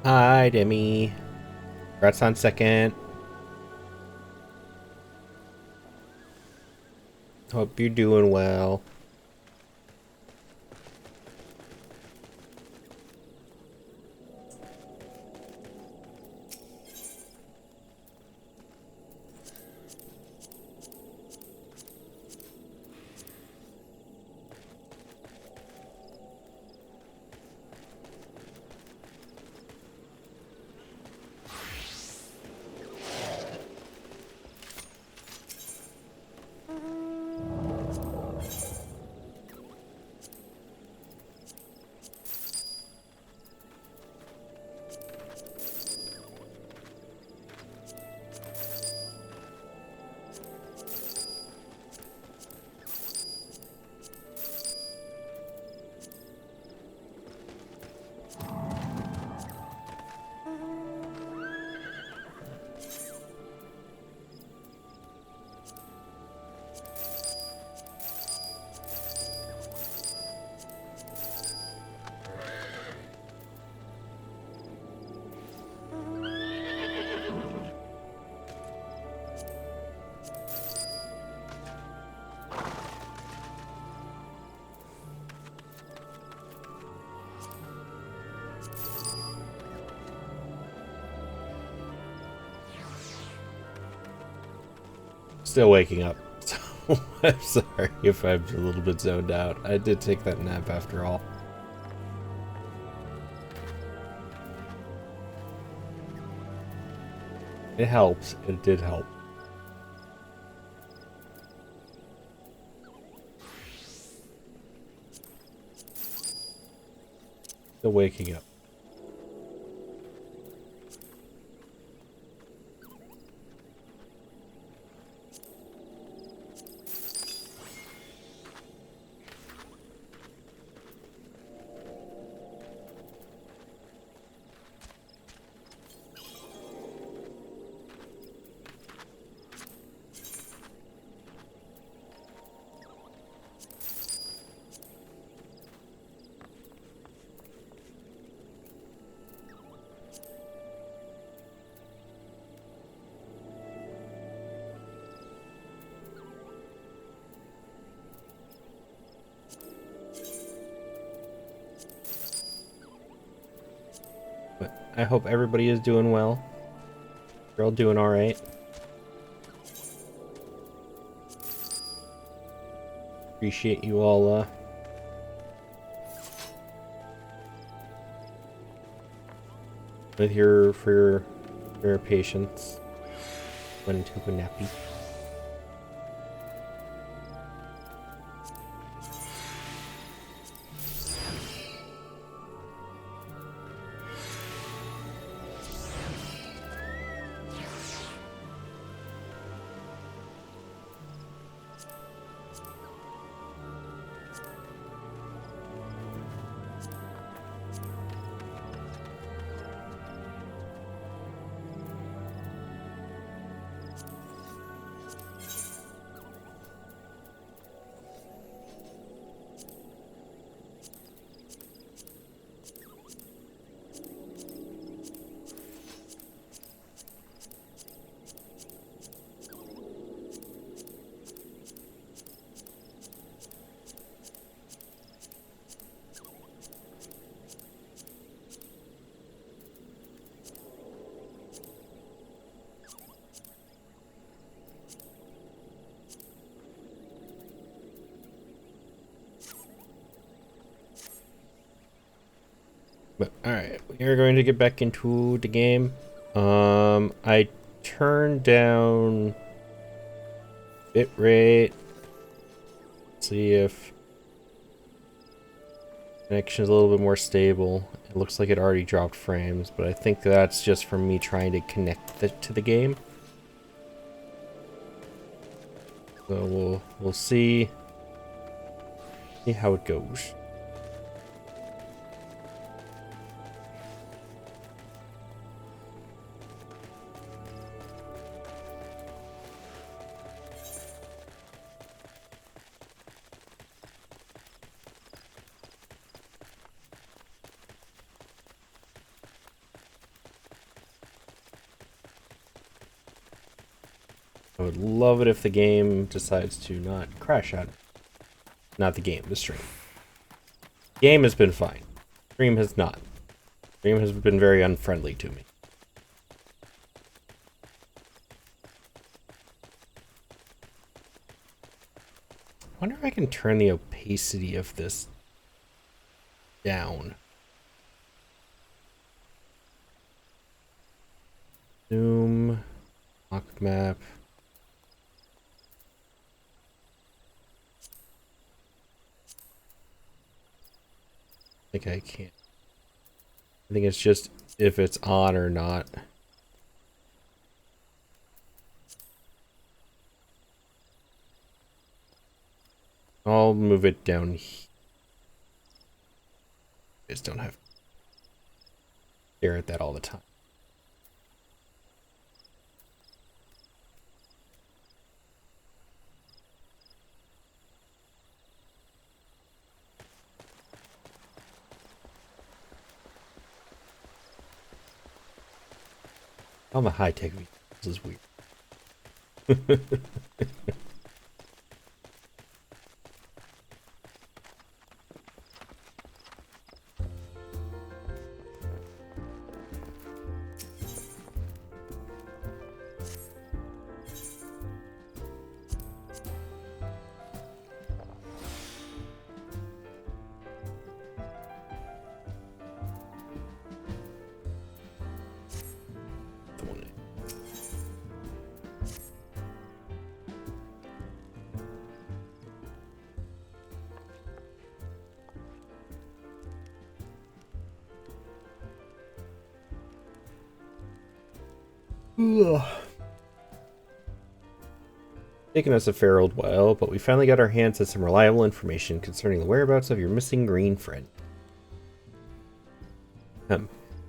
Hi, Demi. Congrats on second. Hope you're doing well. still waking up. So I'm sorry if I'm a little bit zoned out. I did take that nap after all. It helps. It did help. Still waking up. But I hope everybody is doing well. You're all doing alright. Appreciate you all with for your patience. Went into a nappy. But alright, we are going to get back into the game. I turned down bitrate. See if connection is a little bit more stable. It looks like it already dropped frames, but I think that's just from me trying to connect it to the game. So we'll see how it goes. I would love it if the game decides to not crash out. Not the game, the stream. Game has been fine. Stream has not. Stream has been very unfriendly to me. I wonder if I can turn the opacity of this down. Zoom. Lock map. I think I can't. I think it's just if it's on or not. I'll move it down here. I just don't have to stare at that all the time. I'm a high-tech video. This is weird. Ugh. Taken us a fair old while, but we finally got our hands on some reliable information concerning the whereabouts of your missing green friend.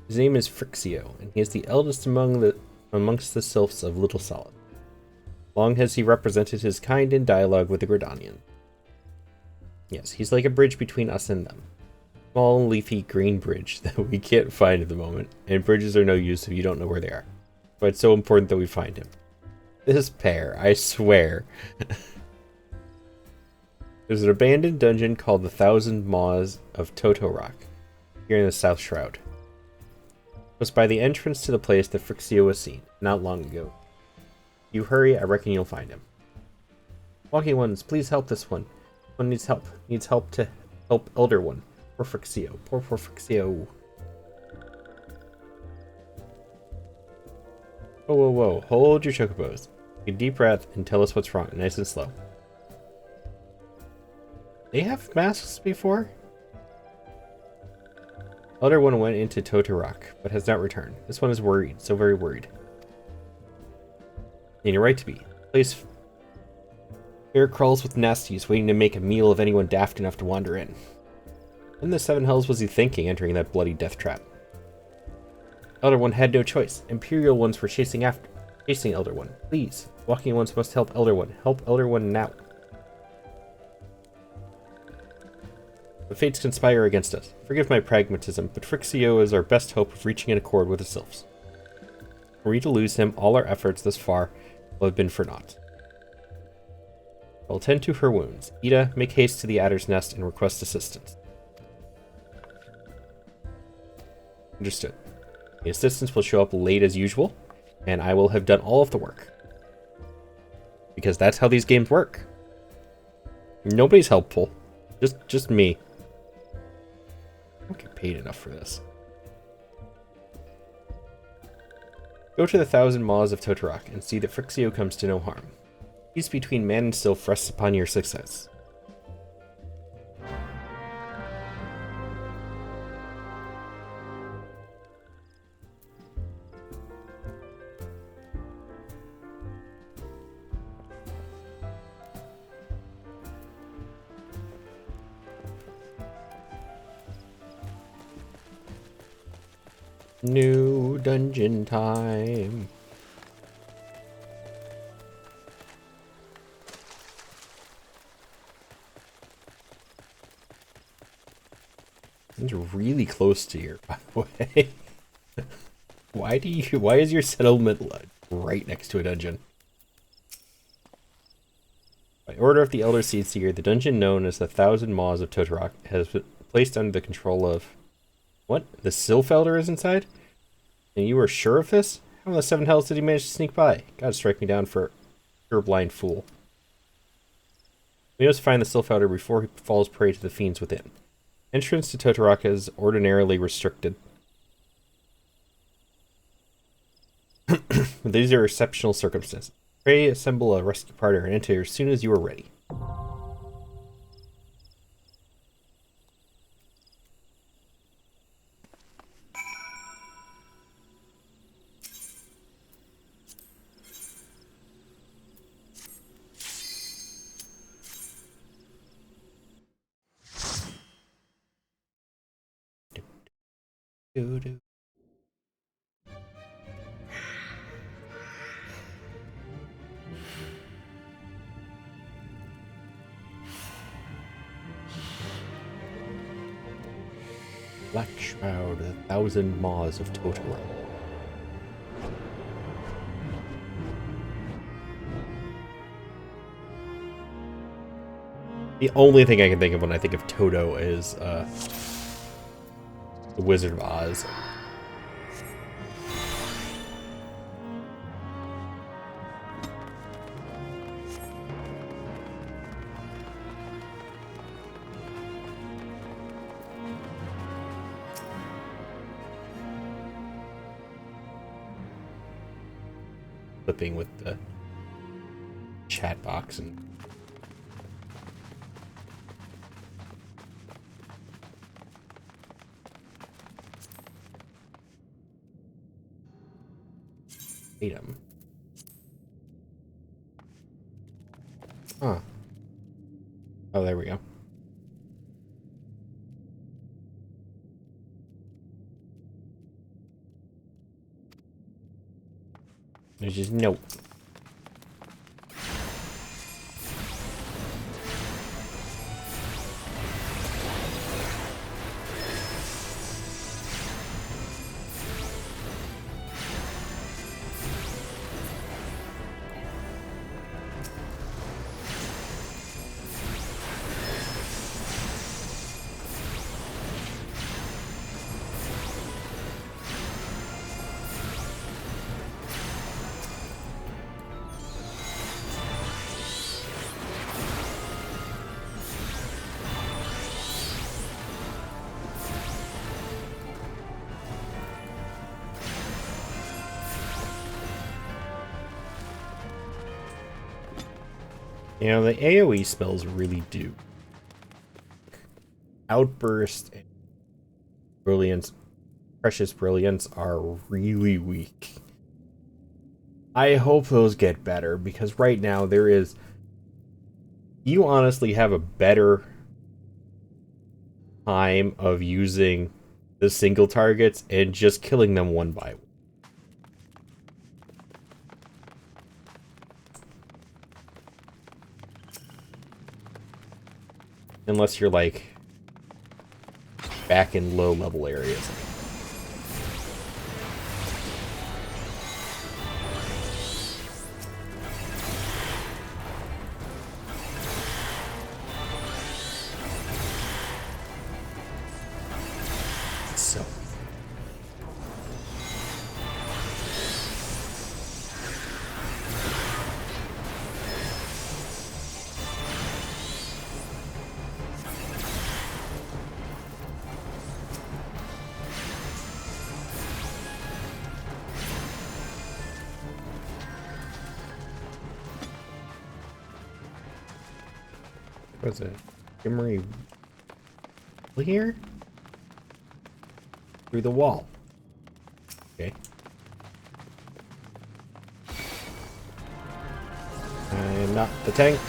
His name is Frixio, and he is the eldest amongst the sylphs of Little Solid. Long has he represented his kind in dialogue with the Gridanian. Yes, he's like a bridge between us and them. Small, leafy, green bridge that we can't find at the moment, and bridges are no use if you don't know where they are. But it's so important that we find him. This pair, I swear. There's an abandoned dungeon called the 1,000 Maws of Toto Rock, here in the South Shroud. It was by the entrance to the place that Frixio was seen, not long ago. If you hurry, I reckon you'll find him. Walking ones, please help this one. One needs help. Needs help to help Elder One. Poor Frixio. Poor Frixio. Whoa, whoa, whoa. Hold your chocobos. Take a deep breath and tell us what's wrong, nice and slow. They have masks before? Elder One went into Toto Rock, but has not returned. This one is worried, so very worried. And you're right to be. Place air crawls with nasties, waiting to make a meal of anyone daft enough to wander in. What in the seven hells was he thinking entering that bloody death trap? Elder One had no choice. Imperial ones were chasing Elder One. Please, walking ones must help Elder One. Help Elder One now. The fates conspire against us. Forgive my pragmatism, but Frixio is our best hope of reaching an accord with the sylphs. Were we to lose him, all our efforts thus far will have been for naught. I'll tend to her wounds. Ida, make haste to the Adder's Nest and request assistance. Understood. The assistance will show up late as usual, and I will have done all of the work. Because that's how these games work. Nobody's helpful. Just me. I don't get paid enough for this. Go to the 1,000 Maws of Totorok and see that Frixio comes to no harm. Peace between man and sylph rests upon your success. New dungeon time. It's really close to here, by the way. Why is your settlement right next to a dungeon? By order of the Elder Seedseeker, the dungeon known as the 1,000 Maws of Totorok has been placed under the control of... What? The Sylph Elder is inside? And you were sure of this? How in the seven hells did he manage to sneak by? God, strike me down for a pure blind fool. We must find the Sylph Elder before he falls prey to the fiends within. Entrance to Totorok is ordinarily restricted. These are exceptional circumstances. Pray assemble a rescue party and enter as soon as you are ready. Doo-doo. Black Shroud, the 1,000 Maws of Totoro. The only thing I can think of when I think of Toto is the Wizard of Oz. Flipping with the chat box and item. Huh. Oh, there we go. There's just note. You know, the AoE spells really do. Outburst and Brilliance, Precious Brilliance are really weak. I hope those get better, because right now there is... You honestly have a better time of using the single targets and just killing them one by one. Unless you're, like, back in low-level areas. So. What's it? Shimmery here? Through the wall. Okay. I'm not the tank.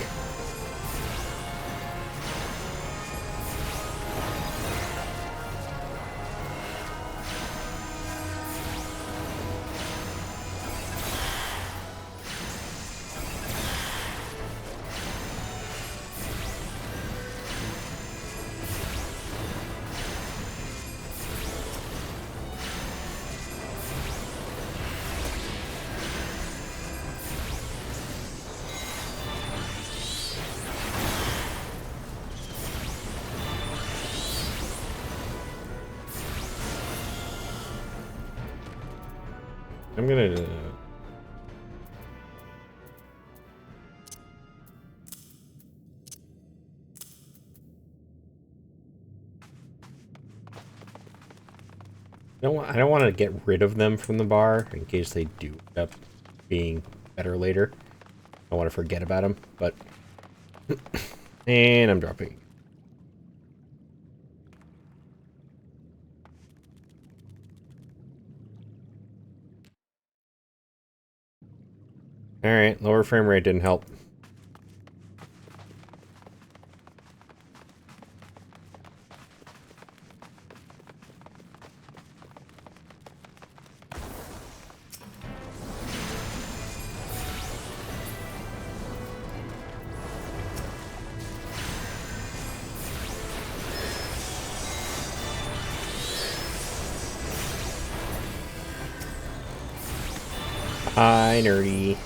I'm gonna... I don't want to get rid of them from the bar in case they do end up being better later. I don't want to forget about them, but... And I'm dropping. Alright, lower frame rate didn't help. Hi, nerdy.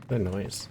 The noise.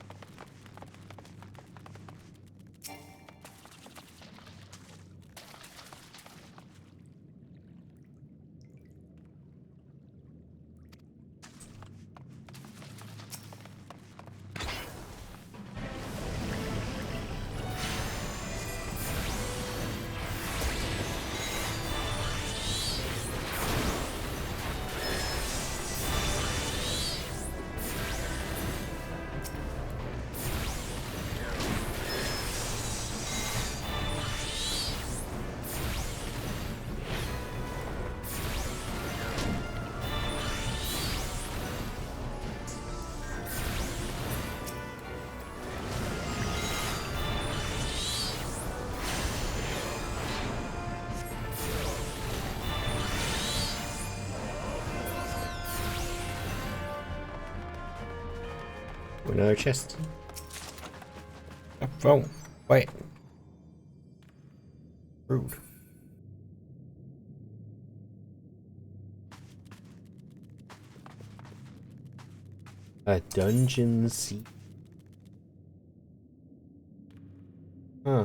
Another chest. Oh, wait. Rude. A dungeon seat. Huh.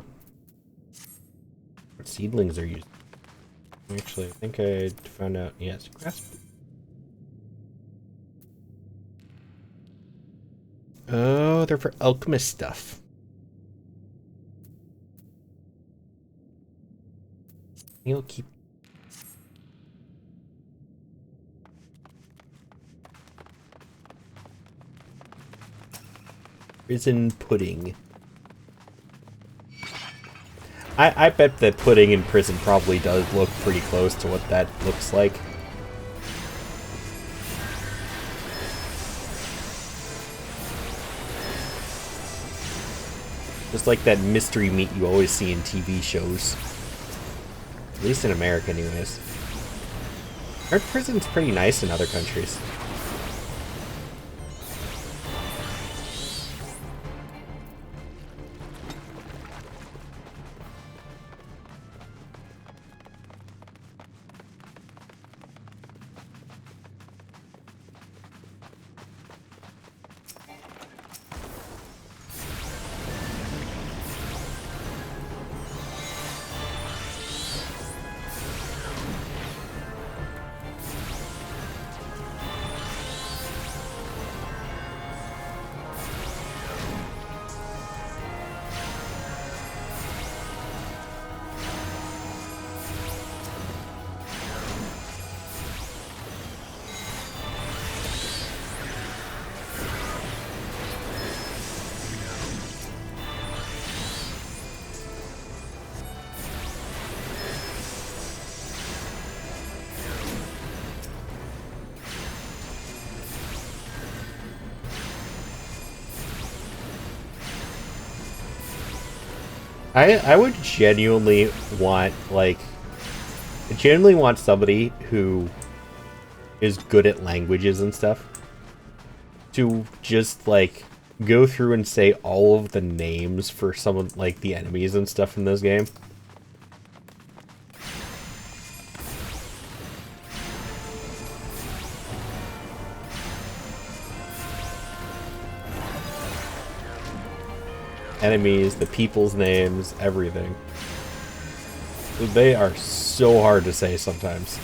What seedlings are used? Actually, I think I found out. Yes, grasp. Oh, they're for alchemist stuff. You'll keep. Prison pudding. I bet that pudding in prison probably does look pretty close to what that looks like. Just like that mystery meat you always see in TV shows. At least in America, anyways. Our prison's pretty nice in other countries. I would genuinely want, like, I genuinely want somebody who is good at languages and stuff to just, like, go through and say all of the names for some of, like, the enemies and stuff in this game. Enemies, the people's names, everything. They are so hard to say sometimes.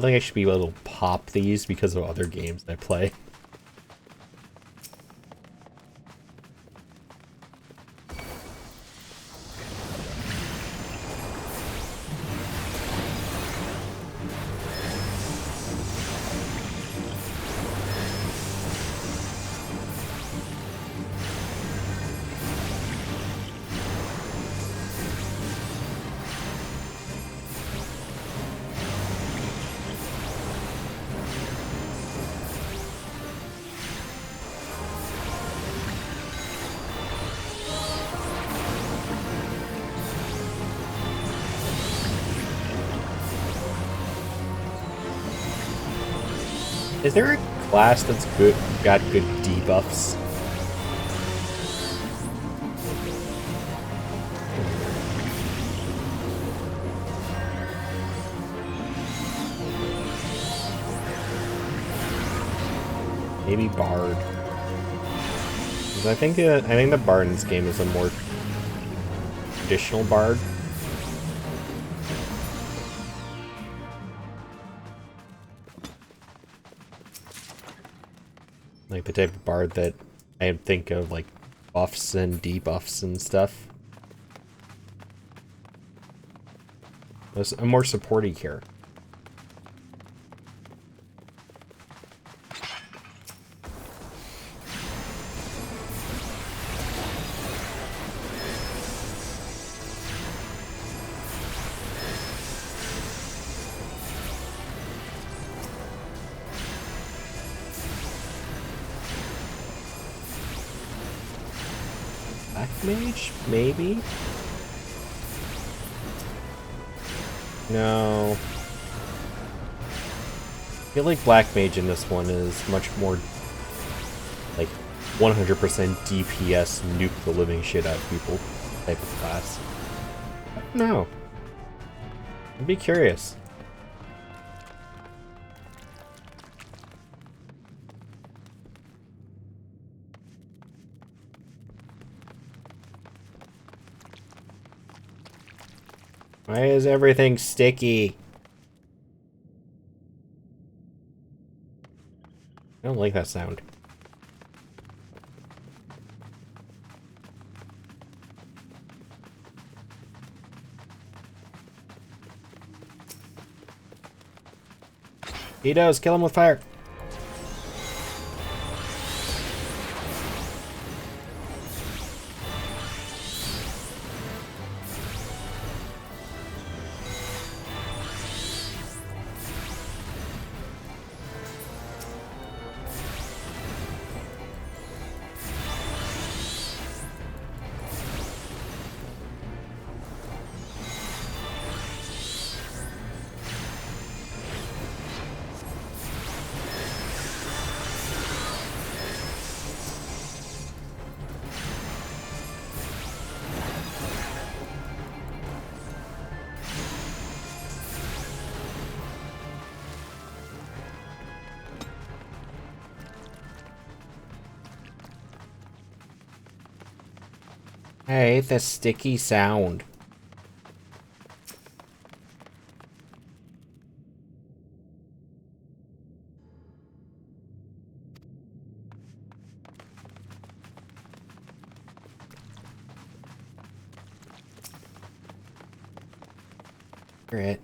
feel like I should be able to pop these because of other games I play. Is there a class that's got good debuffs? Maybe Bard. 'Cause I think the Bard in this game is a more traditional Bard. Like the type of Bard that I think of, like buffs and debuffs and stuff. A more supporty character. Black Mage? Maybe? No. I feel like Black Mage in this one is much more like 100% DPS nuke the living shit out of people type of class. No. I'd be curious. Why is everything sticky? I don't like that sound. He does. Kill him with fire. I hate the sticky sound. It.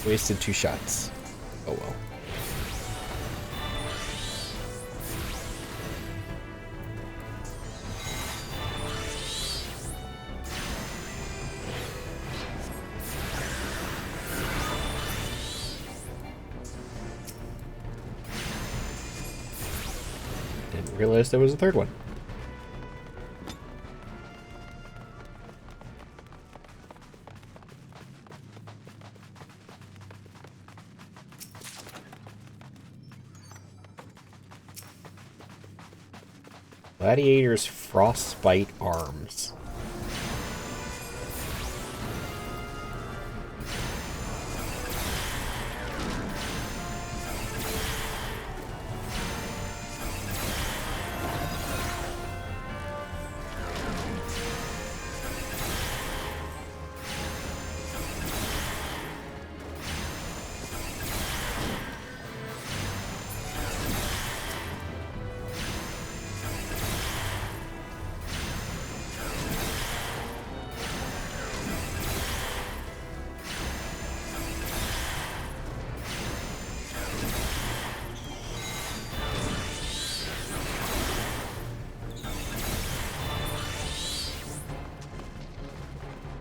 Wasted 2 shots. Oh well. Didn't realize there was a third one. Gladiator's Frostbite Arms.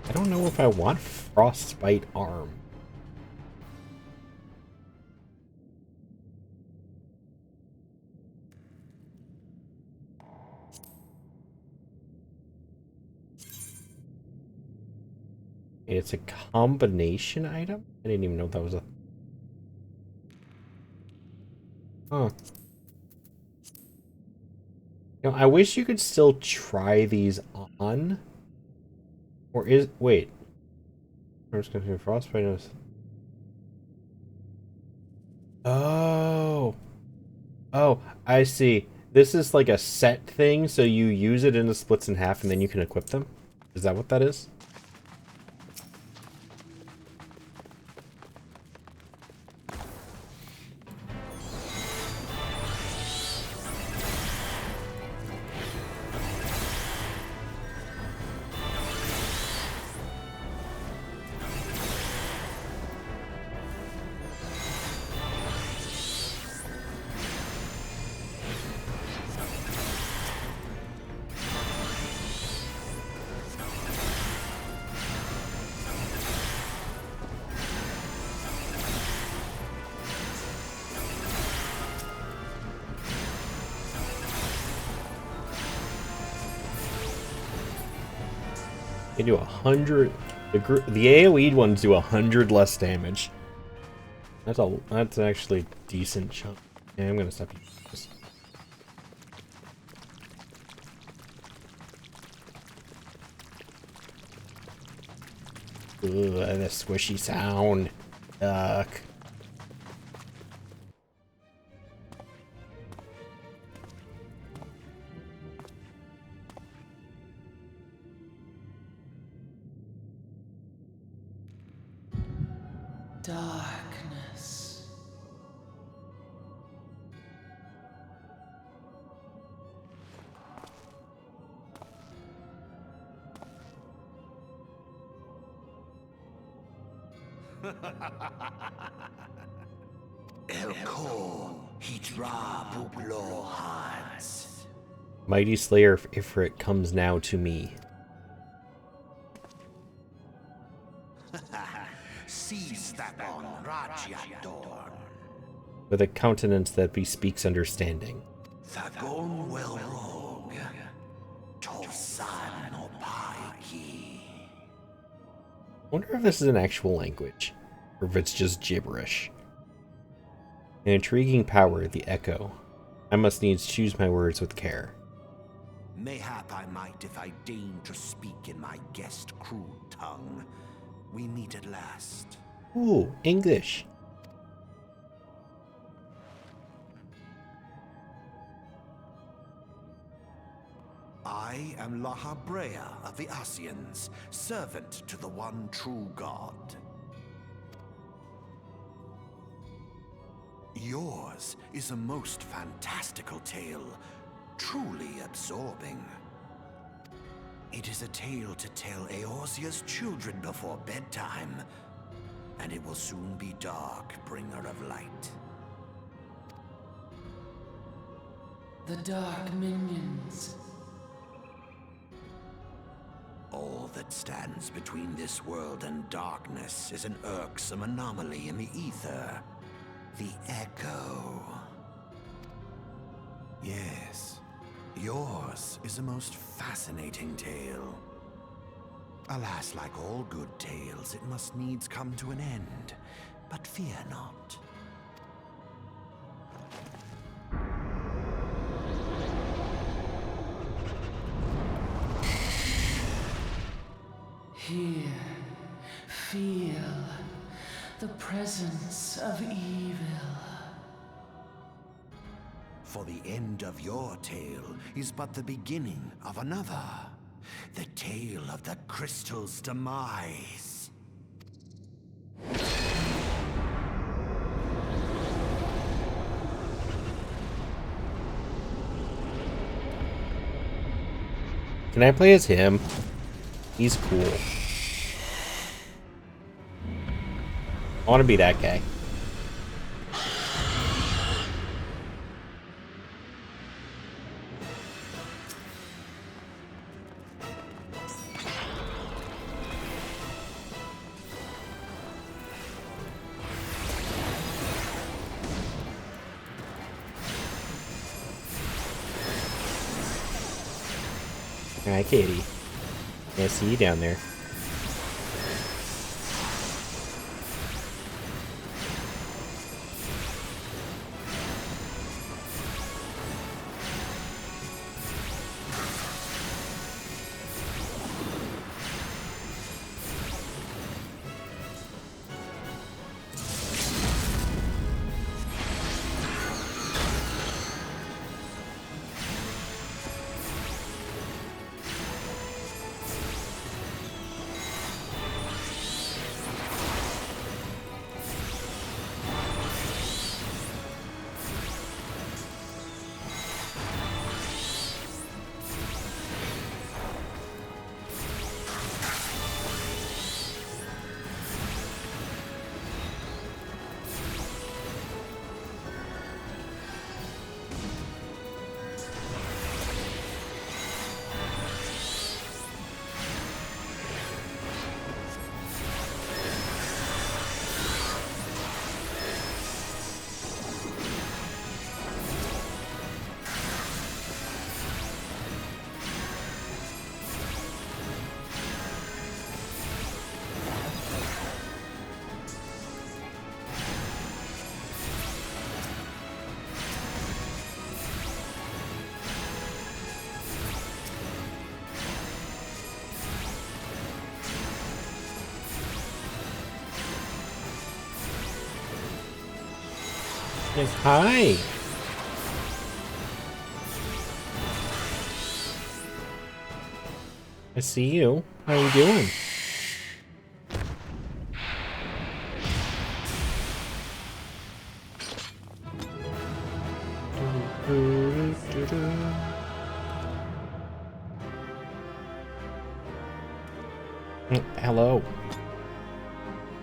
I don't know if I want Frostbite Arm. It's a combination item? I didn't even know that was a... Huh. You know, I wish you could still try these on. Or is... Wait. I'm just gonna Frostbite is... Oh. Oh, I see. This is like a set thing, so you use it and it splits in half and then you can equip them? Is that what that is? They do 100. The AoE ones do 100 less damage. That's actually a decent chunk. Yeah, I'm gonna stop using this. Ugh, the squishy sound. Yuck. Darkness. Elko, Hidra Buglo Hads. Mighty Slayer Ifrit comes now to me. Seize that on Rajyadorn. With a countenance that bespeaks understanding. Thagon well rogue. Tosan Opaiki. I wonder if this is an actual language, or if it's just gibberish. An intriguing power, the echo. I must needs choose my words with care. Mayhap I might if I deign to speak in my guest crude tongue. We meet at last. Ooh, English. I am Lahabrea of the Asians, servant to the one true God. Yours is a most fantastical tale, truly absorbing. It is a tale to tell Eorzea's children before bedtime, and it will soon be dark, bringer of light. The dark minions. All that stands between this world and darkness is an irksome anomaly in the ether. The Echo. Yes, yours is a most fascinating tale. Alas, like all good tales, it must needs come to an end. But fear not. Here, feel the presence of evil. For the end of your tale is but the beginning of another. The tale of the crystal's demise. Can I play as him? He's cool. I want to be that guy. Hi, Katie. I see you down there. Yes, hi. I see you. How you doing? Hello.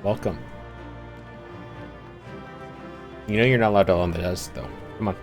Welcome. You know you're not allowed to on the desk, though. Come on.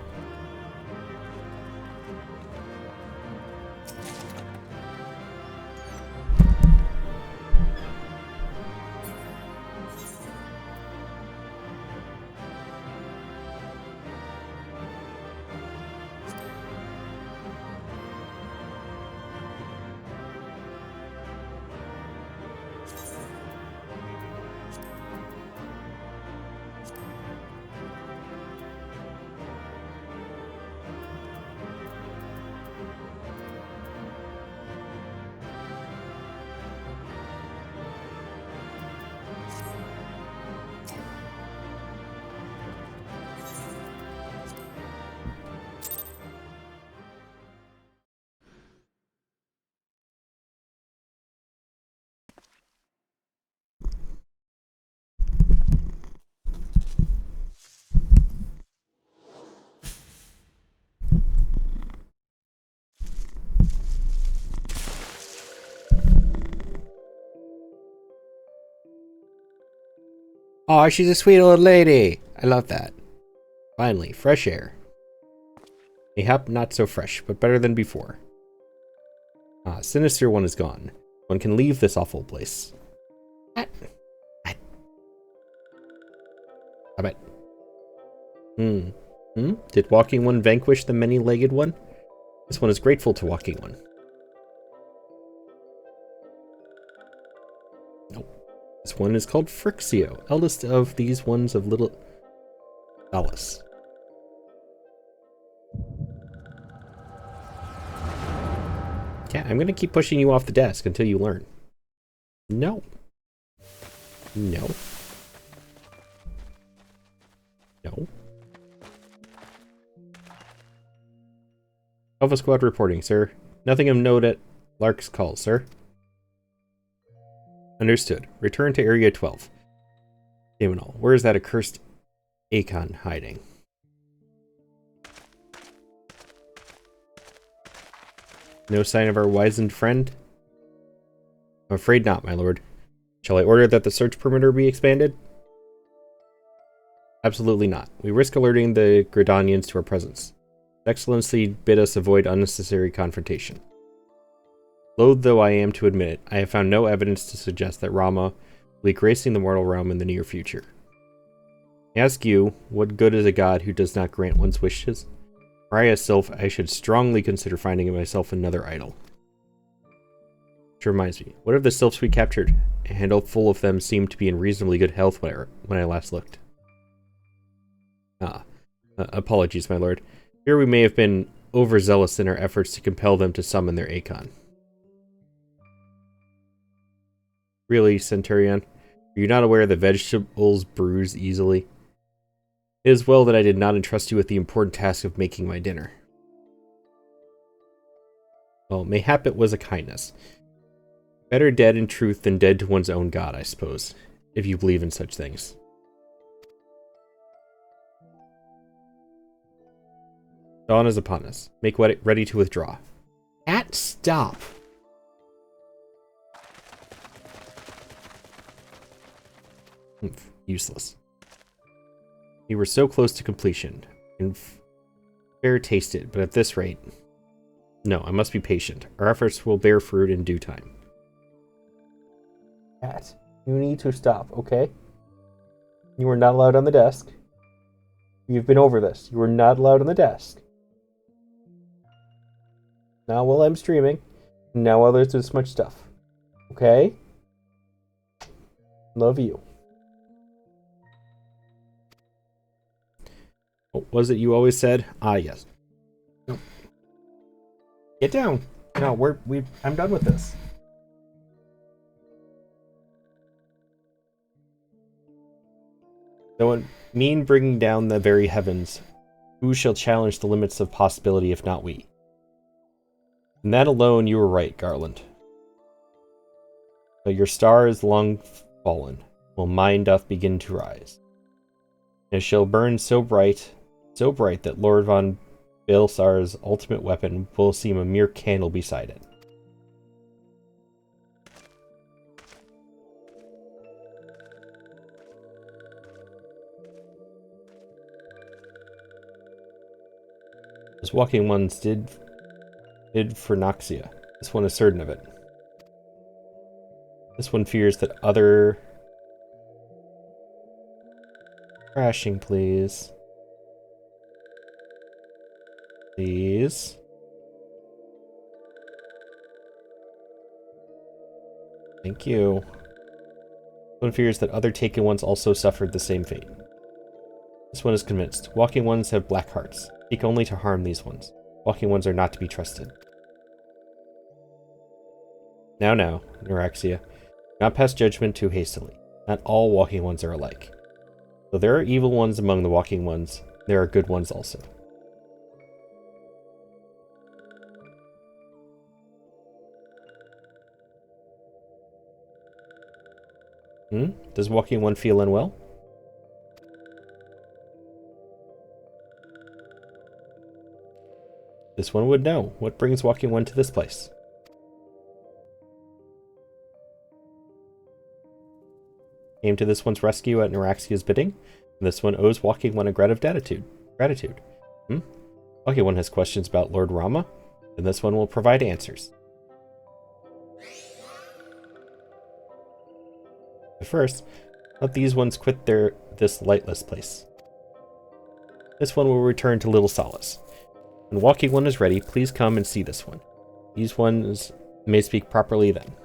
Oh, she's a sweet old lady. I love that. Finally, fresh air. Mayhap not so fresh, but better than before. Ah, Sinister One is gone. One can leave this awful place. I bet. Did Walking One vanquish the many-legged one? This one is grateful to Walking One. Nope. This one is called Frixio, eldest of these ones of little Alice. Yeah, I'm gonna keep pushing you off the desk until you learn. No. No. No. Alpha Squad reporting, sir. Nothing of note at Lark's call, sir. Understood. Return to Area 12. Damn it all. Where is that accursed Akon hiding? No sign of our wizened friend? I'm afraid not, my lord. Shall I order that the search perimeter be expanded? Absolutely not. We risk alerting the Gridanians to our presence. His Excellency bid us avoid unnecessary confrontation. Loath though I am to admit it, I have found no evidence to suggest that Rama will be gracing the mortal realm in the near future. I ask you, what good is a god who does not grant one's wishes? For I should strongly consider finding myself another idol. Which reminds me, what are the sylphs we captured? A handful of them seemed to be in reasonably good health when I last looked. Apologies, my lord. Here we may have been overzealous in our efforts to compel them to summon their Acon. Really, Centurion? Are you not aware that vegetables bruise easily? It is well that I did not entrust you with the important task of making my dinner. Well, mayhap it was a kindness. Better dead in truth than dead to one's own god, I suppose, if you believe in such things. Dawn is upon us. Make ready to withdraw. Cat, stop! Useless. We were so close to completion, and fair tasted, but at this rate... No, I must be patient. Our efforts will bear fruit in due time. Cat, you need to stop, okay? You are not allowed on the desk. You've been over this. You are not allowed on the desk. Now while I'm streaming, now while there's this much stuff. Okay? Love you. What was it you always said? Ah, yes. No. Get down. No, I'm done with this. Though it mean bringing down the very heavens, who shall challenge the limits of possibility if not we? In that alone you were right, Garland. But your star is long fallen, while mine doth begin to rise. And it shall burn so bright that Lord von Baelsar's ultimate weapon will seem a mere candle beside it. As walking ones did for Noxia. This one is certain of it. This one fears that other... Crashing, please. Please. Thank you. This one fears that other taken ones also suffered the same fate. This one is convinced. Walking ones have black hearts. Seek only to harm these ones. Walking ones are not to be trusted. Now, Neuraxia. Not pass judgment too hastily. Not all walking ones are alike. Though there are evil ones among the walking ones, there are good ones also. Does walking one feel unwell? This one would know. What brings walking one to this place? Came to this one's rescue at Neuraxia's bidding. And this one owes walking one a gratitude. Walking one has questions about Lord Rama, and this one will provide answers. But first, let these ones quit this lightless place. This one will return to Little Solace. When walking one is ready, please come and see this one. These ones may speak properly then.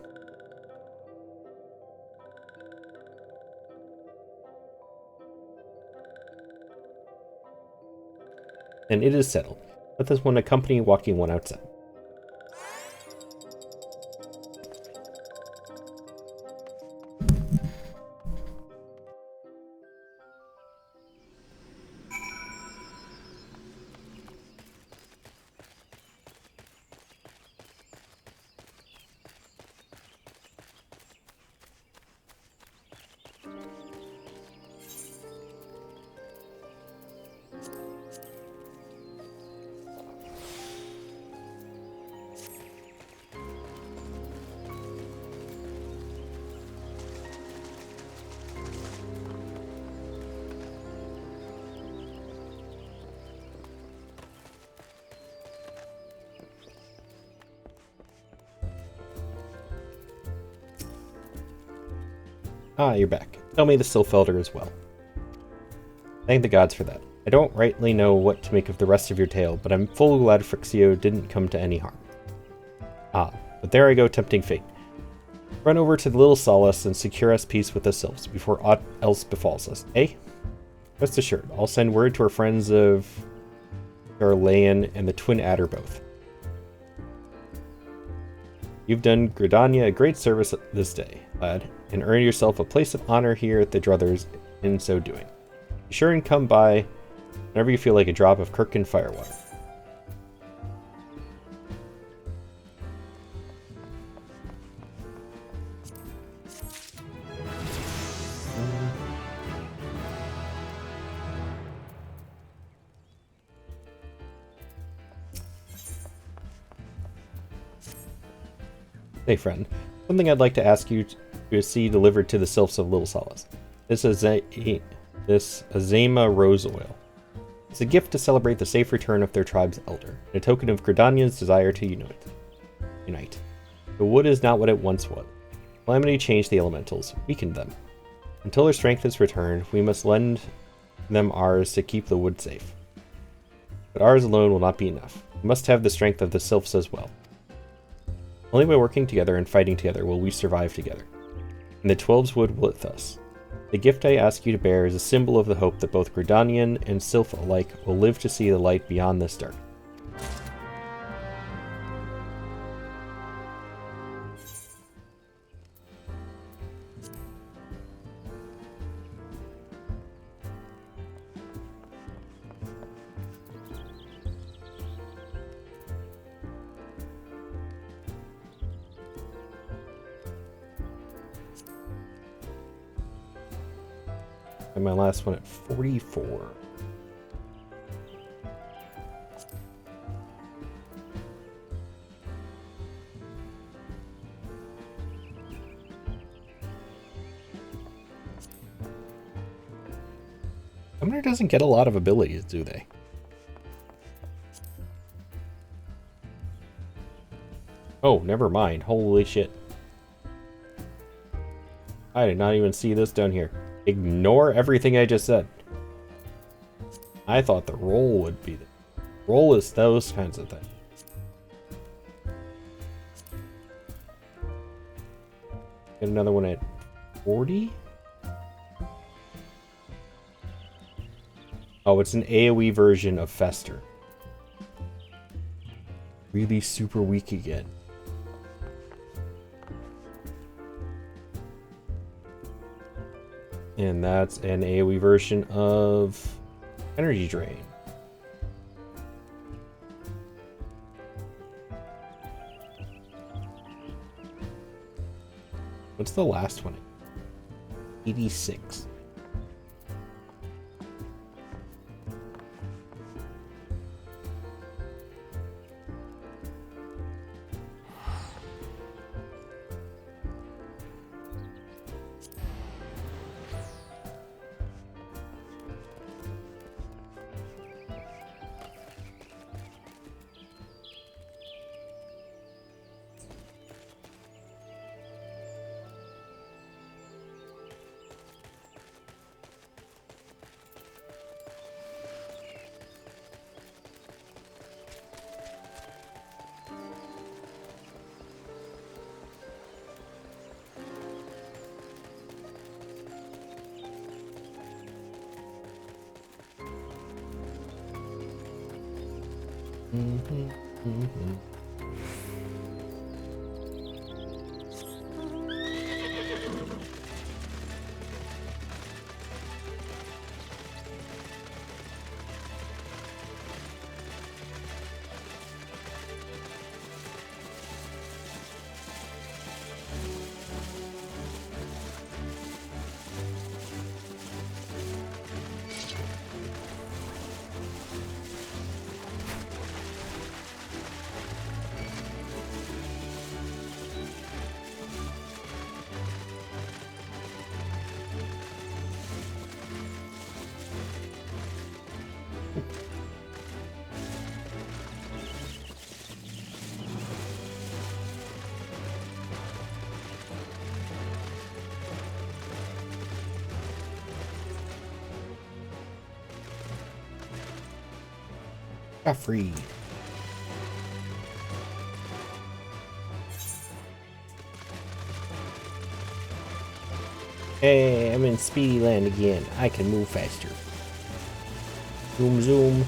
And it is settled. Let this one accompany walking one outside. Ah, you're back. Tell me the Sylphelder as well. Thank the gods for that. I don't rightly know what to make of the rest of your tale, but I'm full glad Frixio didn't come to any harm. Ah, but there I go tempting fate. Run over to the Little Solace and secure us peace with the sylphs before aught else befalls us, eh? Rest assured, I'll send word to our friends of Garlean and the Twin Adder both. You've done Gridania a great service this day, lad, and earned yourself a place of honor here at the Druthers in so doing. Be sure and come by whenever you feel like a drop of Kirkin firewater. Hey friend, something I'd like to ask you to see delivered to the sylphs of Little Solace. This Azema Rose Oil. It's a gift to celebrate the safe return of their tribe's elder, a token of Gridania's desire to unite. The wood is not what it once was. Calamity changed the elementals, weakened them. Until their strength is returned, we must lend them ours to keep the wood safe. But ours alone will not be enough. We must have the strength of the sylphs as well. Only by working together and fighting together will we survive together. And the Twelves wood with us. The gift I ask you to bear is a symbol of the hope that both Gridanian and sylph alike will live to see the light beyond this dark. And my last one at 44. Summoner doesn't get a lot of abilities, do they? Oh, never mind. Holy shit. I did not even see this down here. Ignore everything I just said. I thought the roll would be the roll is those kinds of things. Get another one at 40. Oh, it's an AoE version of Fester. Really super weak again. And that's an AoE version of Energy Drain. What's the last one? 86. Got free. Hey, I'm in Speedy Land again. I can move faster. Zoom, zoom.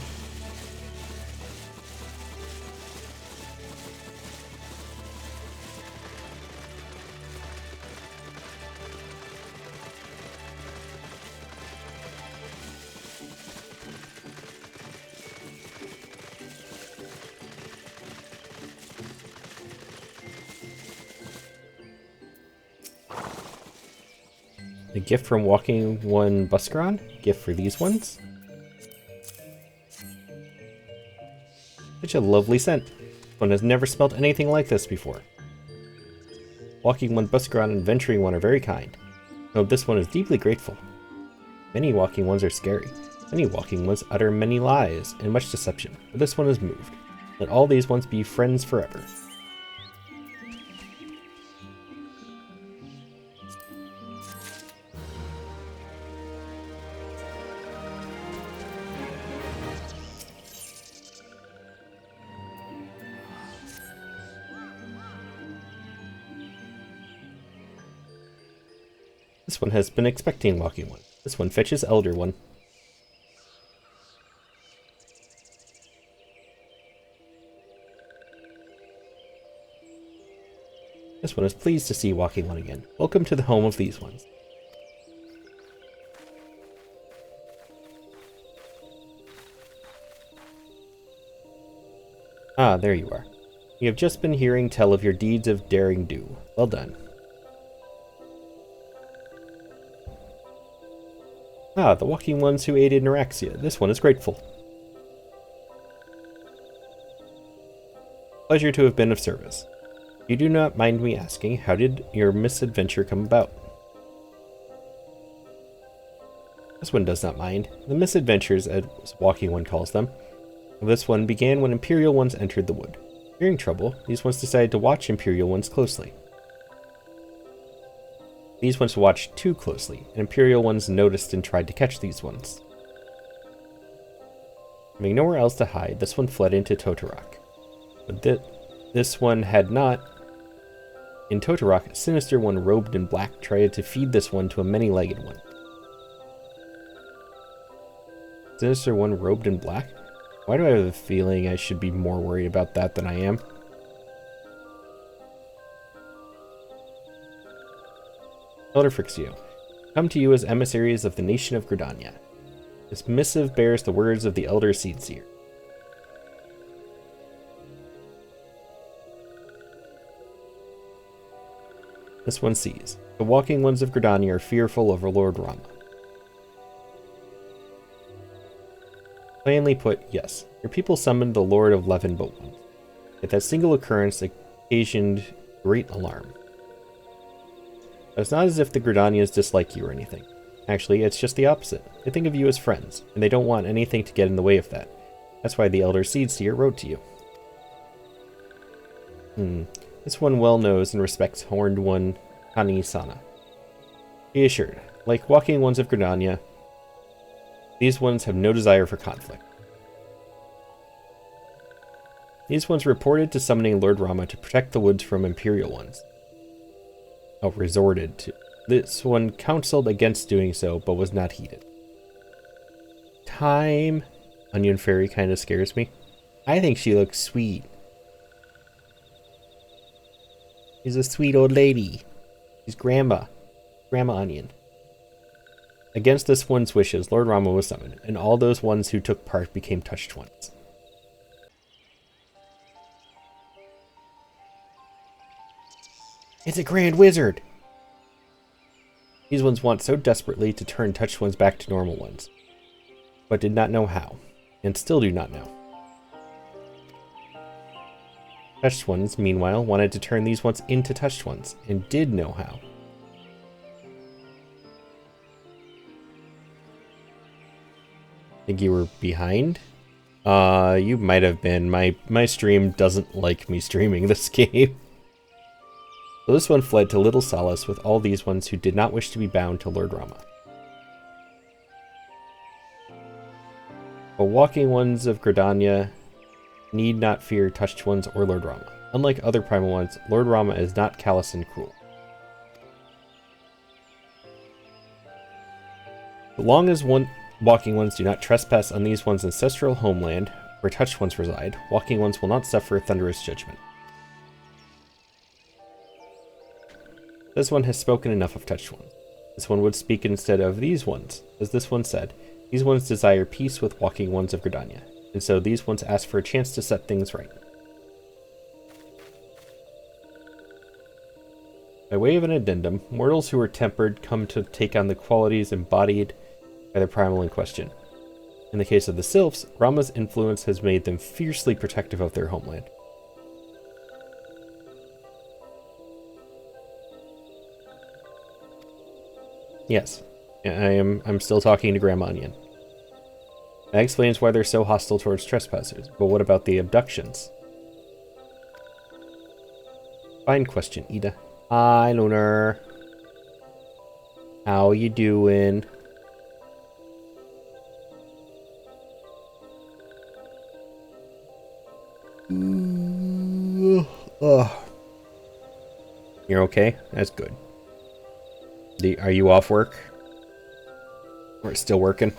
A gift from Walking One Buskron. Gift for these ones. Such a lovely scent. One has never smelled anything like this before. Walking One Buskron and Venturing One are very kind. No, this one is deeply grateful. Many Walking Ones are scary. Many Walking Ones utter many lies and much deception, but this one is moved. Let all these ones be friends forever. This one has been expecting Walking One. This one fetches Elder One. This one is pleased to see Walking One again. Welcome to the home of these ones. Ah, there you are. We have just been hearing tell of your deeds of daring do. Well done. Ah, the Walking Ones who aided Neuraxia. This one is grateful. Pleasure to have been of service. You do not mind me asking, how did your misadventure come about? This one does not mind. The misadventures, as Walking One calls them, of this one began when Imperial Ones entered the wood. Fearing trouble, these ones decided to watch Imperial Ones closely. These ones watched too closely, and Imperial Ones noticed and tried to catch these ones. Having nowhere else to hide, this one fled into Totorok. But this one had not. In Totorok, a sinister one robed in black tried to feed this one to a many-legged one. Sinister one robed in black? Why do I have a feeling I should be more worried about that than I am? Elder Frixio, come to you as emissaries of the nation of Gridania. This missive bears the words of the Elder Seedseer. This one sees. The Walking Ones of Gridania are fearful of our Lord Rama. Plainly put, yes, your people summoned the Lord of Levin but once. Yet that single occurrence occasioned great alarm. It's not as if the Gridanians dislike you or anything. Actually, it's just the opposite. They think of you as friends, and they don't want anything to get in the way of that. That's why the Elder Seedseer wrote to you. This one well knows and respects Horned One Kani-sana. Be assured, like Walking Ones of Gridania, these ones have no desire for conflict. These ones reported to summoning Lord Rama to protect the woods from Imperial Ones. Oh, resorted to. This one counseled against doing so, but was not heeded. Time. Onion Fairy kind of scares me. I think she looks sweet. She's a sweet old lady. She's Grandma. Grandma Onion. Against this one's wishes, Lord Rama was summoned, and all those ones who took part became touched ones. It's a Grand Wizard! These ones want so desperately to turn touched ones back to normal ones, but did not know how, and still do not know. Touched ones, meanwhile, wanted to turn these ones into touched ones, and did know how. Think you were behind? You might have been. My stream doesn't like me streaming this game. So this one fled to little solace with all these ones who did not wish to be bound to Lord Rama. But Walking Ones of Gridania need not fear touched ones or Lord Rama. Unlike other primal ones, Lord Rama is not callous and cruel. As long as walking ones do not trespass on these ones' ancestral homeland, where touched ones reside, walking ones will not suffer thunderous judgment. This one has spoken enough of touched ones. This one would speak instead of these ones. As this one said, these ones desire peace with walking ones of Gridania, and so these ones ask for a chance to set things right. By way of an addendum, mortals who are tempered come to take on the qualities embodied by the primal in question. In the case of the Sylphs, Rama's influence has made them fiercely protective of their homeland. Yes, I'm still talking to Grandma Onion. That explains why they're so hostile towards trespassers, but what about the abductions? Fine question, Ida. Hi, Lunar. How you doing? You're okay? That's good. Are you off work? Or still working?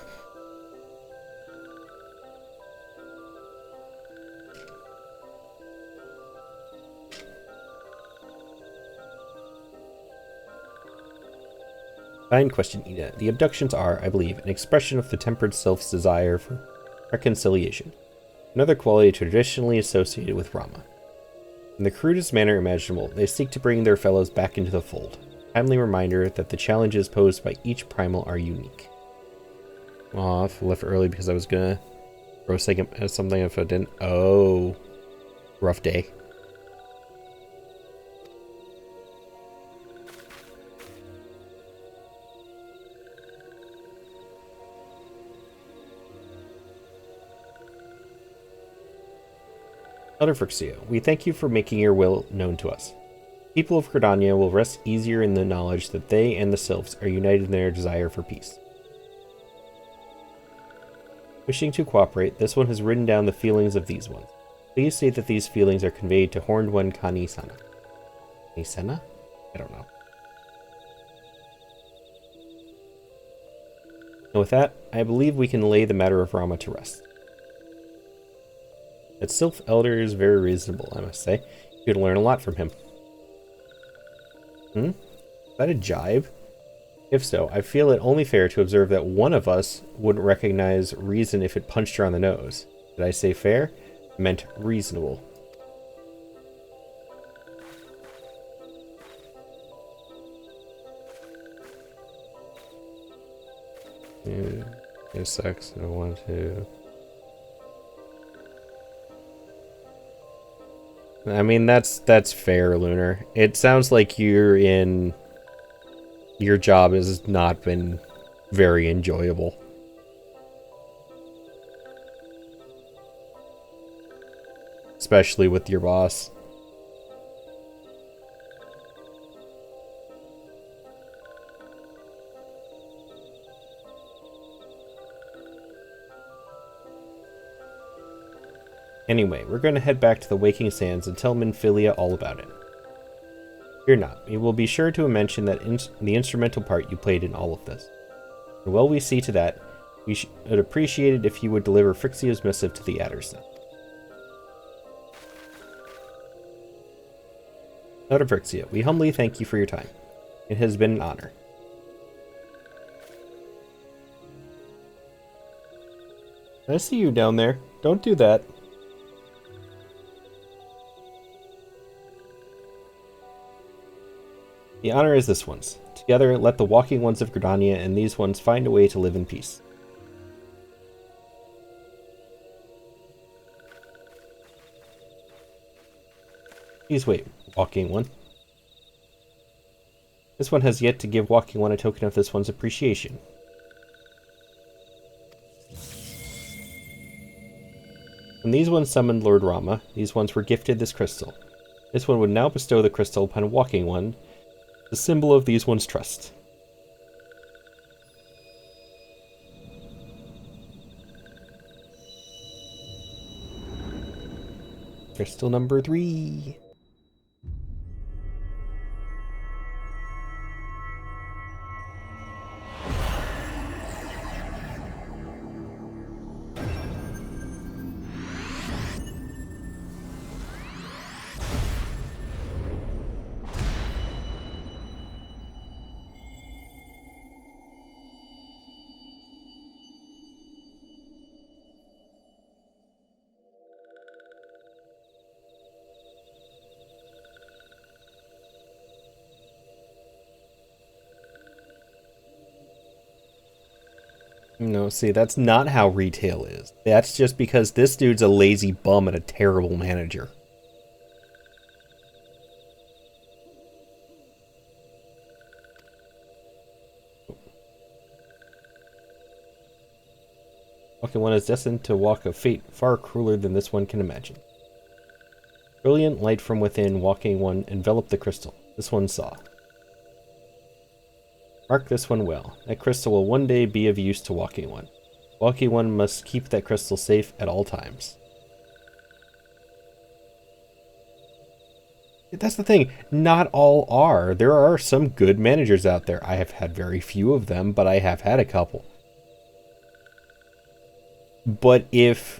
Fine question, Ida. The abductions are, I believe, an expression of the tempered self's desire for reconciliation, another quality traditionally associated with Rama. In the crudest manner imaginable, they seek to bring their fellows back into the fold. Timely reminder that the challenges posed by each primal are unique. Aw, I left early because I was gonna throw something if I didn't. Oh, rough day. Elder Frixia, we thank you for making your will known to us. People of Gridania will rest easier in the knowledge that they and the Sylphs are united in their desire for peace. Wishing to cooperate, this one has written down the feelings of these ones. Please say that these feelings are conveyed to Horned One Kani-sana. Kani-sana? I don't know. And with that, I believe we can lay the matter of Rama to rest. That Sylph Elder is very reasonable, I must say. You could learn a lot from him. Is that a jibe? If so, I feel it only fair to observe that one of us wouldn't recognize reason if it punched her on the nose. Did I say fair? I meant reasonable. It sucks. I want to... I mean, that's fair, Lunar. It sounds like your job has not been very enjoyable. Especially with your boss. Anyway, we're going to head back to the Waking Sands and tell Minfilia all about it. Fear not, we will be sure to mention that the instrumental part you played in all of this. And while we see to that, we should appreciate it if you would deliver Frixia's missive to the Adders. Elder Frixia, we humbly thank you for your time. It has been an honor. I see you down there. Don't do that. The honor is this one's. Together, let the walking ones of Gridania and these ones find a way to live in peace. Please wait, walking one. This one has yet to give walking one a token of this one's appreciation. When these ones summoned Lord Rama, these ones were gifted this crystal. This one would now bestow the crystal upon walking one, the symbol of these one's trust. Crystal number 3. No, see, that's not how retail is. That's just because this dude's a lazy bum and a terrible manager. Walking one is destined to walk a fate far crueler than this one can imagine. Brilliant light from within, walking one enveloped the crystal. This one saw. Mark this one well. That crystal will one day be of use to walking one. Walking one must keep that crystal safe at all times. That's the thing. Not all are. There are some good managers out there. I have had very few of them, but I have had a couple. But if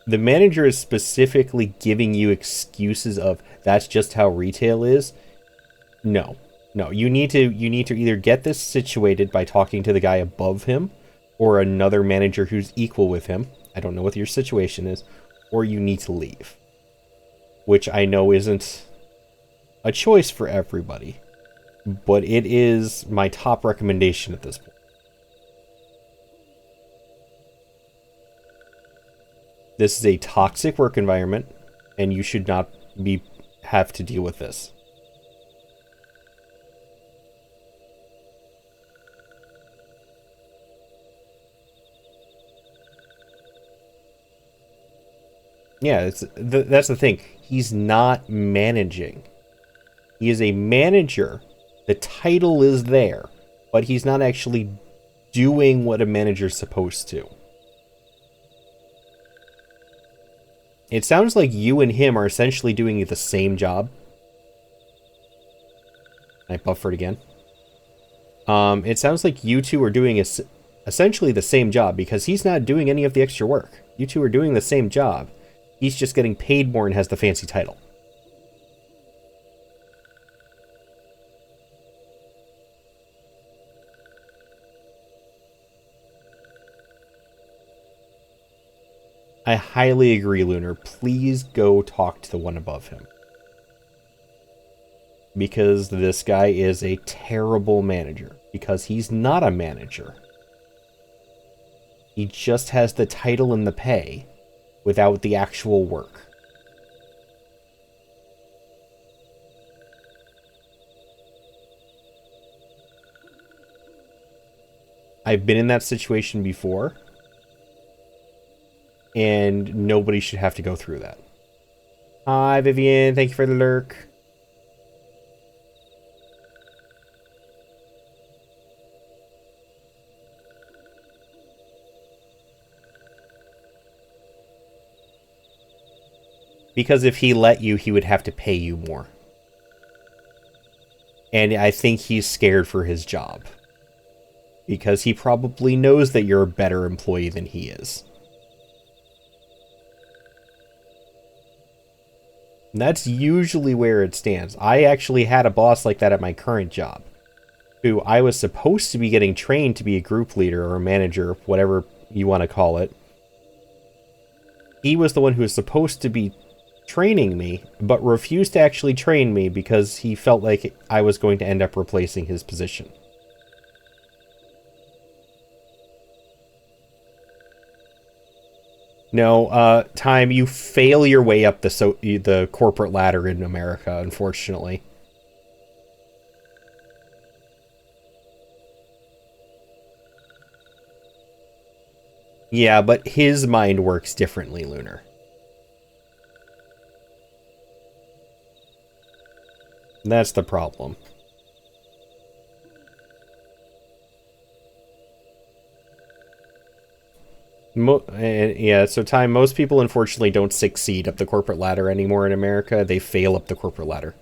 the manager is specifically giving you excuses of that's just how retail is, no. No, you need to either get this situated by talking to the guy above him or another manager who's equal with him. I don't know what your situation is, or you need to leave. Which I know isn't a choice for everybody, but it is my top recommendation at this point. This is a toxic work environment, and you should not have to deal with this. Yeah, that's the thing. He's not managing. He is a manager. The title is there, but he's not actually doing what a manager's supposed to. It sounds like you and him are essentially doing the same job. I buffered again. It sounds like you two are doing essentially the same job because he's not doing any of the extra work. You two are doing the same job. He's just getting paid more and has the fancy title. I highly agree, Lunar. Please go talk to the one above him. Because this guy is a terrible manager. Because he's not a manager. He just has the title and the pay without the actual work. I've been in that situation before, and nobody should have to go through that. Hi, Vivian. Thank you for the lurk. Because if he let you, he would have to pay you more. And I think he's scared for his job. Because he probably knows that you're a better employee than he is. And that's usually where it stands. I actually had a boss like that at my current job, who I was supposed to be getting trained to be a group leader or a manager, whatever you want to call it. He was the one who was supposed to be training me, but refused to actually train me because he felt like I was going to end up replacing his position. No, Time, you fail your way up the corporate ladder in America, unfortunately. Yeah, but his mind works differently, Lunar. That's the problem. Yeah, so Time, most people unfortunately don't succeed up the corporate ladder anymore in America. They fail up the corporate ladder.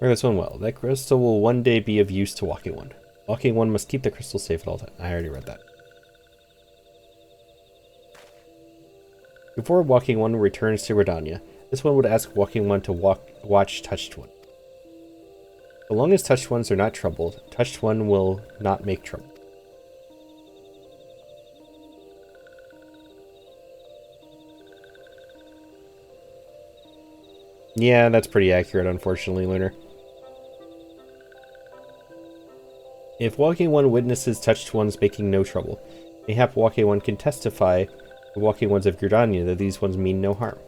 Learn this one well. That crystal will one day be of use to Walking One. Walking One must keep the crystal safe at all times. I already read that. Before Walking One returns to Redania, this one would ask Walking One to watch Touched One. So long as Touched Ones are not troubled, Touched One will not make trouble. Yeah, that's pretty accurate, unfortunately, Lunar. If Walking One witnesses touched ones making no trouble, mayhap Walking One can testify to Walking Ones of Gridania that these ones mean no harm.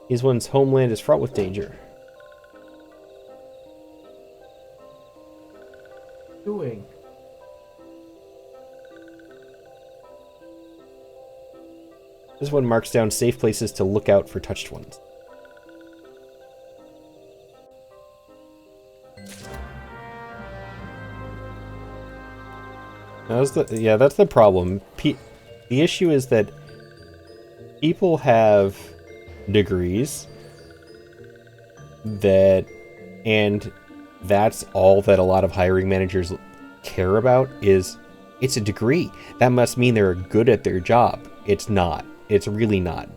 These ones' homeland is fraught with danger. Doing. This one marks down safe places to look out for touched ones. That's the problem. The issue is that people have degrees and that's all that a lot of hiring managers care about is it's a degree. That must mean they're good at their job. It's not. It's really not.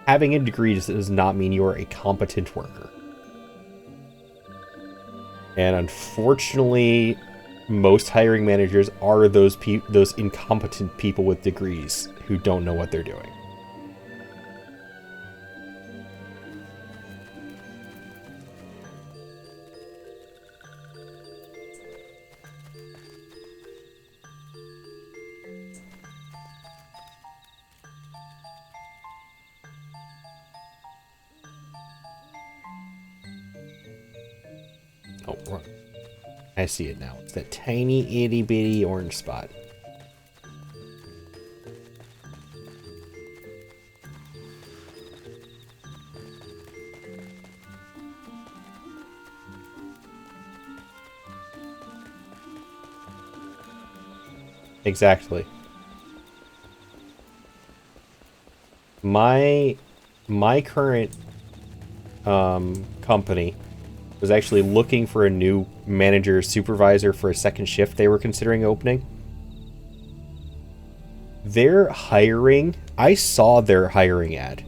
Having a degree does not mean you're a competent worker. And unfortunately, most hiring managers are those incompetent people with degrees who don't know what they're doing. Oh, wrong. I see it now. It's that tiny itty bitty orange spot. Exactly. My current company was actually looking for a new manager supervisor for a second shift they were considering opening. They're hiring. I saw their hiring ad.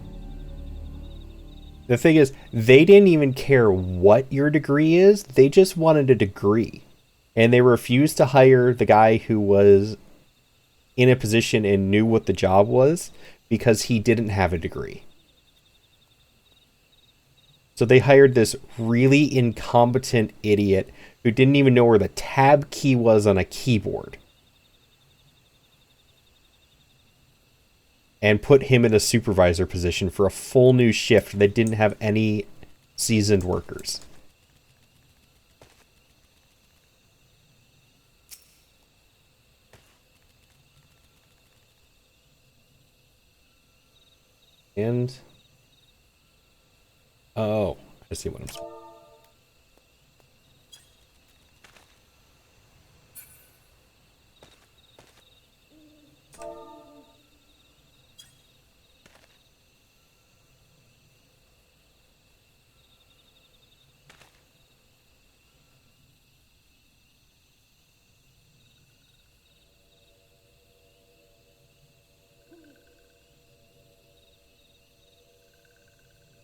The thing is, they didn't even care what your degree is. They just wanted a degree. And they refused to hire the guy who was in a position and knew what the job was because he didn't have a degree. So they hired this really incompetent idiot who didn't even know where the tab key was on a keyboard. And put him in a supervisor position for a full new shift that didn't have any seasoned workers. And... oh, I see what I'm saying.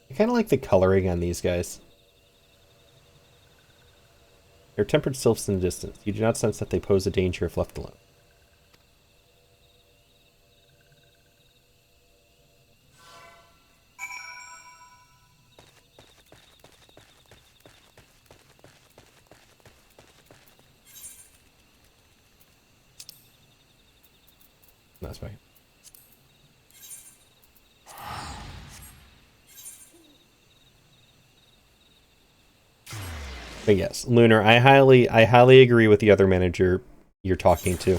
I kind of like the coloring on these guys. They're tempered sylphs in the distance. You do not sense that they pose a danger if left alone. That's right. But yes, Lunar, I highly agree with the other manager you're talking to.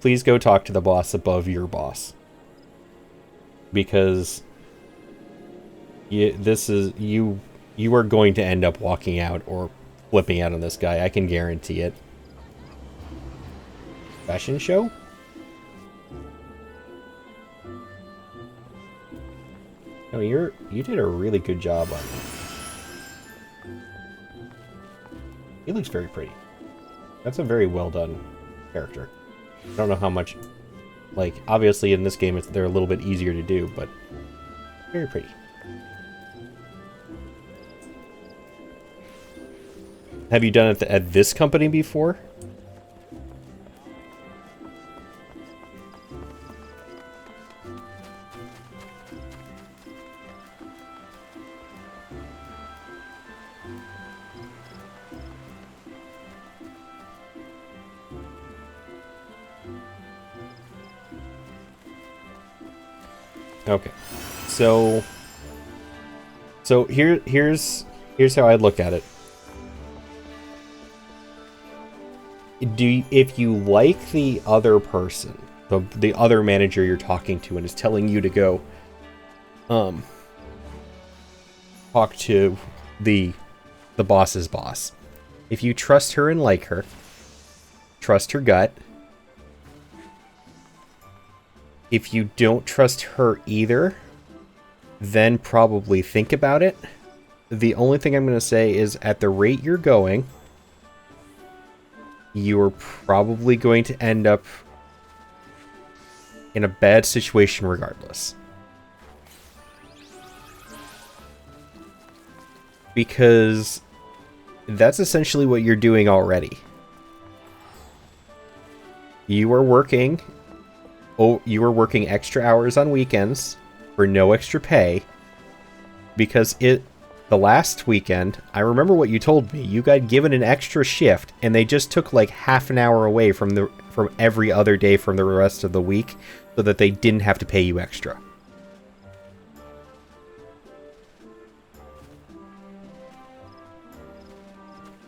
Please go talk to the boss above your boss. Because you are going to end up walking out or flipping out on this guy. I can guarantee it. Fashion show? No, you did a really good job on that. He looks very pretty. That's a very well done character. I don't know how much, like, obviously in this game they're a little bit easier to do, but very pretty. Have you done it at this company before? Okay. So here's how I look at it. If you like the other person, the other manager you're talking to and is telling you to go talk to the boss's boss. If you trust her and like her, trust her gut. If you don't trust her either, then probably think about it. The only thing I'm going to say is at the rate you're going, you are probably going to end up in a bad situation regardless. Because that's essentially what you're doing already. You are working extra hours on weekends for no extra pay because the last weekend, I remember what you told me. You got given an extra shift and they just took like half an hour away from every other day from the rest of the week so that they didn't have to pay you extra.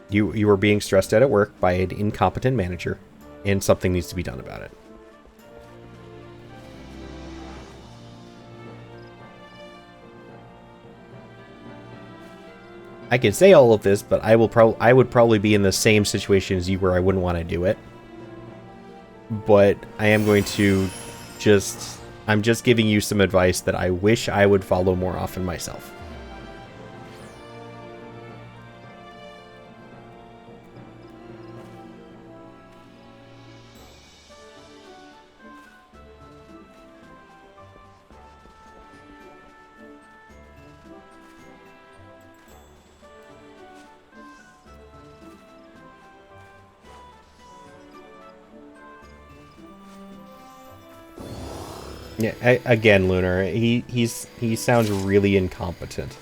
You were being stressed out at work by an incompetent manager, and something needs to be done about it. I can say all of this, but I would probably be in the same situation as you where I wouldn't want to do it. But I am going to I'm just giving you some advice that I wish I would follow more often myself. Yeah, again, Lunar, he sounds really incompetent.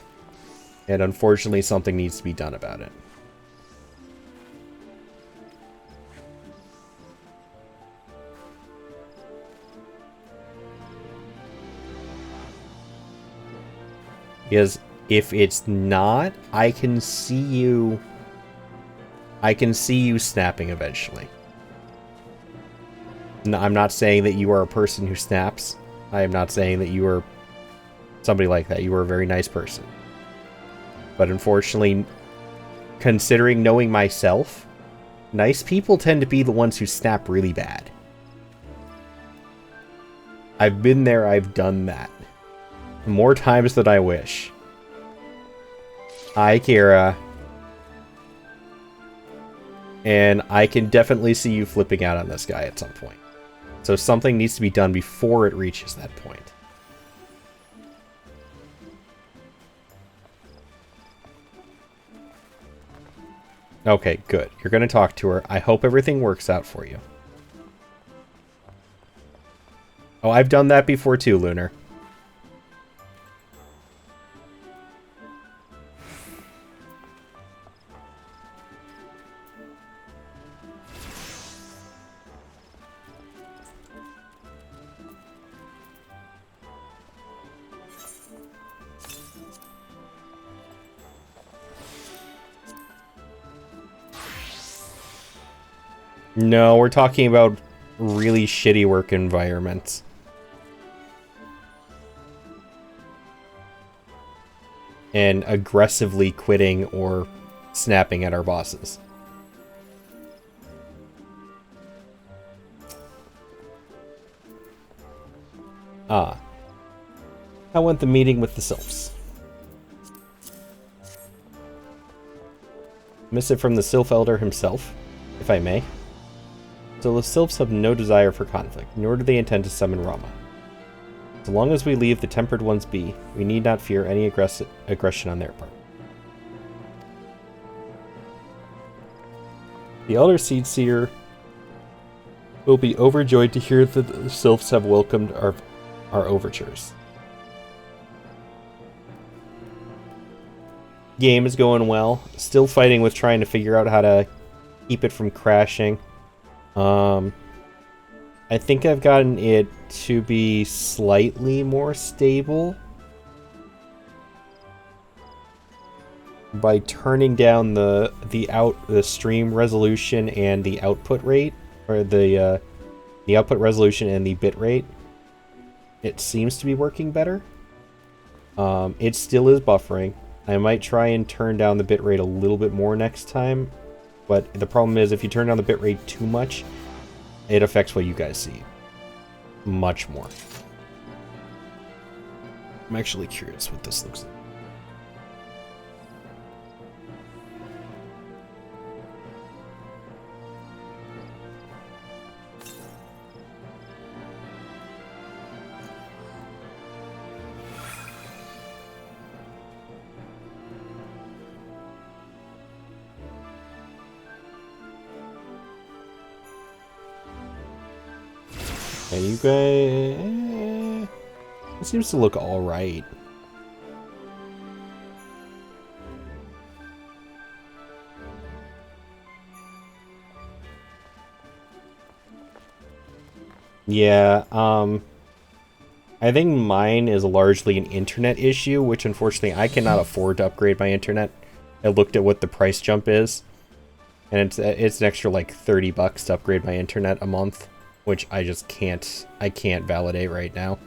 And unfortunately something needs to be done about it. Because if it's not, I can see you snapping eventually. No, I'm not saying that you are a person who snaps. I am not saying that you are somebody like that. You are a very nice person. But unfortunately, considering knowing myself, nice people tend to be the ones who snap really bad. I've been there, I've done that. More times than I wish. Hi, Kira. And I can definitely see you flipping out on this guy at some point. So something needs to be done before it reaches that point. Okay, good. You're going to talk to her. I hope everything works out for you. Oh, I've done that before too, Lunar. No, we're talking about really shitty work environments. And aggressively quitting or snapping at our bosses. Ah. How went the meeting with the Sylphs? Missive from the Sylph Elder himself, if I may. So the Sylphs have no desire for conflict, nor do they intend to summon Rama. So long as we leave the Tempered Ones be, we need not fear any aggression on their part. The Elder Seedseer will be overjoyed to hear that the Sylphs have welcomed our overtures. Game is going well. Still fighting with trying to figure out how to keep it from crashing. I think I've gotten it to be slightly more stable by turning down the stream resolution and the output rate, or the output resolution and the bit rate. It seems to be working better. It still is buffering. I might try and turn down the bit rate a little bit more next time, but the problem is if you turn down the bit rate too much, it affects what you guys see much more. I'm actually curious what this looks like. And you guys... It seems to look alright. Yeah, I think mine is largely an internet issue, which unfortunately I cannot afford to upgrade my internet. I looked at what the price jump is, and it's an extra like $30 to upgrade my internet a month, which I just can't validate right now.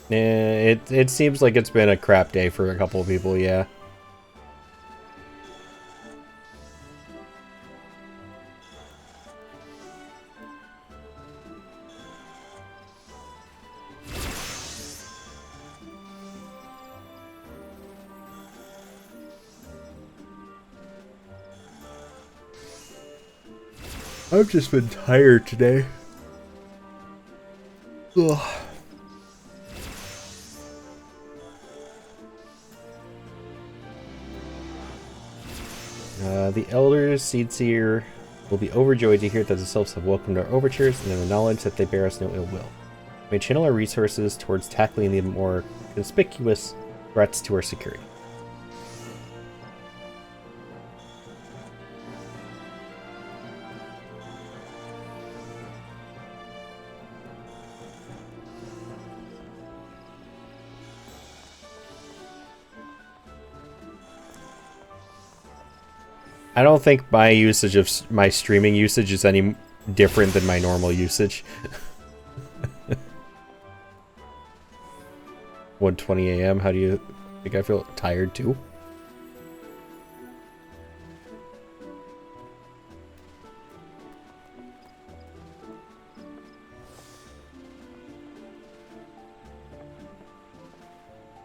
It seems like it's been a crap day for a couple of people, yeah. I've just been tired today. Ugh. The elders, Seedseer, will be overjoyed to hear that the Sylphs have welcomed our overtures and in the knowledge that they bear us no ill will. We may channel our resources towards tackling the more conspicuous threats to our security. I don't think my usage of my streaming usage is any different than my normal usage. 1:20 a.m. How do you think I feel? Tired too?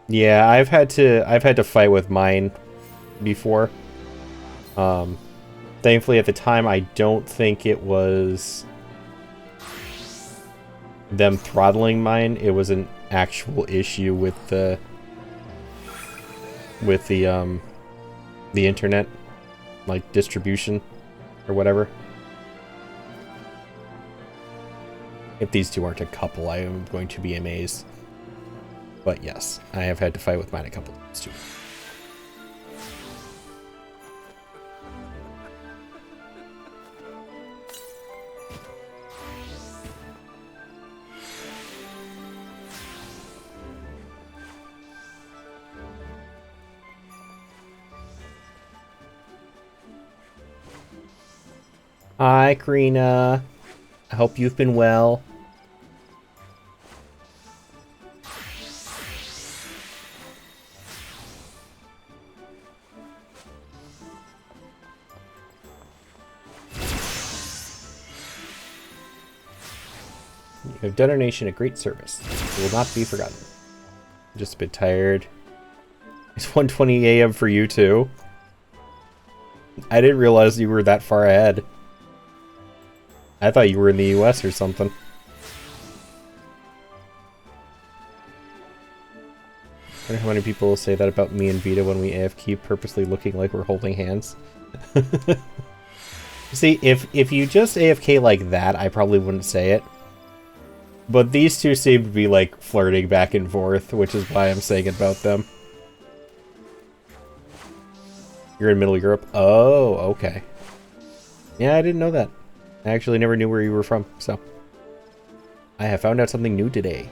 Yeah, I've had to fight with mine before. Thankfully at the time I don't think it was them throttling mine. It was an actual issue with the internet, like distribution or whatever. If these two aren't a couple, I am going to be amazed. But yes, I have had to fight with mine a couple times too. Hi, Karina. I hope you've been well. You have done our nation a great service. It will not be forgotten. I'm just a bit tired. It's 1:20 a.m. for you too. I didn't realize you were that far ahead. I thought you were in the US or something. I wonder how many people will say that about me and Vita when we AFK purposely looking like we're holding hands. See, if you just AFK like that, I probably wouldn't say it. But these two seem to be, like, flirting back and forth, which is why I'm saying about them. You're in Middle Europe? Oh, okay. Yeah, I didn't know that. I actually never knew where you were from, so. I have found out something new today.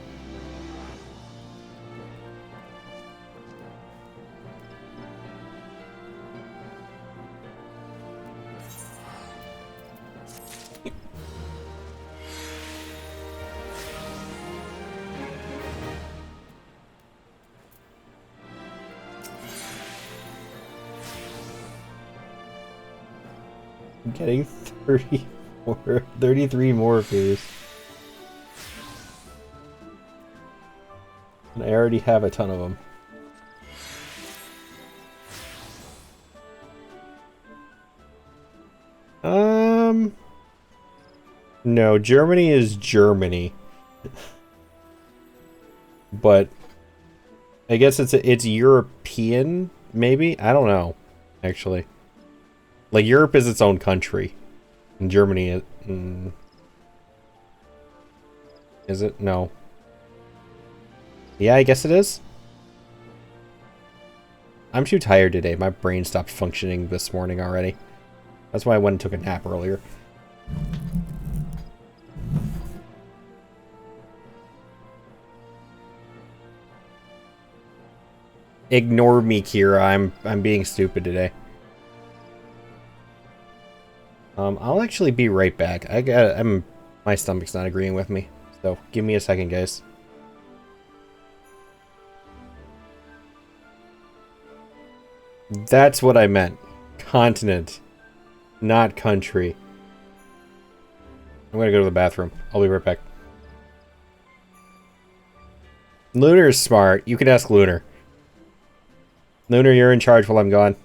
I'm getting 33 more of these. And I already have a ton of them. No, Germany is Germany. But I guess it's European, maybe? I don't know, actually. Like, Europe is its own country. And Germany is... is it? No. Yeah, I guess it is. I'm too tired today. My brain stopped functioning this morning already. That's why I went and took a nap earlier. Ignore me, Kira. I'm being stupid today. I'll actually be right back. My stomach's not agreeing with me. So, give me a second, guys. That's what I meant. Continent. Not country. I'm gonna go to the bathroom. I'll be right back. Lunar's smart. You can ask Lunar. Lunar, you're in charge while I'm gone.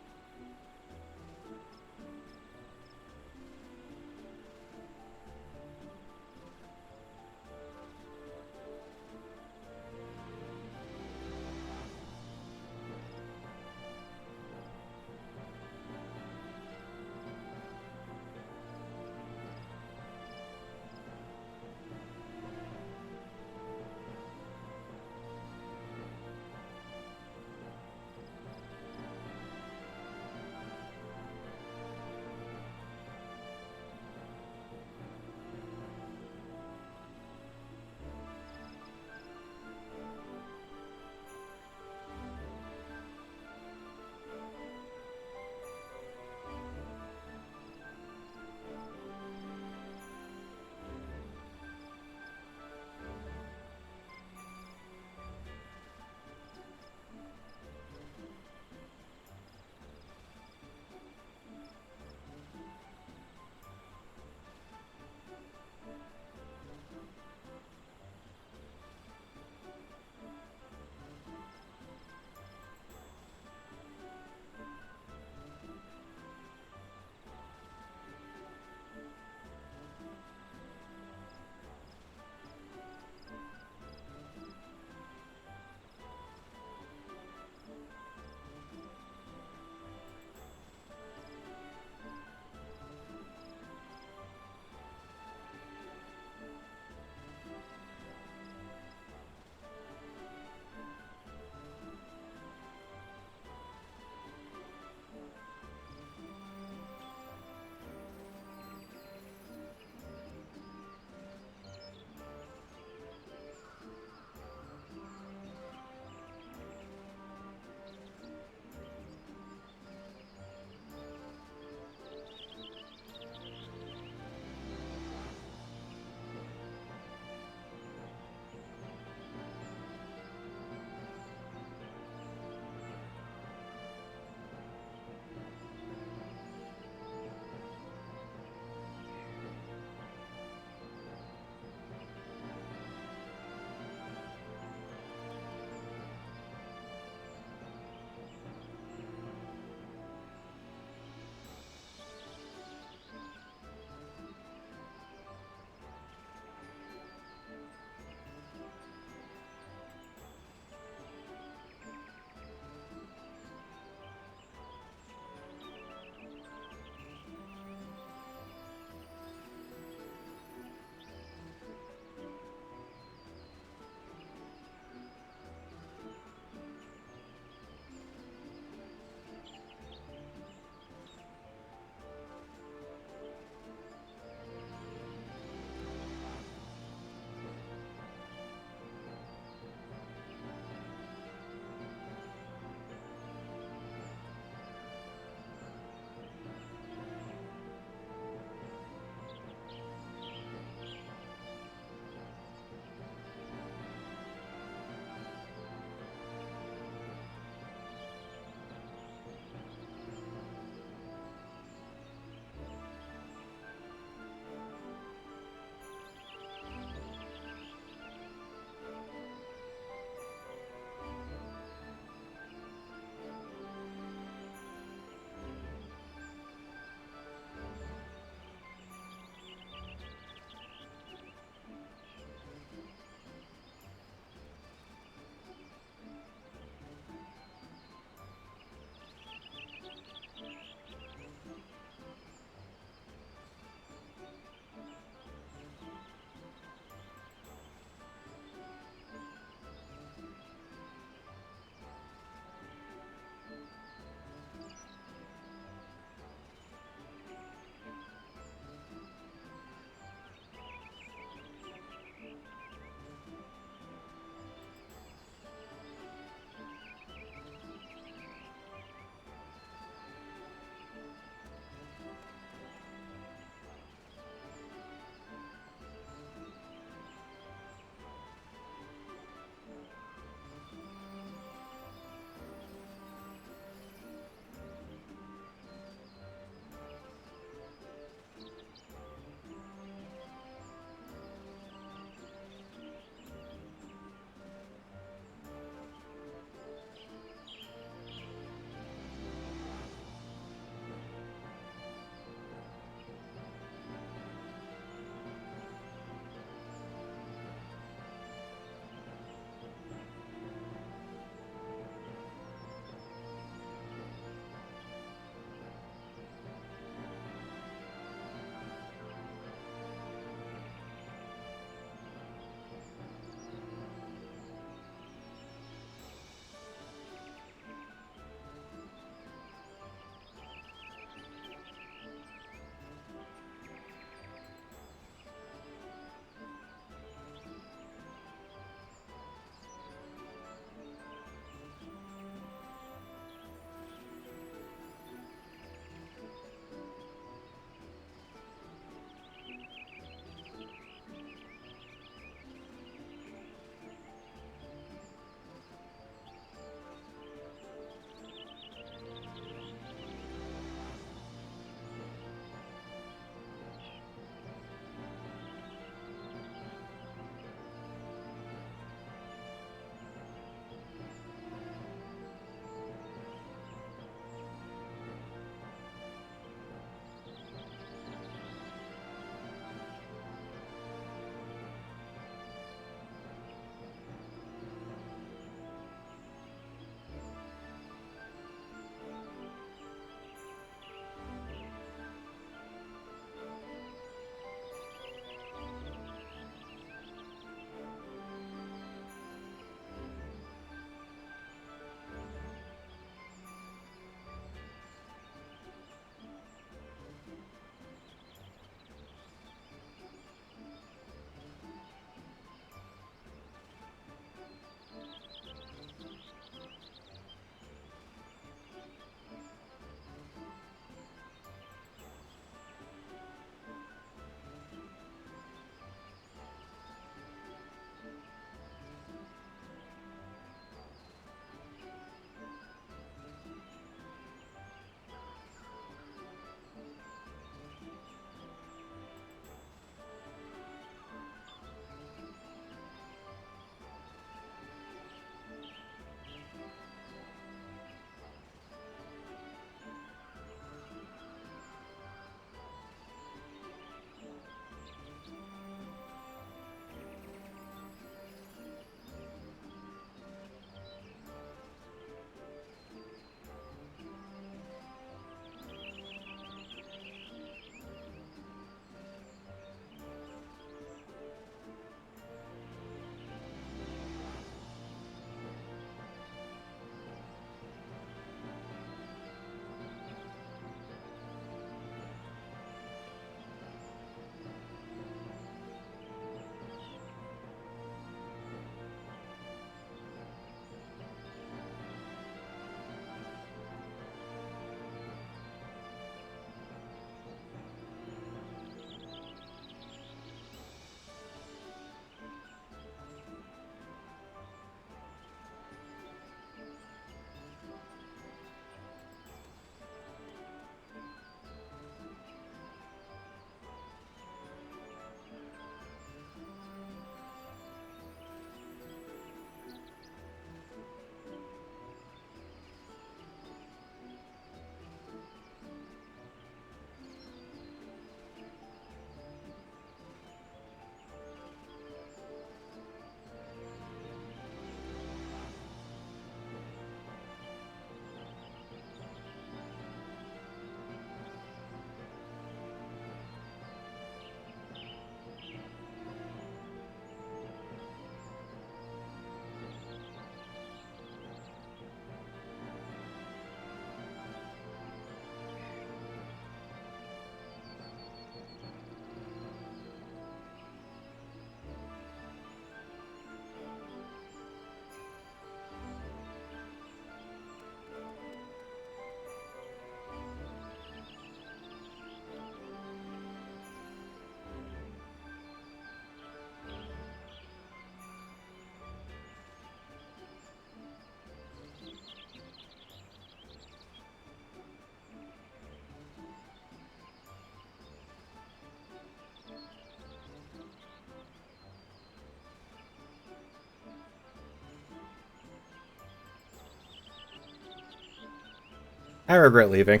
I regret leaving.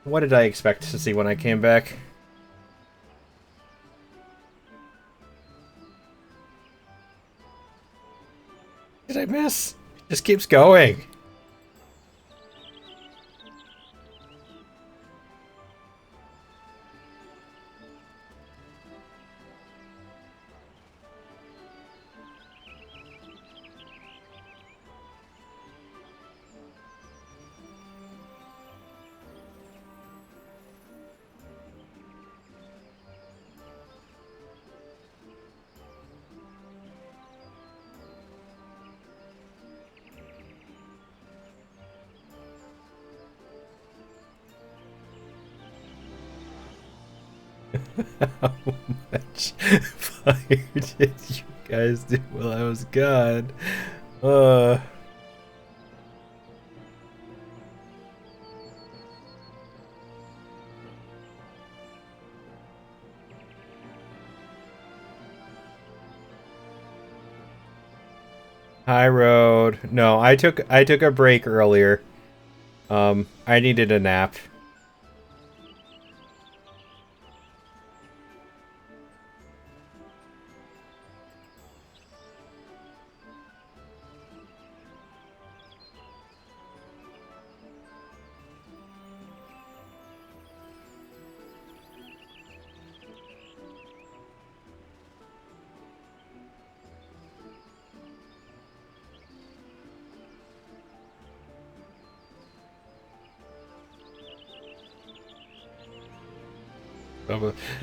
What did I expect to see when I came back? Did I miss? It just keeps going. How much fire did you guys do while I was gone? High road. No, I took a break earlier. I needed a nap.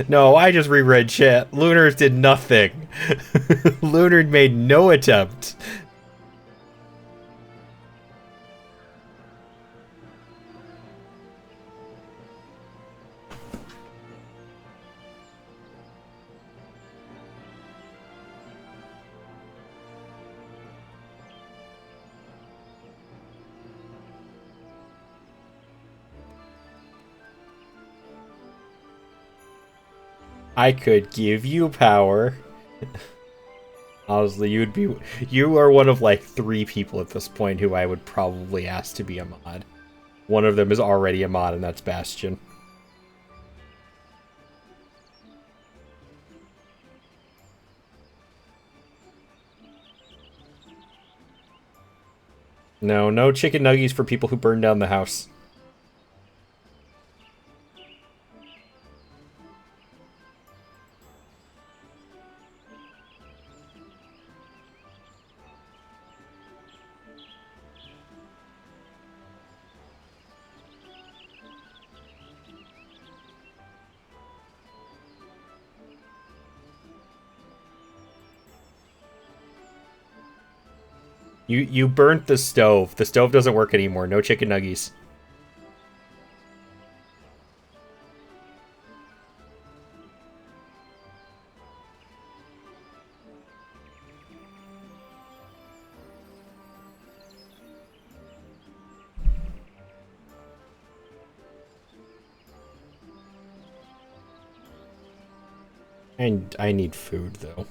No, I just reread chat. Lunars did nothing. Lunar made no attempt. I could give you power. Honestly, you are one of like 3 people at this point who I would probably ask to be a mod. One of them is already a mod, and that's Bastion. No, no chicken nuggies for people who burn down the house. You burnt the stove. The stove doesn't work anymore. No chicken nuggies. And I need food though.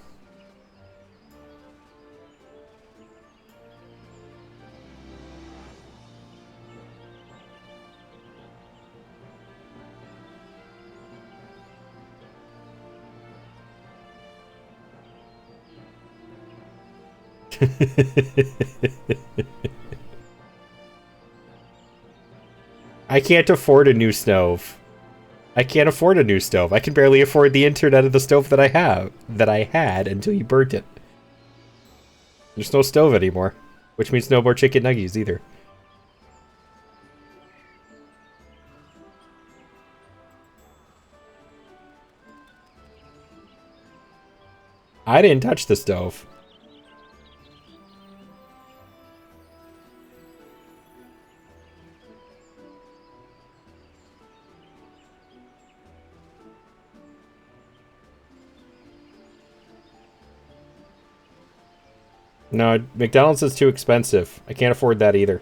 I can't afford a new stove. I can't afford a new stove. I can barely afford the internet of the stove that I had until you burnt it. There's no stove anymore, which means no more chicken nuggies either. I didn't touch the stove. No, McDonald's is too expensive. I can't afford that either.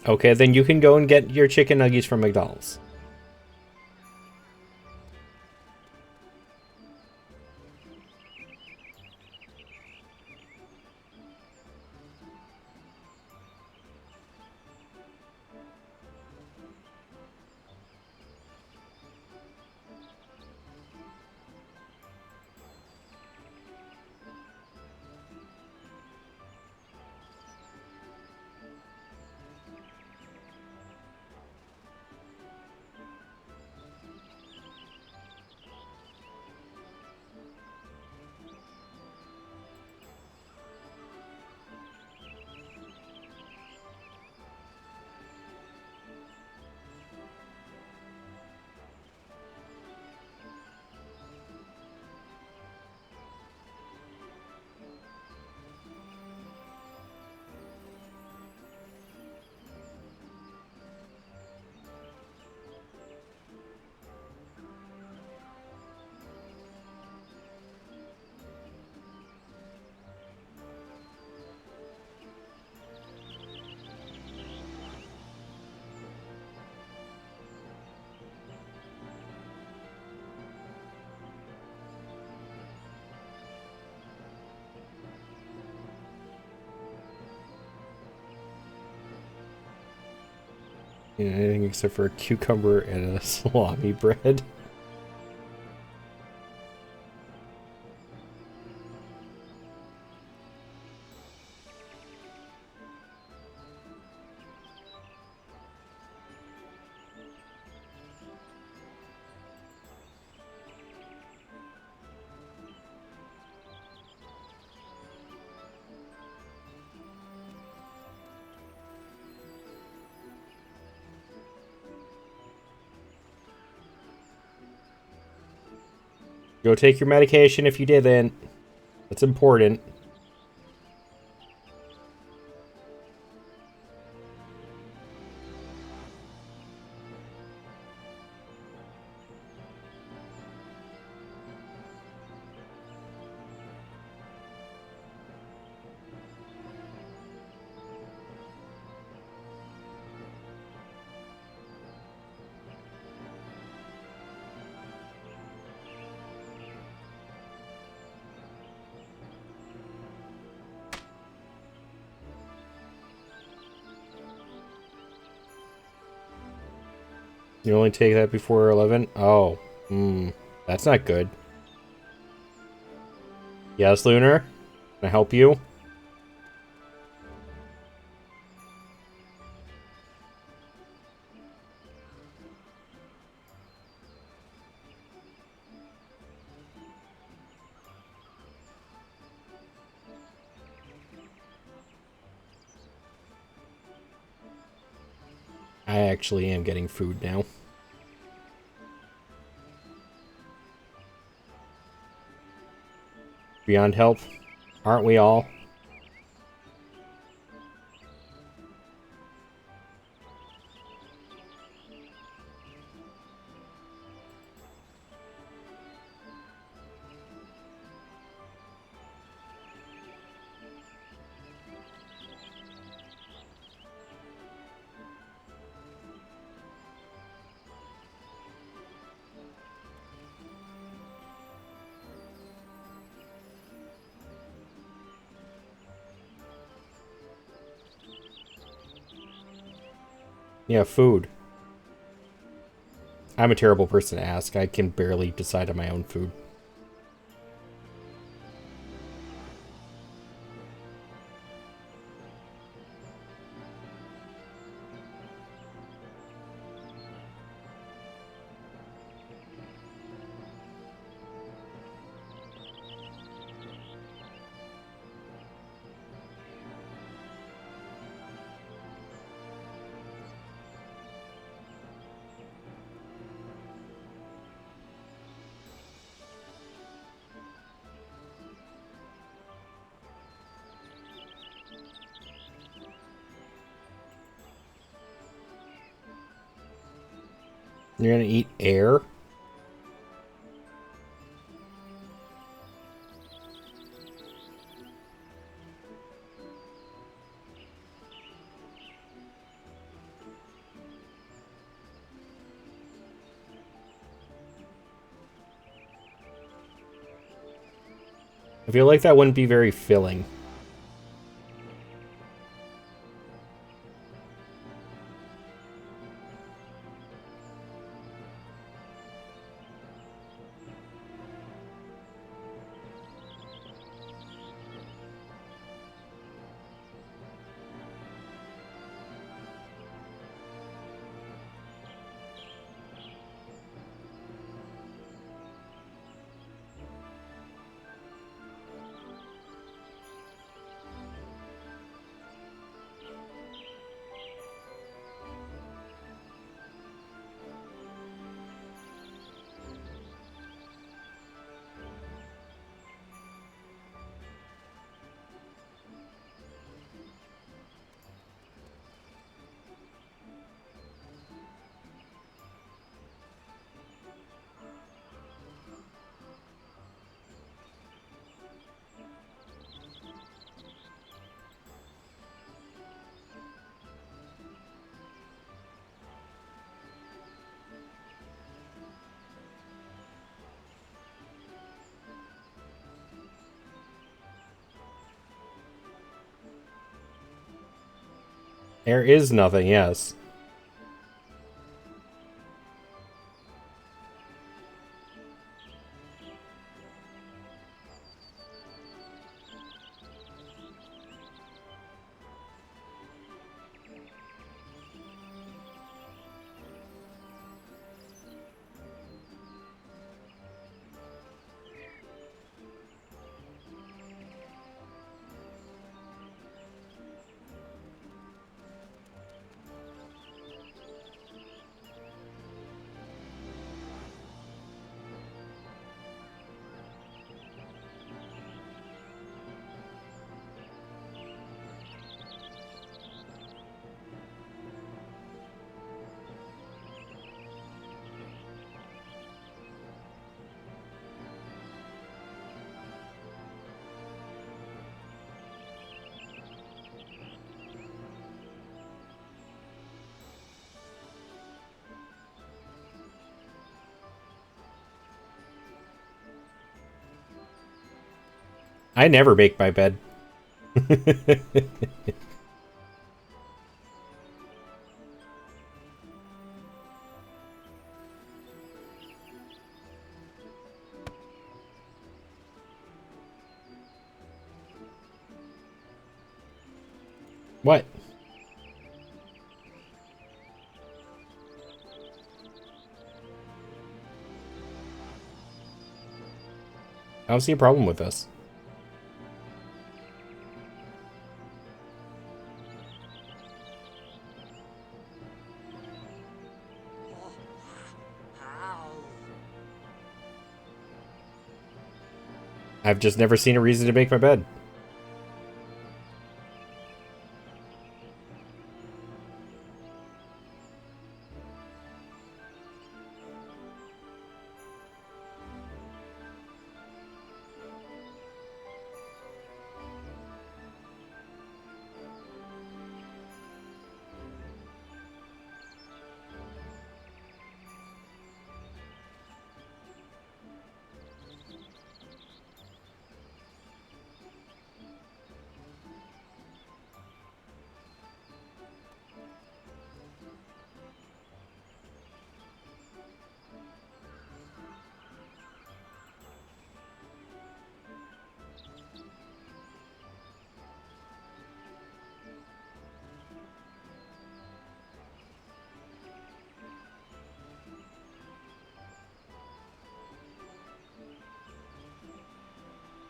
Okay, then you can go and get your chicken nuggets from McDonald's. You know, anything except for a cucumber and a salami bread. Go take your medication if you didn't. That's important. You only take that before 11? Oh, that's not good. Yes, Lunar? Can I help you? I actually am getting food now. Beyond help? Aren't we all? Yeah, food. I'm a terrible person to ask. I can barely decide on my own food. You're gonna eat air? feel like that wouldn't be very filling. There is nothing, yes. I never make my bed. What? I don't see a problem with this. I've just never seen a reason to make my bed.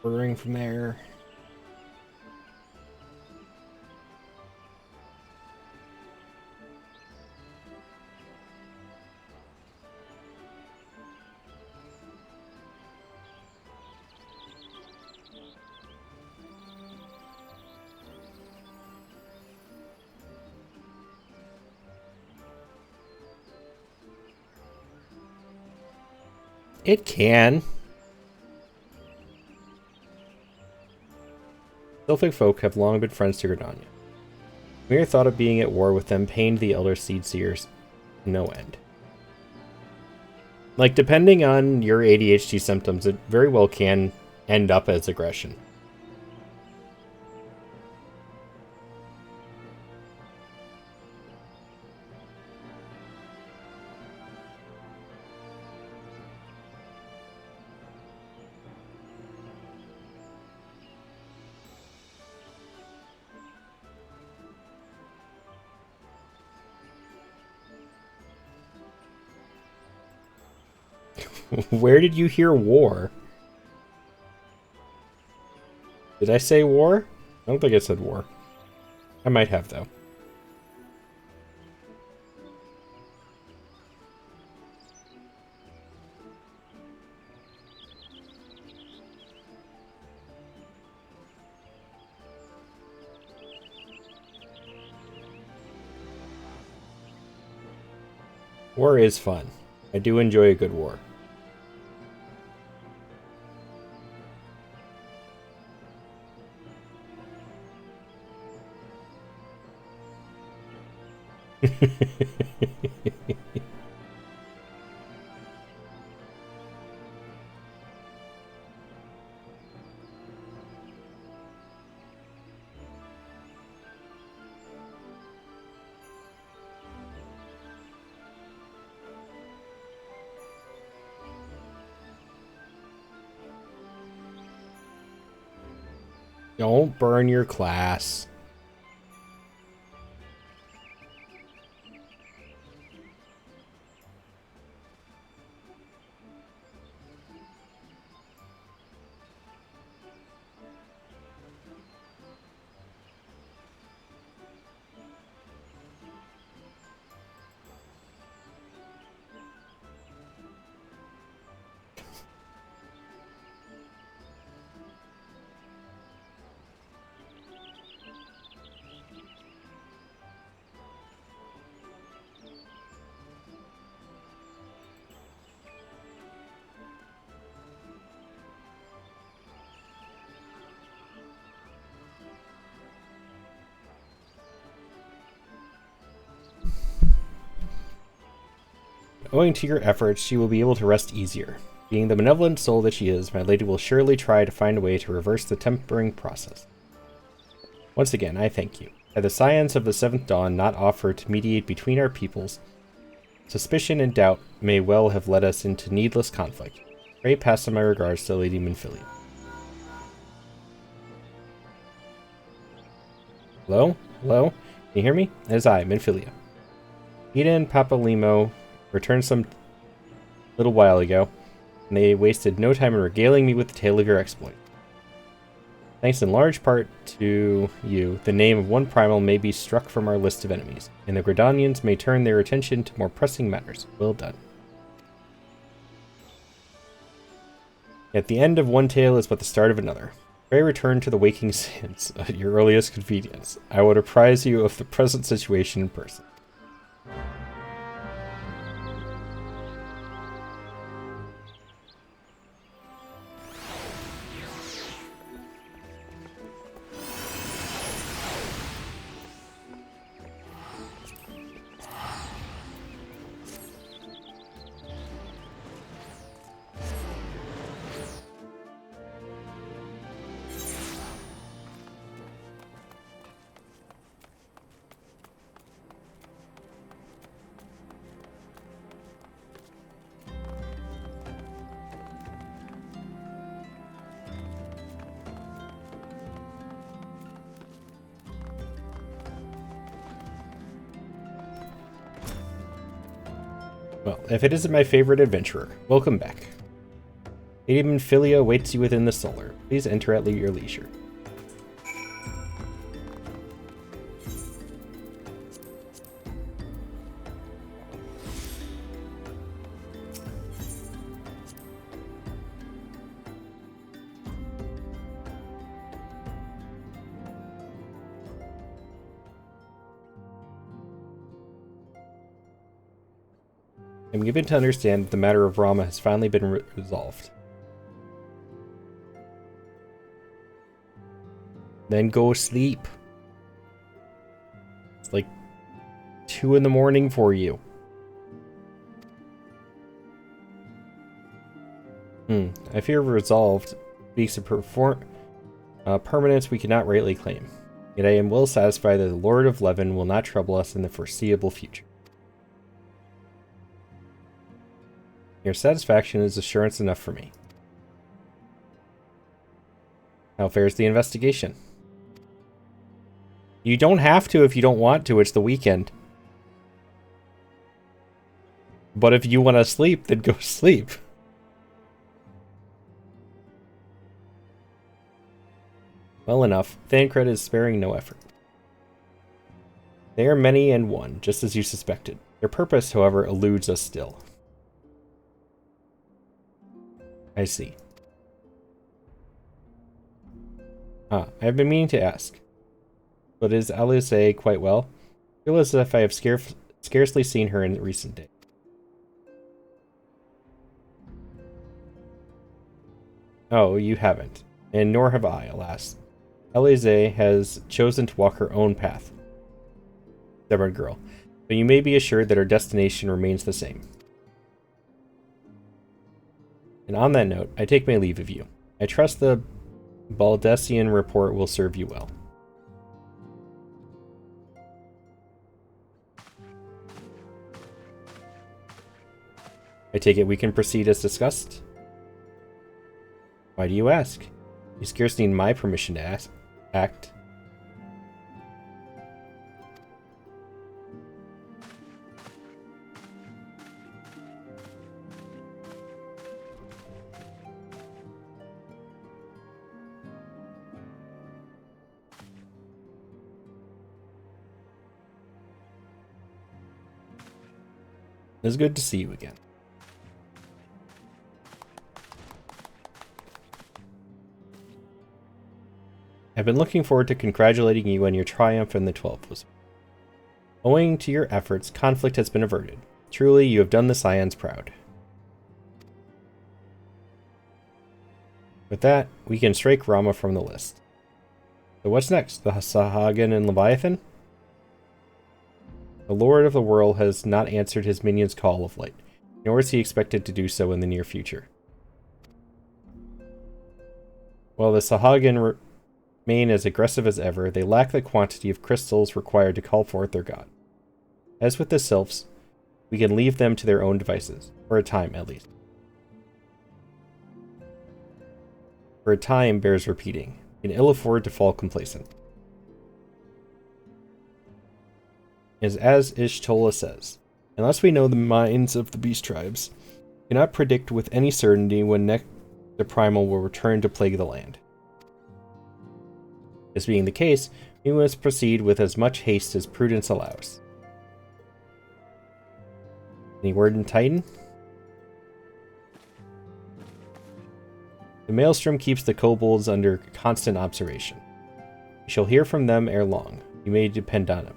Ordering from there. It can. Sylphic folk have long been friends to Gridania. Mere thought of being at war with them pained the elder seed seers no end. Like, depending on your ADHD symptoms, it very well can end up as aggression. Where did you hear war? Did I say war? I don't think I said war. I might have, though. War is fun. I do enjoy a good war. Don't burn your class. Owing to your efforts, she will be able to rest easier. Being the benevolent soul that she is, my lady will surely try to find a way to reverse the tempering process. Once again, I thank you. Had the science of the seventh dawn not offered to mediate between our peoples, suspicion and doubt may well have led us into needless conflict. Pray pass on my regards to Lady Minfilia. Hello? Hello? Can you hear me? It is I, Minfilia. Ida and Papa Limo returned some little while ago, and they wasted no time in regaling me with the tale of your exploit. Thanks in large part to you, the name of one primal may be struck from our list of enemies, and the Gridanians may turn their attention to more pressing matters. Well done. At the end of one tale is but the start of another. Pray return to the waking sands at your earliest convenience. I would apprise you of the present situation in person. Well, if it isn't my favorite adventurer, welcome back. Lady Minfilia awaits you within the solar. Please enter at your leisure. I'm given to understand that the matter of Rama has finally been resolved. Then go sleep. It's like 2 in the morning for you. I fear resolved speaks of permanence we cannot rightly claim. Yet I am well satisfied that the Lord of Levin will not trouble us in the foreseeable future. Your satisfaction is assurance enough for me. How fares the investigation? You don't have to if you don't want to. It's the weekend. But if you want to sleep, then go sleep. Well enough. Thancred is sparing no effort. They are many and one, just as you suspected. Their purpose, however, eludes us still. I see. I have been meaning to ask. But is Alice quite well? I feel as if I have scarcely seen her in recent days. Oh, you haven't. And nor have I, alas. Alice has chosen to walk her own path. Stubborn girl. But you may be assured that her destination remains the same. And on that note, I take my leave of you. I trust the Baldessian report will serve you well. I take it we can proceed as discussed? Why do you ask? You scarce need my permission to act. It's good to see you again. I've been looking forward to congratulating you on your triumph in the 12th. Owing to your efforts, conflict has been averted. Truly, you have done the Scions proud. With that, we can strike Rama from the list. So what's next? The Sahagin and Leviathan? The Lord of the World has not answered his minion's call of late, nor is he expected to do so in the near future. While the Sahagin remain as aggressive as ever, they lack the quantity of crystals required to call forth their god. As with the Sylphs, we can leave them to their own devices, for a time at least. For a time bears repeating. We can ill afford to fall complacent. As Ishtola says, unless we know the minds of the beast tribes, we cannot predict with any certainty when next the primal will return to plague the land. This being the case, we must proceed with as much haste as prudence allows. Any word in Titan? The Maelstrom keeps the kobolds under constant observation. We shall hear from them ere long. You may depend on it.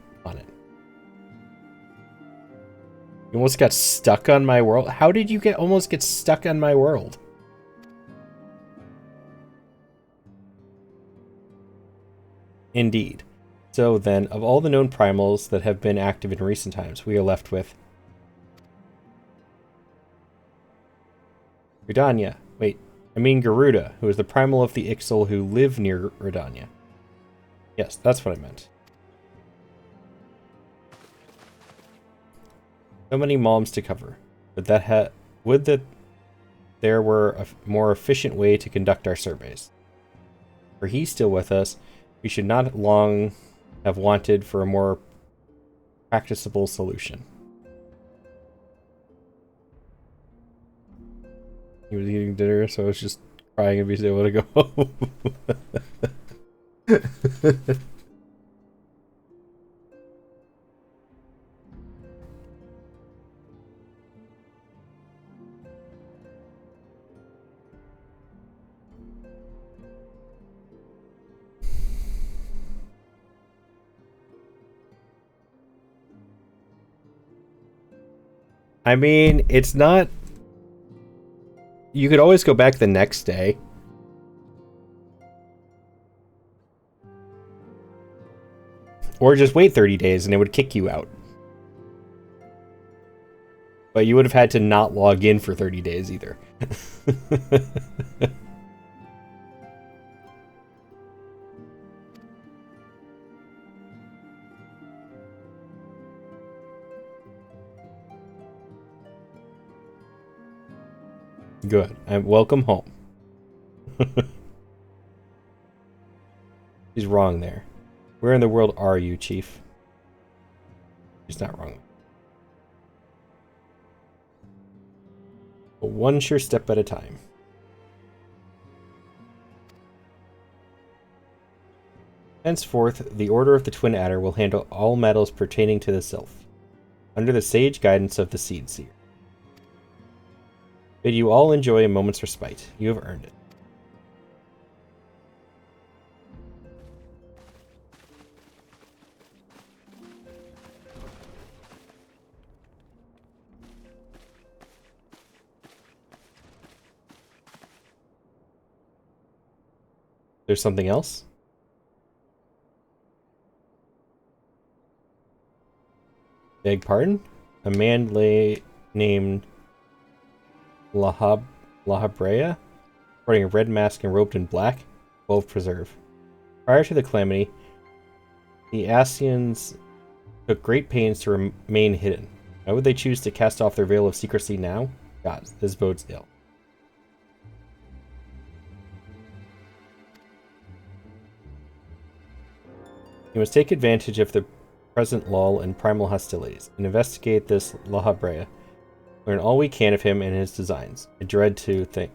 You almost got stuck on my world? How did you almost get stuck on my world? Indeed. So then, of all the known primals that have been active in recent times, we are left with Gridania. Wait, I mean Garuda, who is the primal of the Ixal who live near Gridania. Yes, that's what I meant. So many malms to cover, but would that there were a more efficient way to conduct our surveys. Were he still with us, we should not long have wanted for a more practicable solution. He was eating dinner, so I was just crying if he's able to go home. I mean, it's not... You could always go back the next day. Or just wait 30 days and it would kick you out. But you would have had to not log in for 30 days either. Good. Welcome home. He's wrong there. Where in the world are you, Chief? He's not wrong. But one sure step at a time. Henceforth, the Order of the Twin Adder will handle all matters pertaining to the Sylph, under the sage guidance of the Seed Seer. Bid you all enjoy a moment's respite. You have earned it. There's something else? Beg pardon? A man named Lahabrea, sporting a red mask and robed in black, 12 preserve. Prior to the calamity, the Asians took great pains to remain hidden. Why would they choose to cast off their veil of secrecy now? God, this bodes ill. You must take advantage of the present lull in primal hostilities and investigate this Lahabrea. Learn all we can of him and his designs. I dread to think.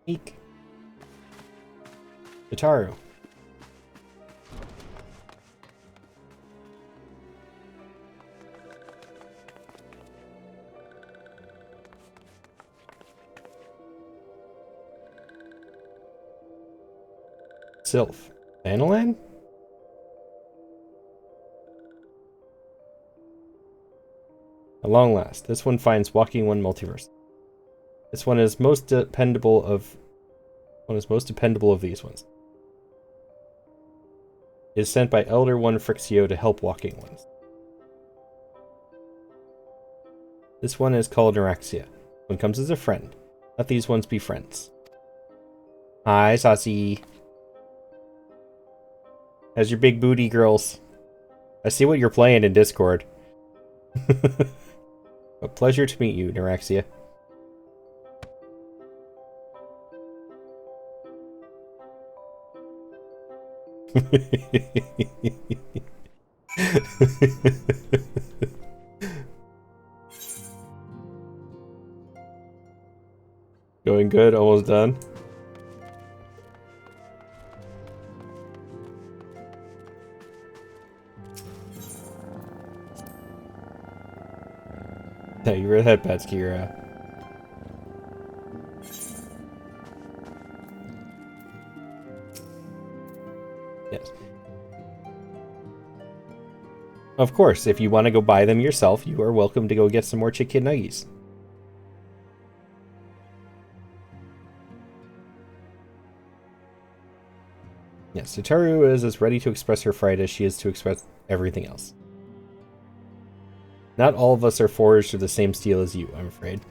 Eek. Itaru. Sylph. Analan? At long last, this one finds Walking One multiverse. This one is most dependable of these ones. It is sent by Elder One Frixio to help Walking Ones. This one is called Neuraxia. One comes as a friend. Let these ones be friends. Hi, Saucy. How's your big booty, girls? I see what you're playing in Discord. A pleasure to meet you, Neuraxia. Going good, almost done. Yeah, you read that, Patskira. Yes. Of course, if you want to go buy them yourself, you are welcome to go get some more chicken nuggies. Yes, Itaru is as ready to express her fright as she is to express everything else. Not all of us are forged of the same steel as you, I'm afraid.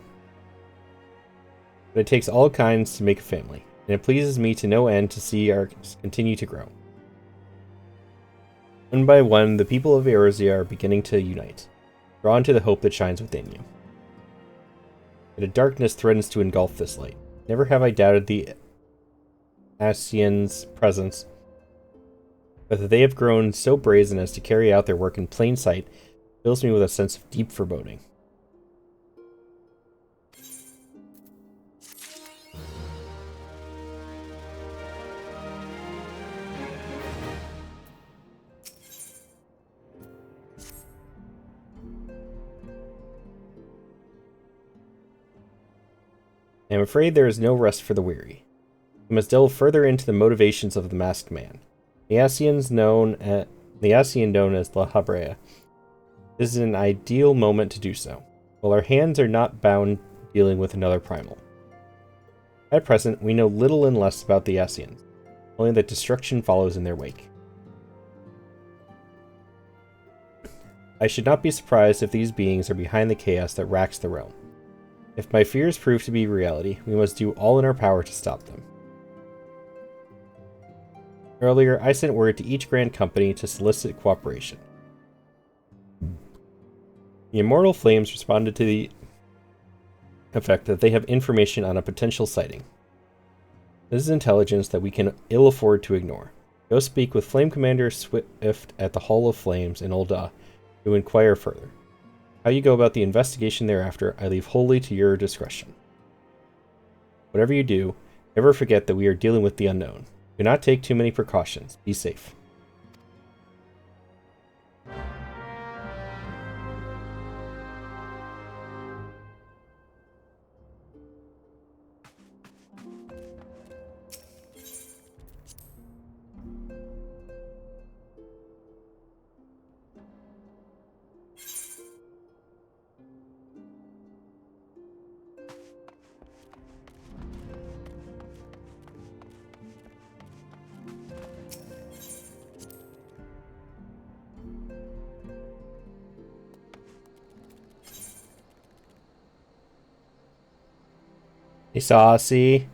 But it takes all kinds to make a family, and it pleases me to no end to see ours continue to grow. One by one, the people of Eorzea are beginning to unite, drawn to the hope that shines within you. But a darkness threatens to engulf this light. Never have I doubted the Asians' presence, but that they have grown so brazen as to carry out their work in plain sight fills me with a sense of deep foreboding. I am afraid there is no rest for the weary. We must delve further into the motivations of the masked man. The Asian known as La Habrea. This is an ideal moment to do so, while our hands are not bound dealing with another primal. At present, we know little and less about the Asians, only that destruction follows in their wake. I should not be surprised if these beings are behind the chaos that racks the realm. If my fears prove to be reality, we must do all in our power to stop them. Earlier, I sent word to each Grand Company to solicit cooperation. The Immortal Flames responded to the effect that they have information on a potential sighting. This is intelligence that we can ill afford to ignore. Go speak with Flame Commander Swift at the Hall of Flames in Ul'dah to inquire further. How you go about the investigation thereafter, I leave wholly to your discretion. Whatever you do, never forget that we are dealing with the unknown. Do not take too many precautions. Be safe. Hey, Saucy.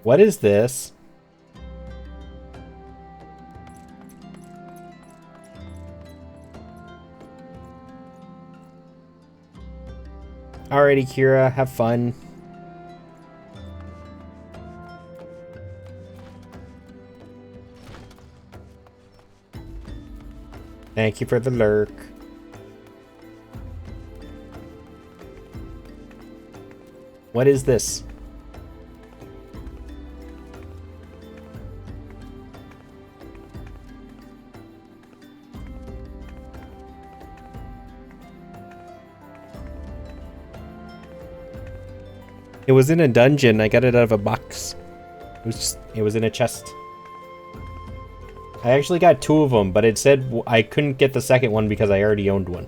What is this? Alrighty, Kira. Have fun. Thank you for the lurk. What is this? It was in a dungeon. I got it out of a box. It was in a chest. I actually got 2 of them, but it said I couldn't get the second one because I already owned one.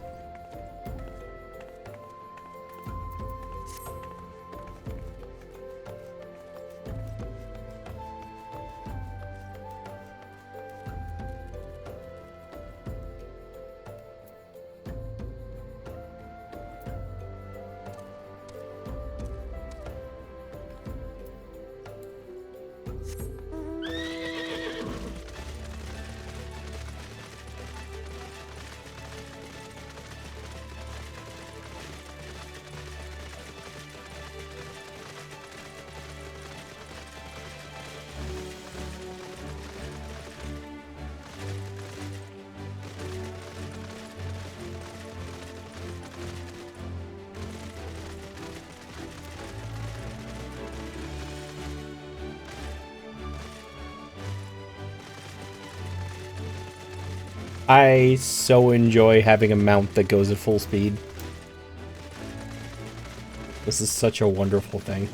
I so enjoy having a mount that goes at full speed. This is such a wonderful thing.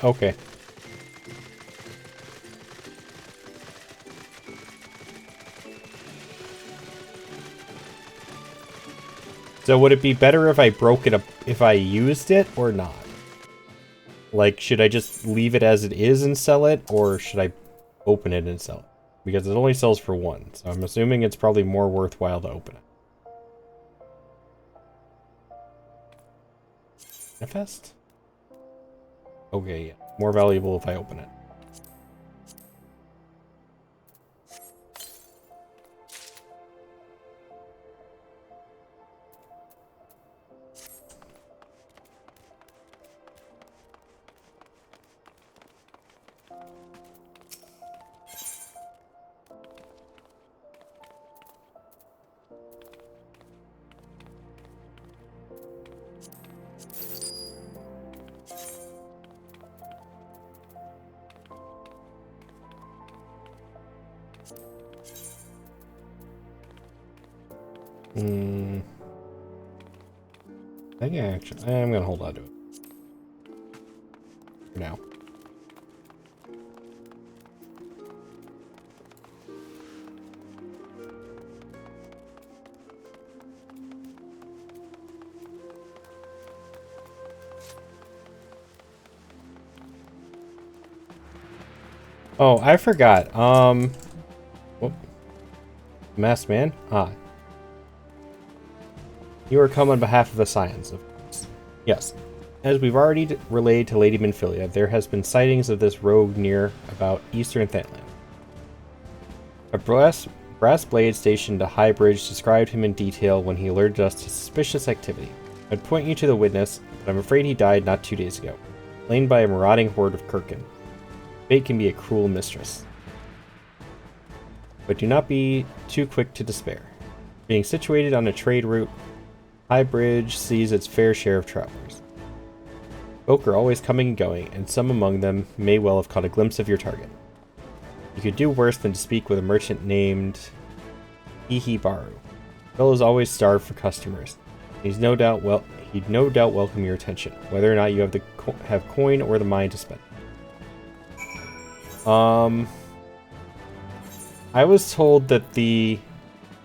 Okay. So would it be better if I broke it up, if I used it or not? Like, should I just leave it as it is and sell it, or should I open it and sell it? Because it only sells for 1, so I'm assuming it's probably more worthwhile to open it. Manifest? Okay, yeah. More valuable if I open it. I think I'm gonna hold on to it. for now. Oh, I forgot. Whoop. Masked man? Ah. You are come on behalf of the Scions, of course. Yes. As we've already relayed to Lady Minfilia, there has been sightings of this rogue near about eastern Thaland. A brass blade stationed at High Bridge described him in detail when he alerted us to suspicious activity. I'd point you to the witness, but I'm afraid he died not 2 days ago, slain by a marauding horde of Kirkin. Fate can be a cruel mistress. But do not be too quick to despair. Being situated on a trade route, High Bridge sees its fair share of travelers. Folk are always coming and going, and some among them may well have caught a glimpse of your target. You could do worse than to speak with a merchant named Baru. The fellow is always starved for customers. He'd no doubt welcome your attention, whether or not you have coin or the mind to spend. I was told that the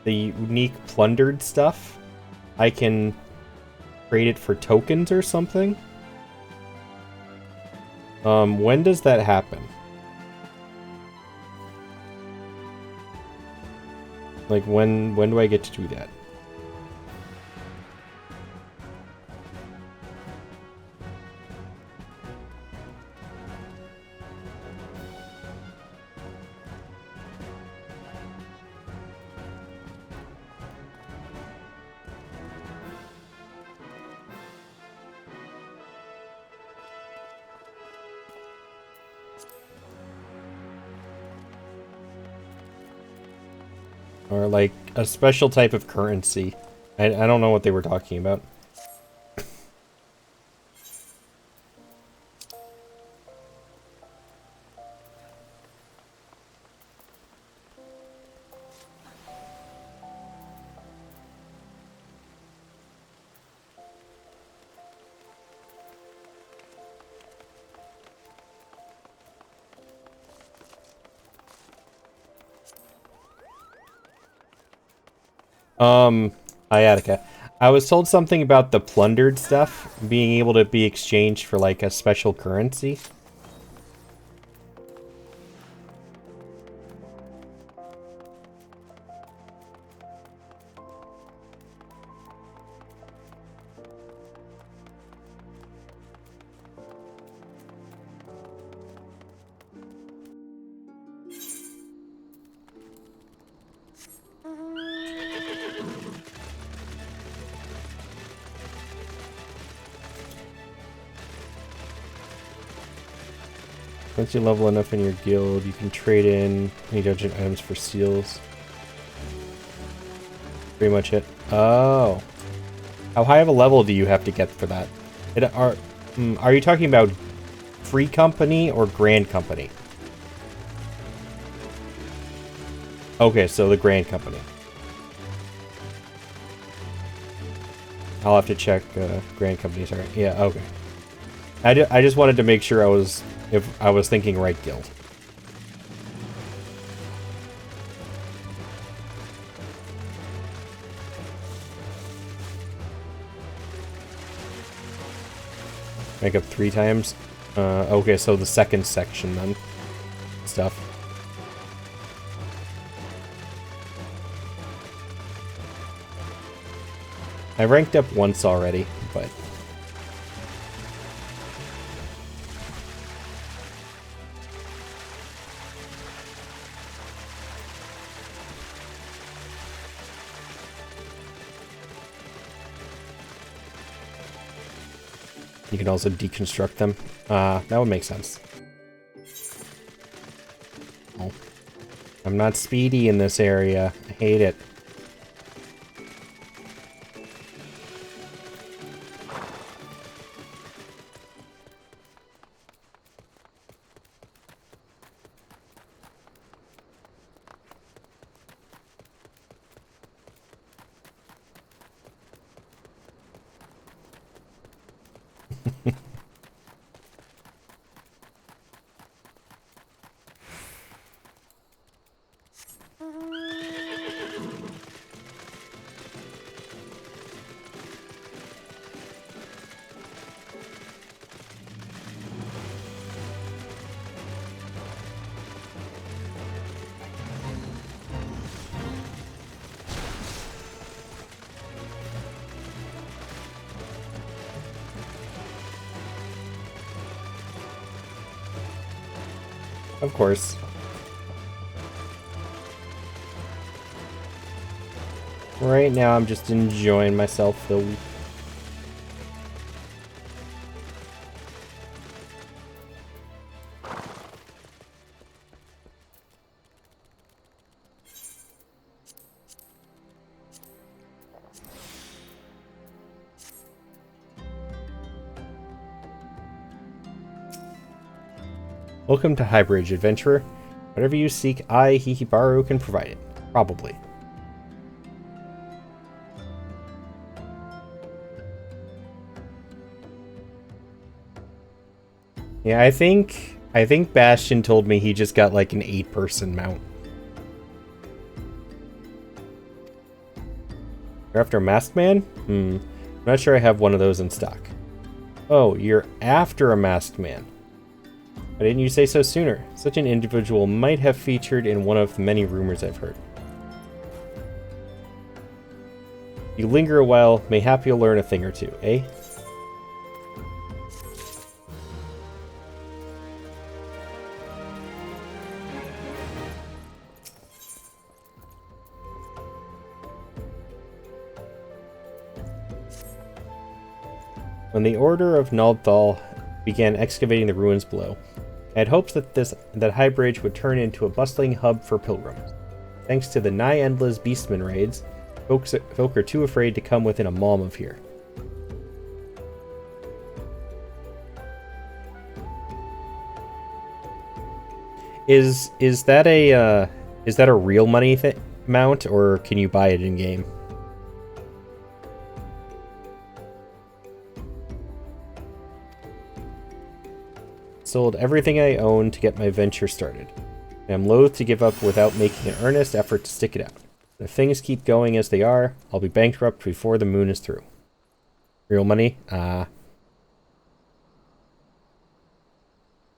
unique plundered stuff, I can trade it for tokens or something. When does that happen? Like, when do I get to do that? Or like a special type of currency. I don't know what they were talking about. Hi, Attica. I was told something about the plundered stuff being able to be exchanged for like a special currency. Once you level enough in your guild, you can trade in any dungeon items for seals. Pretty much it. Oh. How high of a level do you have to get for that? Are you talking about Free Company or Grand Company? Okay, so the Grand Company. I'll have to check Grand Company, sorry. Yeah, okay. I just wanted to make sure if I was thinking right guild. Make up 3 times? Okay, so the second section then. Stuff. I ranked up once already, but... You can also deconstruct them. That would make sense. Oh. I'm not speedy in this area. I hate it. Of course. Right now, I'm just enjoying myself, though. Welcome to Highbridge, adventurer. Whatever you seek, I, Hihibaru, can provide it. Probably. Yeah, I think Bastion told me he just got like an 8-person mount. You're after a masked man? I'm not sure I have one of those in stock. Oh, you're after a masked man. Why didn't you say so sooner? Such an individual might have featured in one of the many rumors I've heard. You linger a while, mayhap you'll learn a thing or two, eh? When the Order of Naldthal began excavating the ruins below, I had hopes that Highbridge would turn into a bustling hub for pilgrims. Thanks to the nigh-endless beastman raids, folk are too afraid to come within a malm of here. Is that a real money mount, or can you buy it in game? Sold everything I own to get my venture started. I am loath to give up without making an earnest effort to stick it out. If things keep going as they are, I'll be bankrupt before the moon is through. Real money? I'm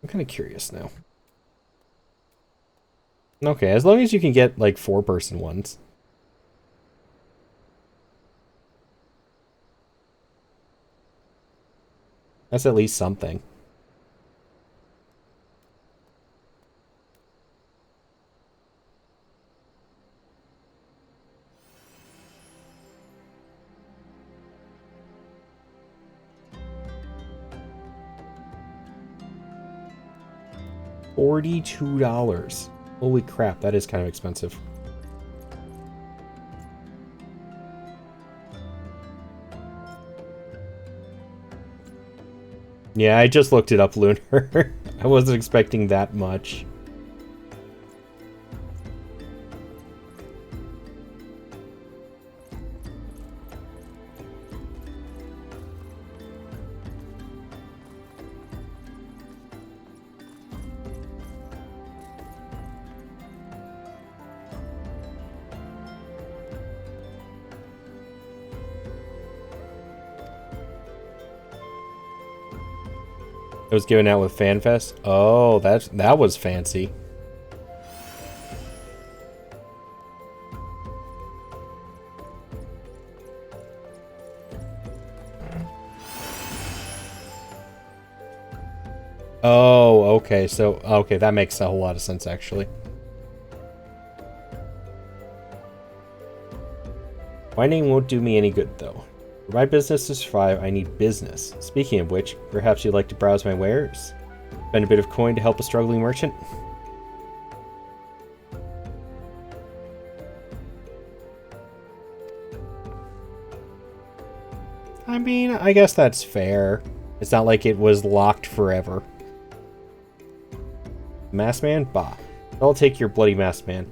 kind of curious now. Okay, as long as you can get like 4-person ones. That's at least something. $42. Holy crap, that is kind of expensive. Yeah, I just looked it up, Lunar. I wasn't expecting that much. It was given out with FanFest? Oh, that was fancy. Oh, okay. So, okay, that makes a whole lot of sense, actually. Whining won't do me any good, though. For my business to survive, I need business. Speaking of which, perhaps you'd like to browse my wares? Spend a bit of coin to help a struggling merchant? I mean, I guess that's fair. It's not like it was locked forever. Masked man? Bah. I'll take your bloody masked man.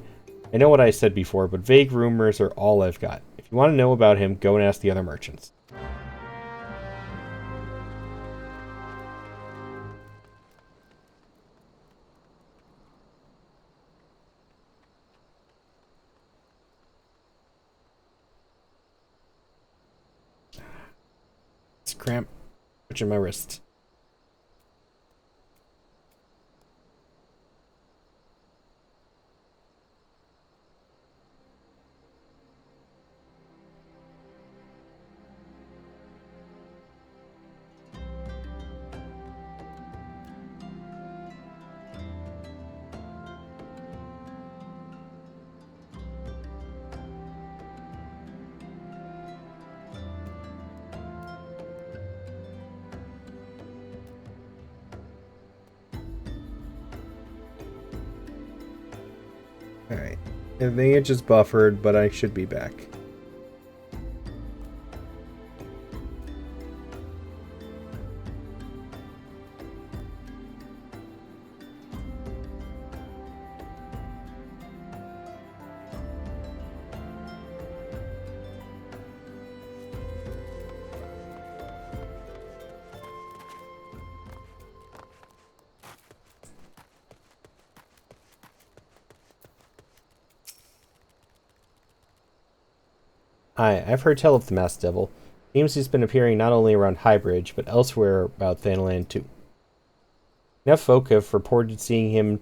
I know what I said before, but vague rumors are all I've got. If you want to know about him, go and ask the other merchants. It's cramp. Twitching my wrist. Alright. I think it just buffered, but I should be back. Hi, I've heard tell of the Masked Devil. Seems he's been appearing not only around Highbridge, but elsewhere about Thanaland too. Enough folk have reported seeing him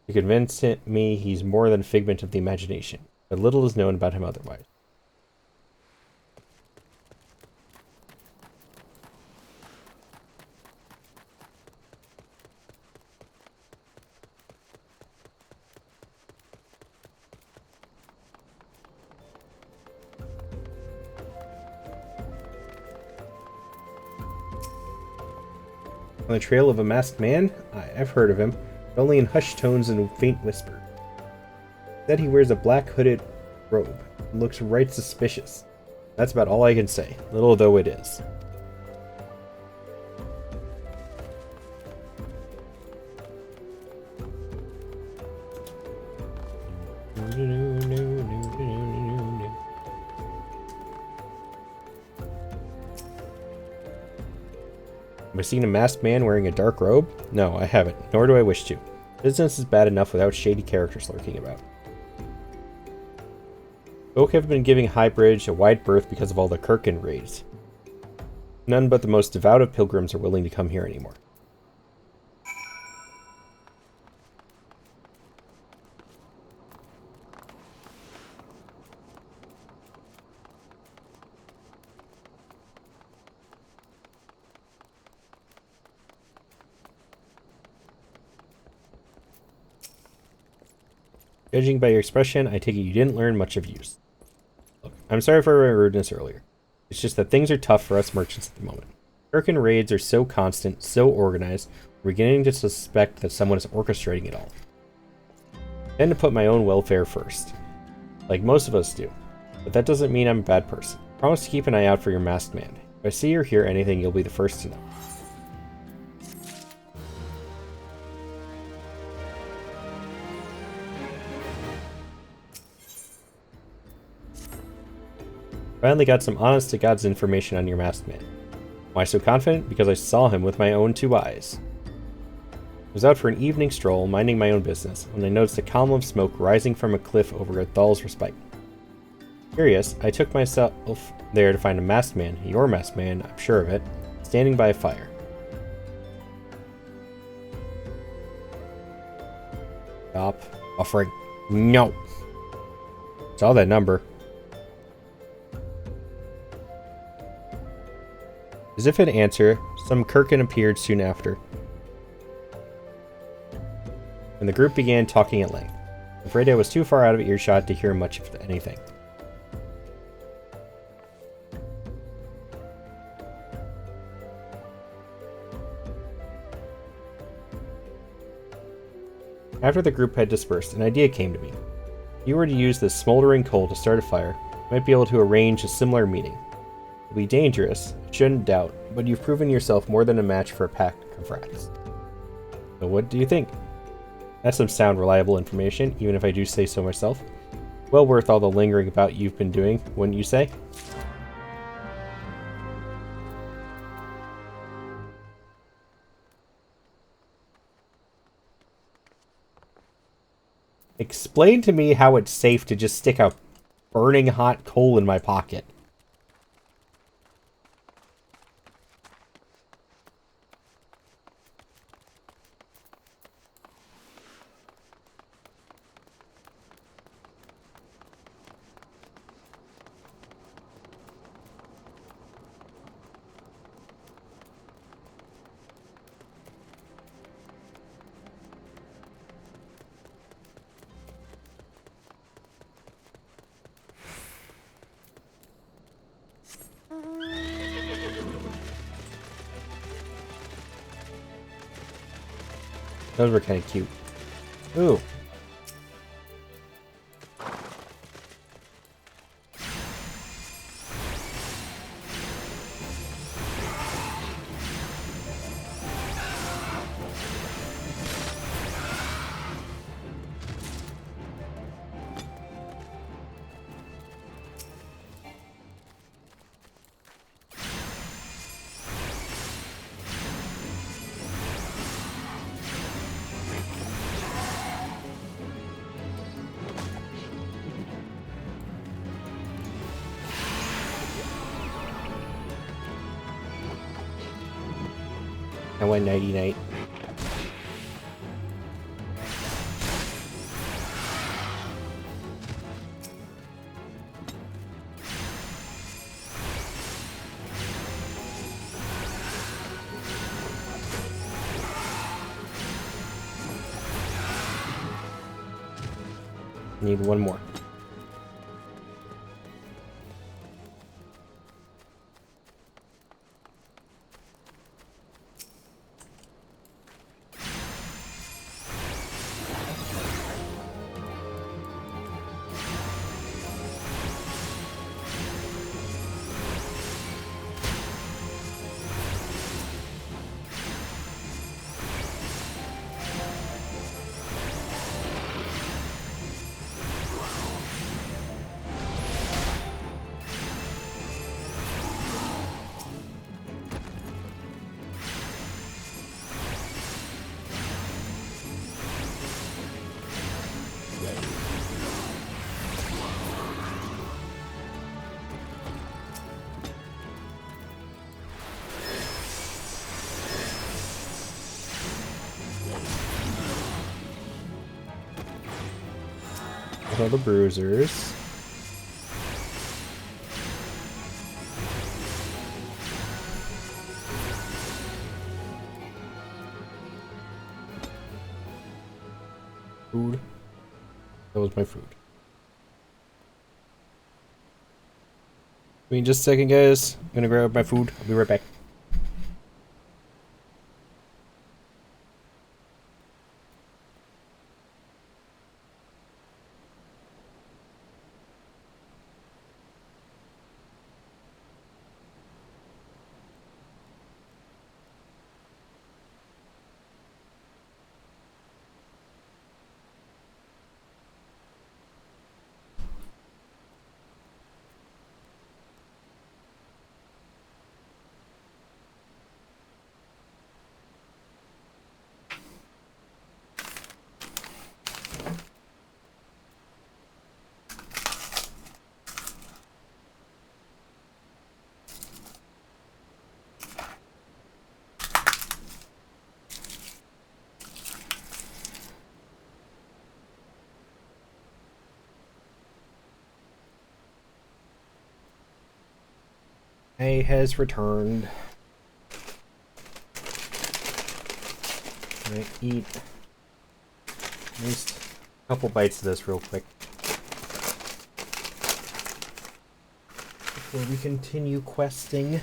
to convince me he's more than a figment of the imagination, but little is known about him otherwise. On the trail of a masked man? I've heard of him, but only in hushed tones and faint whisper. Said he wears a black hooded robe and looks right suspicious. That's about all I can say, little though it is. Have I seen a masked man wearing a dark robe? No, I haven't, nor do I wish to. Business is bad enough without shady characters lurking about. Folk have been giving Highbridge a wide berth because of all the Kirkin raids. None but the most devout of pilgrims are willing to come here anymore. Judging by your expression, I take it you didn't learn much of use. Look, I'm sorry for my rudeness earlier. It's just that things are tough for us merchants at the moment. Kirkin raids are so constant, so organized, we're beginning to suspect that someone is orchestrating it all. I tend to put my own welfare first, like most of us do, but that doesn't mean I'm a bad person. Promise to keep an eye out for your masked man. If I see or hear anything, you'll be the first to know. Finally got some honest-to-God's information on your masked man. Why so confident? Because I saw him with my own 2 eyes. I was out for an evening stroll, minding my own business, when I noticed a column of smoke rising from a cliff over at Thal's Respite. Curious, I took myself there to find a masked man, your masked man, I'm sure of it, standing by a fire. Stop offering. No! Saw that number. As if in answer, some Kirkin appeared soon after, and the group began talking at length. I'm afraid I was too far out of earshot to hear much of anything. After the group had dispersed, an idea came to me. If you were to use this smoldering coal to start a fire, you might be able to arrange a similar meeting. It'll be dangerous, I shouldn't doubt, but you've proven yourself more than a match for a pack of rats. So what do you think? That's some sound, reliable information, even if I do say so myself. Well worth all the lingering about you've been doing, wouldn't you say? Explain to me how it's safe to just stick a burning hot coal in my pocket. Those were kind of cute. Ooh. I went nighty night. Need one more. All the bruisers. Food. That was my food. Give me just a second, guys. I'm gonna grab my food. I'll be right back. A has returned. I eat at least a couple bites of this real quick before we continue questing.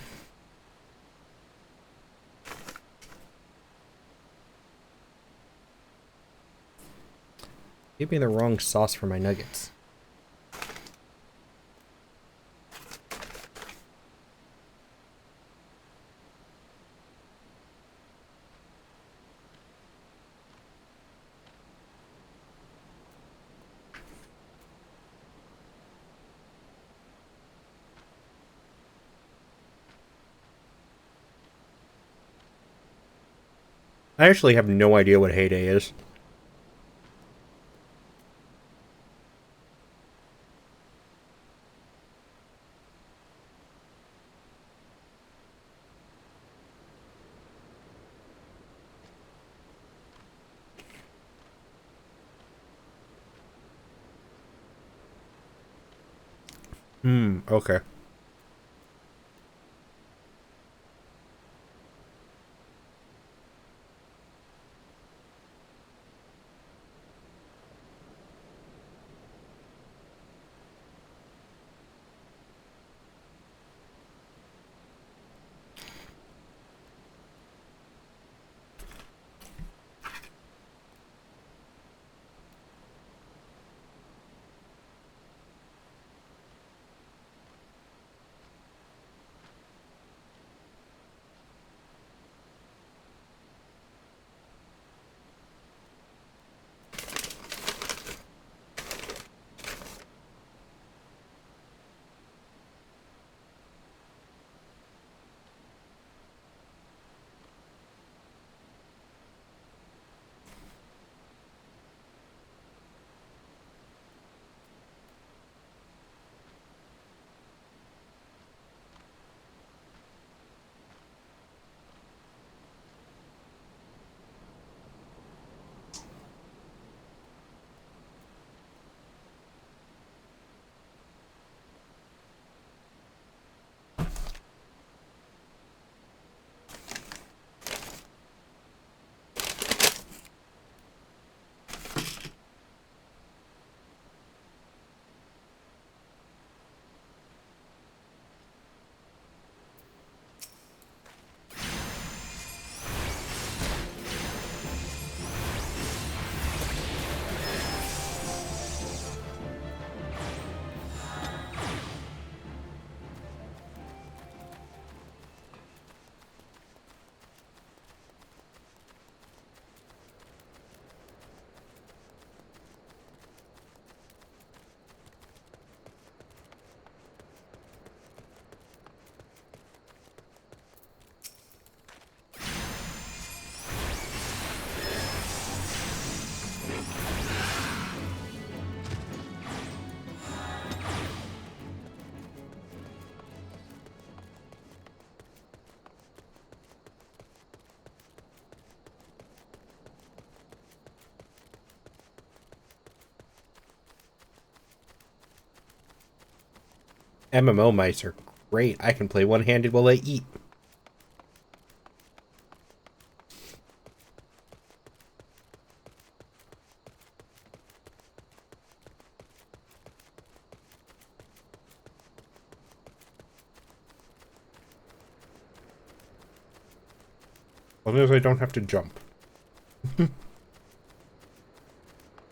Gave me the wrong sauce for my nuggets. I actually have no idea what Heyday is. Okay. MMO mice are great. I can play one-handed while I eat. As long as I don't have to jump.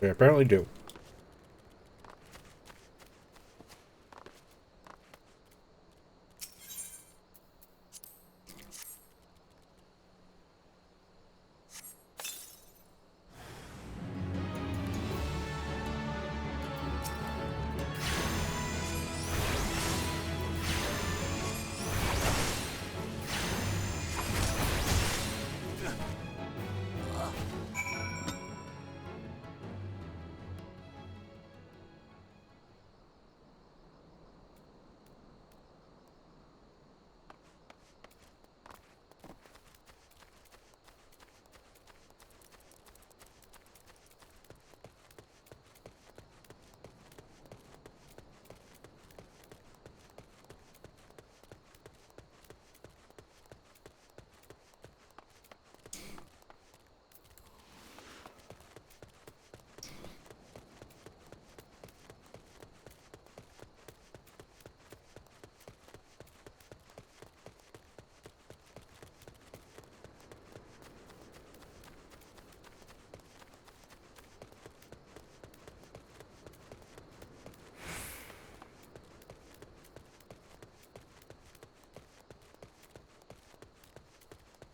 They apparently do.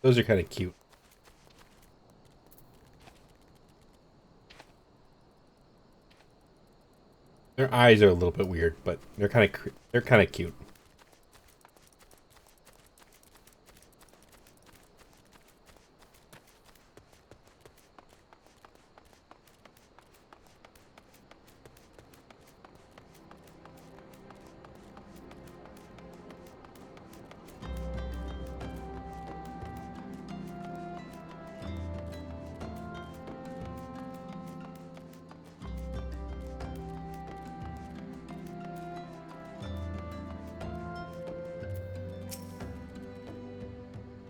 Those are kind of cute. Their eyes are a little bit weird, but they're kind of cute.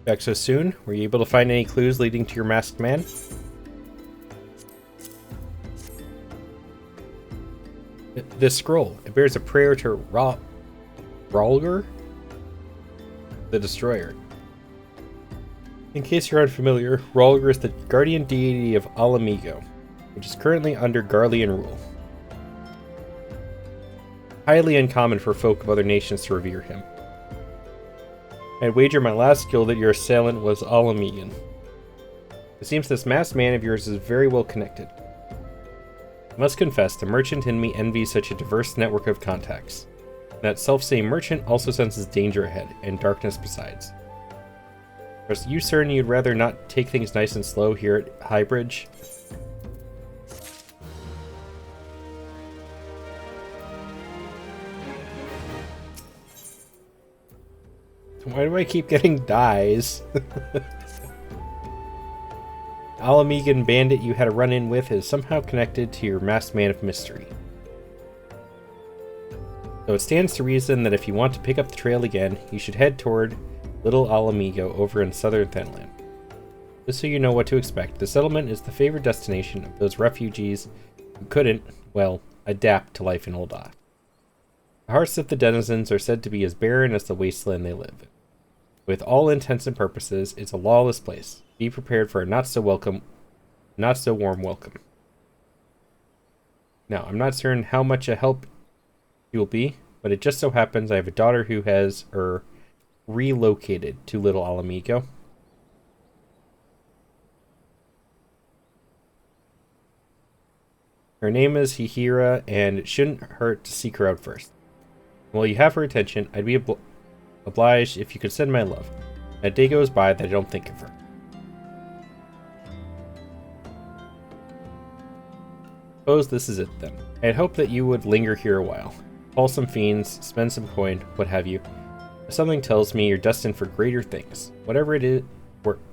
Back so soon? Were you able to find any clues leading to your masked man? This scroll, it bears a prayer to Ralger, the Destroyer. In case you're unfamiliar, Ralger is the guardian deity of Alamigo, which is currently under Garlean rule. Highly uncommon for folk of other nations to revere him. I'd wager my last skill that your assailant was Alamigan. It seems this masked man of yours is very well connected. I must confess, the merchant in me envies such a diverse network of contacts. That self-same merchant also senses danger ahead, and darkness besides. Are you certain you'd rather not take things nice and slow here at Highbridge? Why do I keep getting dies? Alamigan bandit you had a run-in with is somehow connected to your masked man of mystery. So it stands to reason that if you want to pick up the trail again, you should head toward Little Alamigo over in southern Fenland. Just so you know what to expect, the settlement is the favored destination of those refugees who couldn't, well, adapt to life in Ul'dah. The hearts of the denizens are said to be as barren as the wasteland they live in. With all intents and purposes, it's a lawless place. Be prepared for a not so warm welcome. Now, I'm not certain how much a help you will be, but it just so happens I have a daughter who has relocated to Little Alamigo. Her name is Hihira, and it shouldn't hurt to seek her out first. While you have her attention, I'd be obliged if you could send my love. A day goes by that I don't think of her. Suppose this is it then. I had hoped that you would linger here a while. Call some fiends, spend some coin, what have you. Something tells me you're destined for greater things. Whatever it is,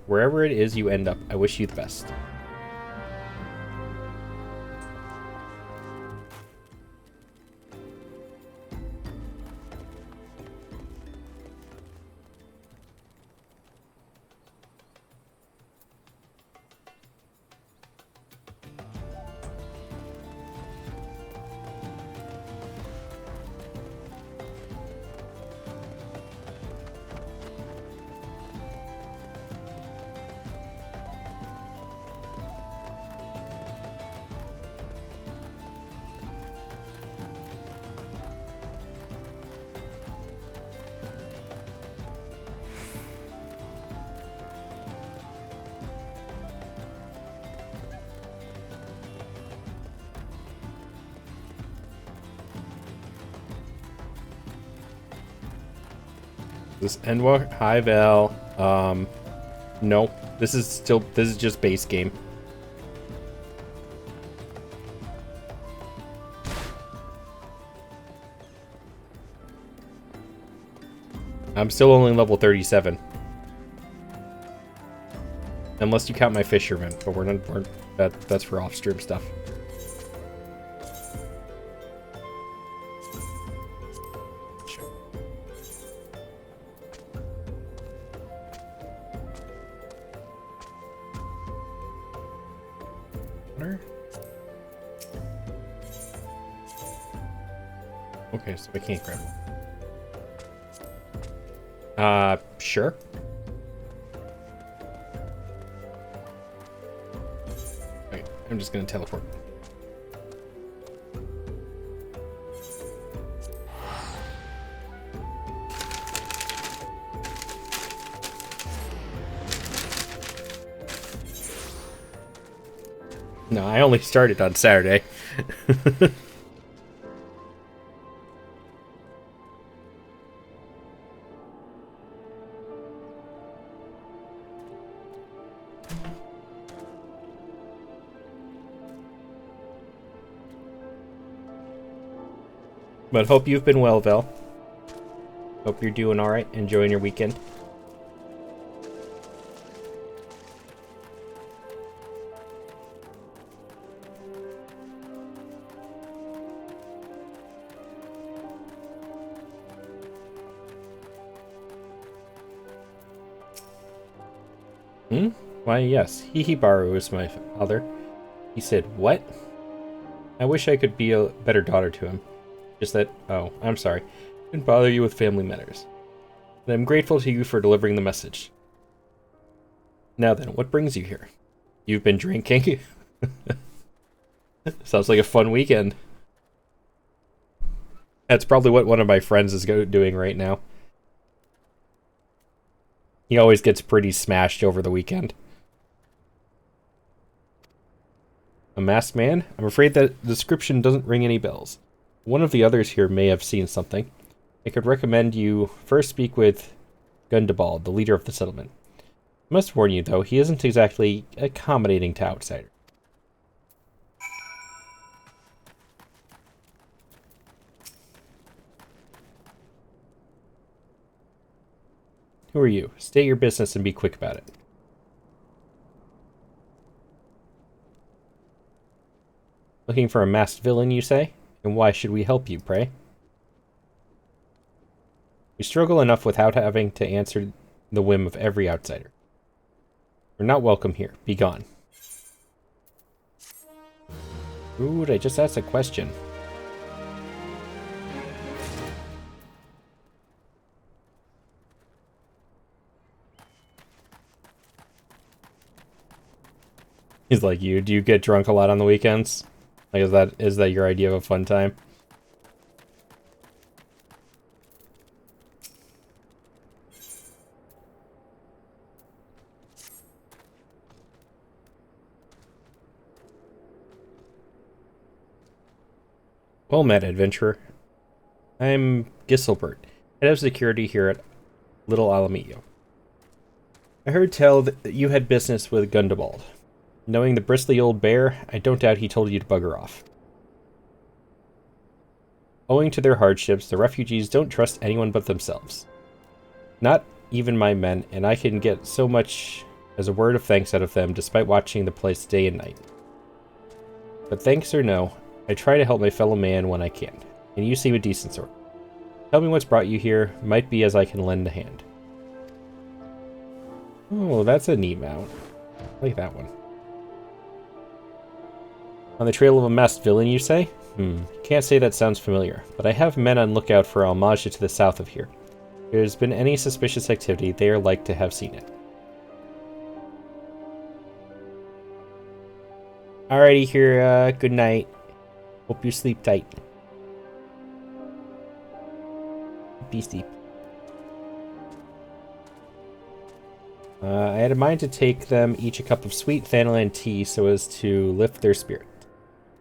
wherever it is you end up, I wish you the best. This Enwa? Hi, Val. No. This is just base game. I'm still only level 37. Unless you count my fisherman, but that's for off-stream stuff. Okay, so I can't grab one. Sure. Wait, I'm just gonna teleport. No, I only started on Saturday. But hope you've been well, Vel. Hope you're doing alright, enjoying your weekend. Why, yes. Hihibaru is my father. He said, what? I wish I could be a better daughter to him. Just that, oh, I'm sorry. Didn't bother you with family matters. But I'm grateful to you for delivering the message. Now then, what brings you here? You've been drinking? Sounds like a fun weekend. That's probably what one of my friends is doing right now. He always gets pretty smashed over the weekend. A masked man? I'm afraid that description doesn't ring any bells. One of the others here may have seen something. I could recommend you first speak with Gundabald, the leader of the settlement. I must warn you, though, he isn't exactly accommodating to outsiders. Who are you? State your business and be quick about it. Looking for a masked villain, you say? And why should we help you, pray? We struggle enough without having to answer the whim of every outsider. We're not welcome here. Be gone. Ooh, I just asked a question. He's like you. Do you get drunk a lot on the weekends? Like, is that your idea of a fun time? Well met, adventurer. I'm Giselbert, head of security here at Little Alamillo. I heard tell that you had business with Gundabald. Knowing the bristly old bear, I don't doubt he told you to bugger off. Owing to their hardships, the refugees don't trust anyone but themselves. Not even my men, and I can get so much as a word of thanks out of them despite watching the place day and night. But thanks or no, I try to help my fellow man when I can, and you seem a decent sort. Tell me what's brought you here, might be as I can lend a hand. Oh, that's a neat mount. I like that one. On the trail of a masked villain, you say? Can't say that sounds familiar, but I have men on lookout for Almaja to the south of here. If there's been any suspicious activity, they are like to have seen it. Alrighty here, good night. Hope you sleep tight. Be steep. I had in mind to take them each a cup of sweet Thanalan tea so as to lift their spirit.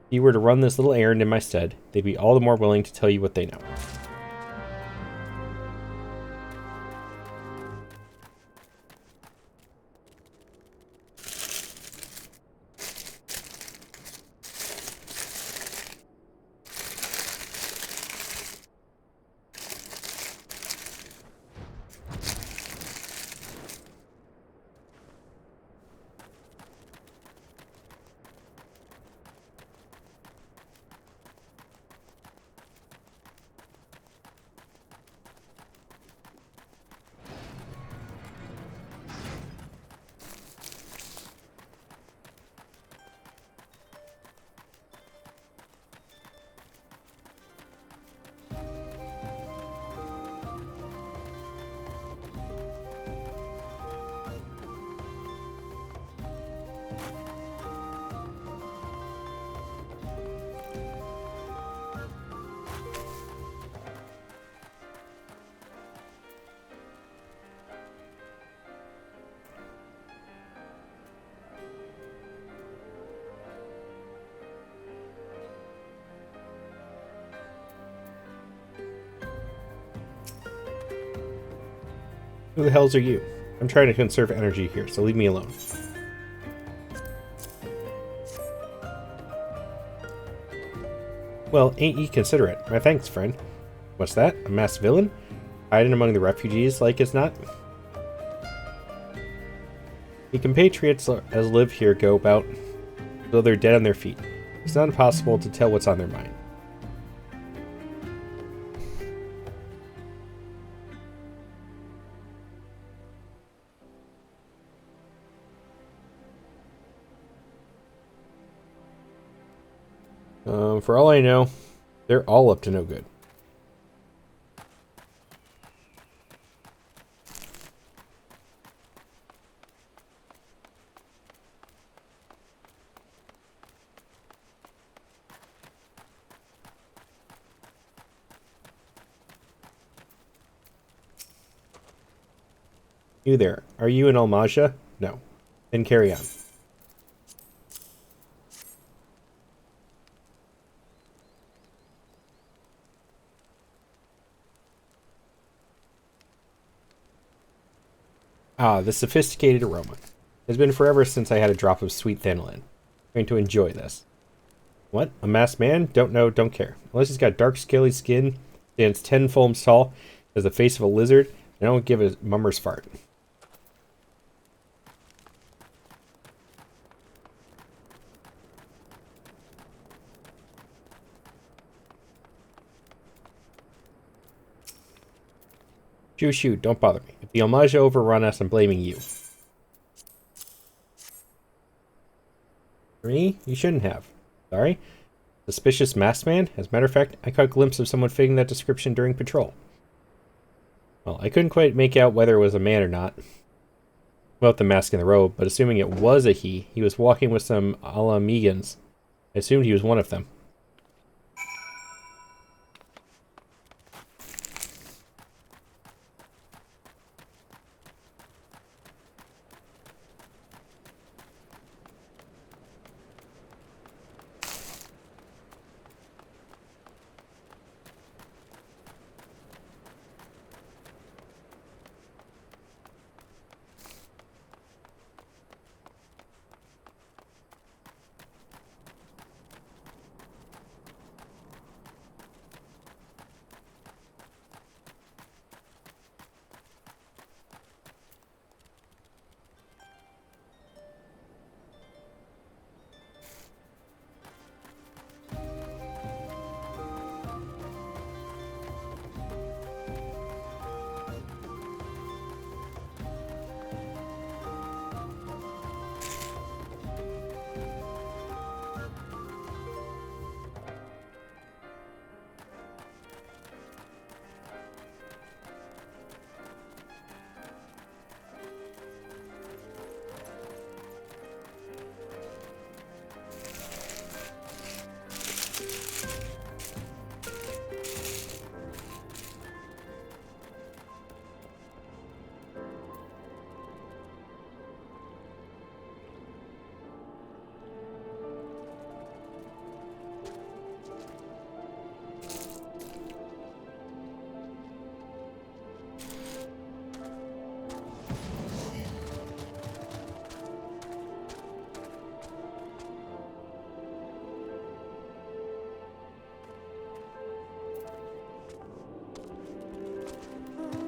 If you were to run this little errand in my stead, they'd be all the more willing to tell you what they know. Who the hells are you? I'm trying to conserve energy here, so leave me alone. Well, ain't ye considerate. My thanks, friend. What's that? A masked villain? Hiding among the refugees, like as not? The compatriots as live here go about though they're dead on their feet. It's not impossible to tell what's on their mind. For all I know, they're all up to no good. You there. Are you in Almaja? No. Then carry on. Ah, the sophisticated aroma. It's been forever since I had a drop of sweet Thanolin. I'm going to enjoy this. What? A masked man? Don't know, don't care. Unless he's got dark, scaly skin, stands 10 fulms tall, has the face of a lizard, and I don't give a mummer's fart. Shoot, don't bother me. If the Almaja overrun us, I'm blaming you. Me? You shouldn't have. Sorry? Suspicious masked man? As a matter of fact, I caught a glimpse of someone fitting that description during patrol. Well, I couldn't quite make out whether it was a man or not. Without the mask and the robe, but assuming it was a he was walking with some Alamegans. I assumed he was one of them.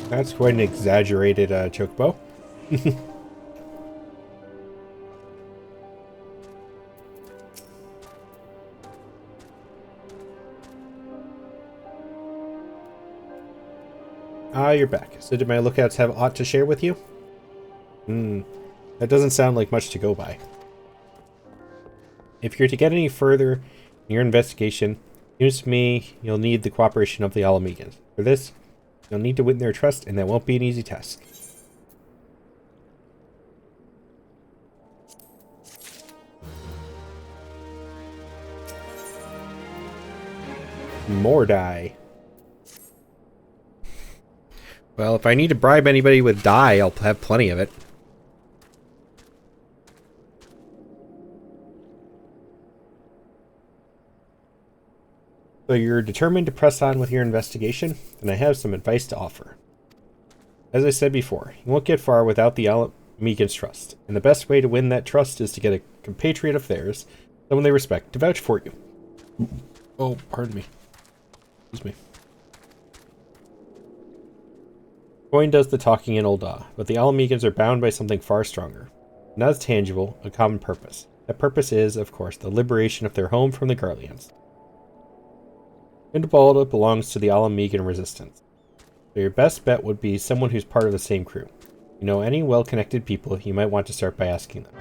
That's quite an exaggerated chocobo. Ah, you're back. So did my lookouts have aught to share with you? That doesn't sound like much to go by. If you're to get any further in your investigation, it seems to me you'll need the cooperation of the Alamegans. For this, you'll need to win their trust, and that won't be an easy task. More dye. Well, if I need to bribe anybody with dye, I'll have plenty of it. So you're determined to press on with your investigation? Then I have some advice to offer. As I said before, you won't get far without the Megan's trust, and the best way to win that trust is to get a compatriot of theirs, someone they respect, to vouch for you. Oh, pardon me. Excuse me. Coin does the talking in Ul'dah, but the Alamegans are bound by something far stronger. Not as tangible, a common purpose. That purpose is, of course, the liberation of their home from the Garleans. Grindelwald belongs to the Alamegan resistance, so your best bet would be someone who's part of the same crew. You know any well-connected people, you might want to start by asking them.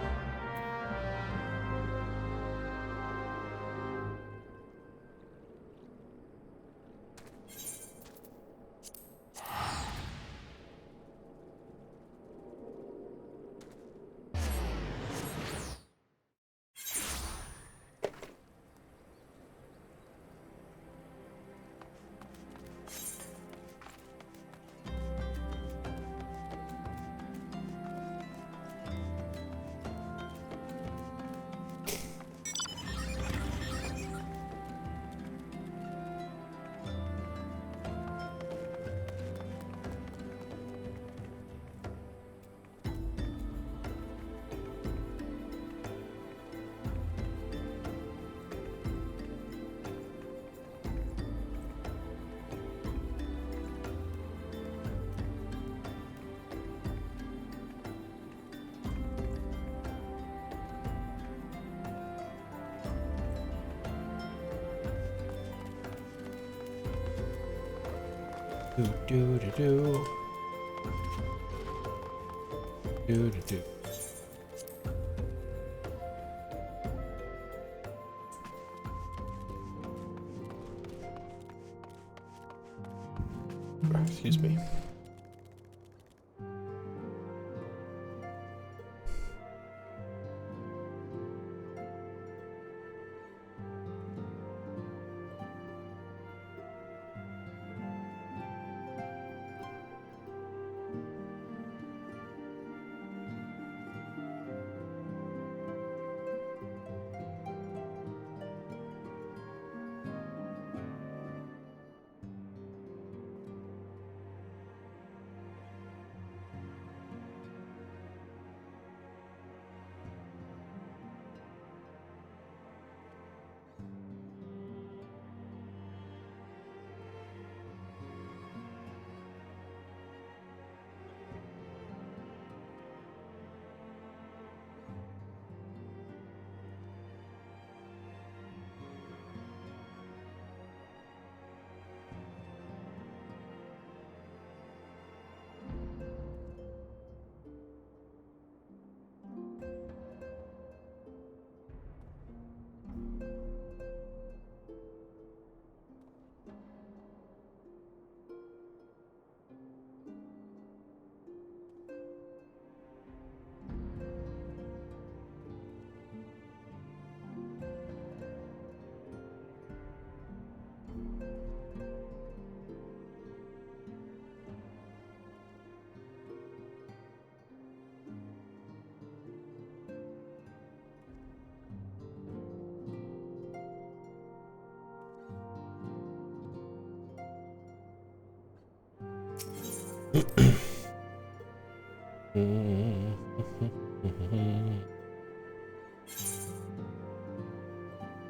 Do. Excuse me.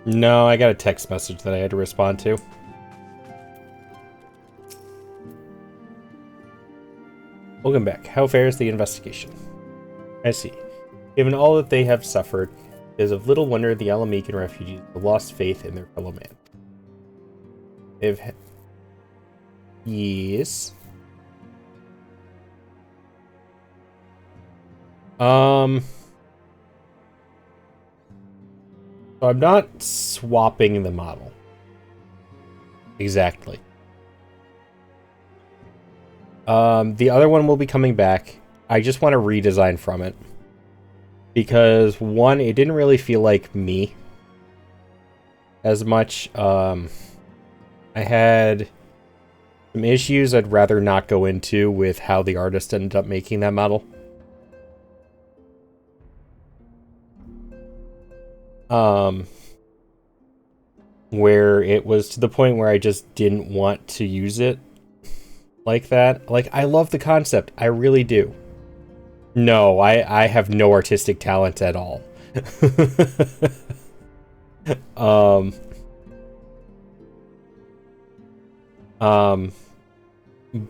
No, I got a text message that I had to respond to. Welcome back. How fares the investigation? I see. Given all that they have suffered, it is of little wonder the Alamecan refugees have lost faith in their fellow man. They've yes. So I'm not swapping the model. Exactly. The other one will be coming back. I just want to redesign from it. Because, one, it didn't really feel like me as much. I had some issues I'd rather not go into with how the artist ended up making that model. Where it was to the point where I just didn't want to use it like that. Like, I love the concept. I really do. No, I have no artistic talent at all.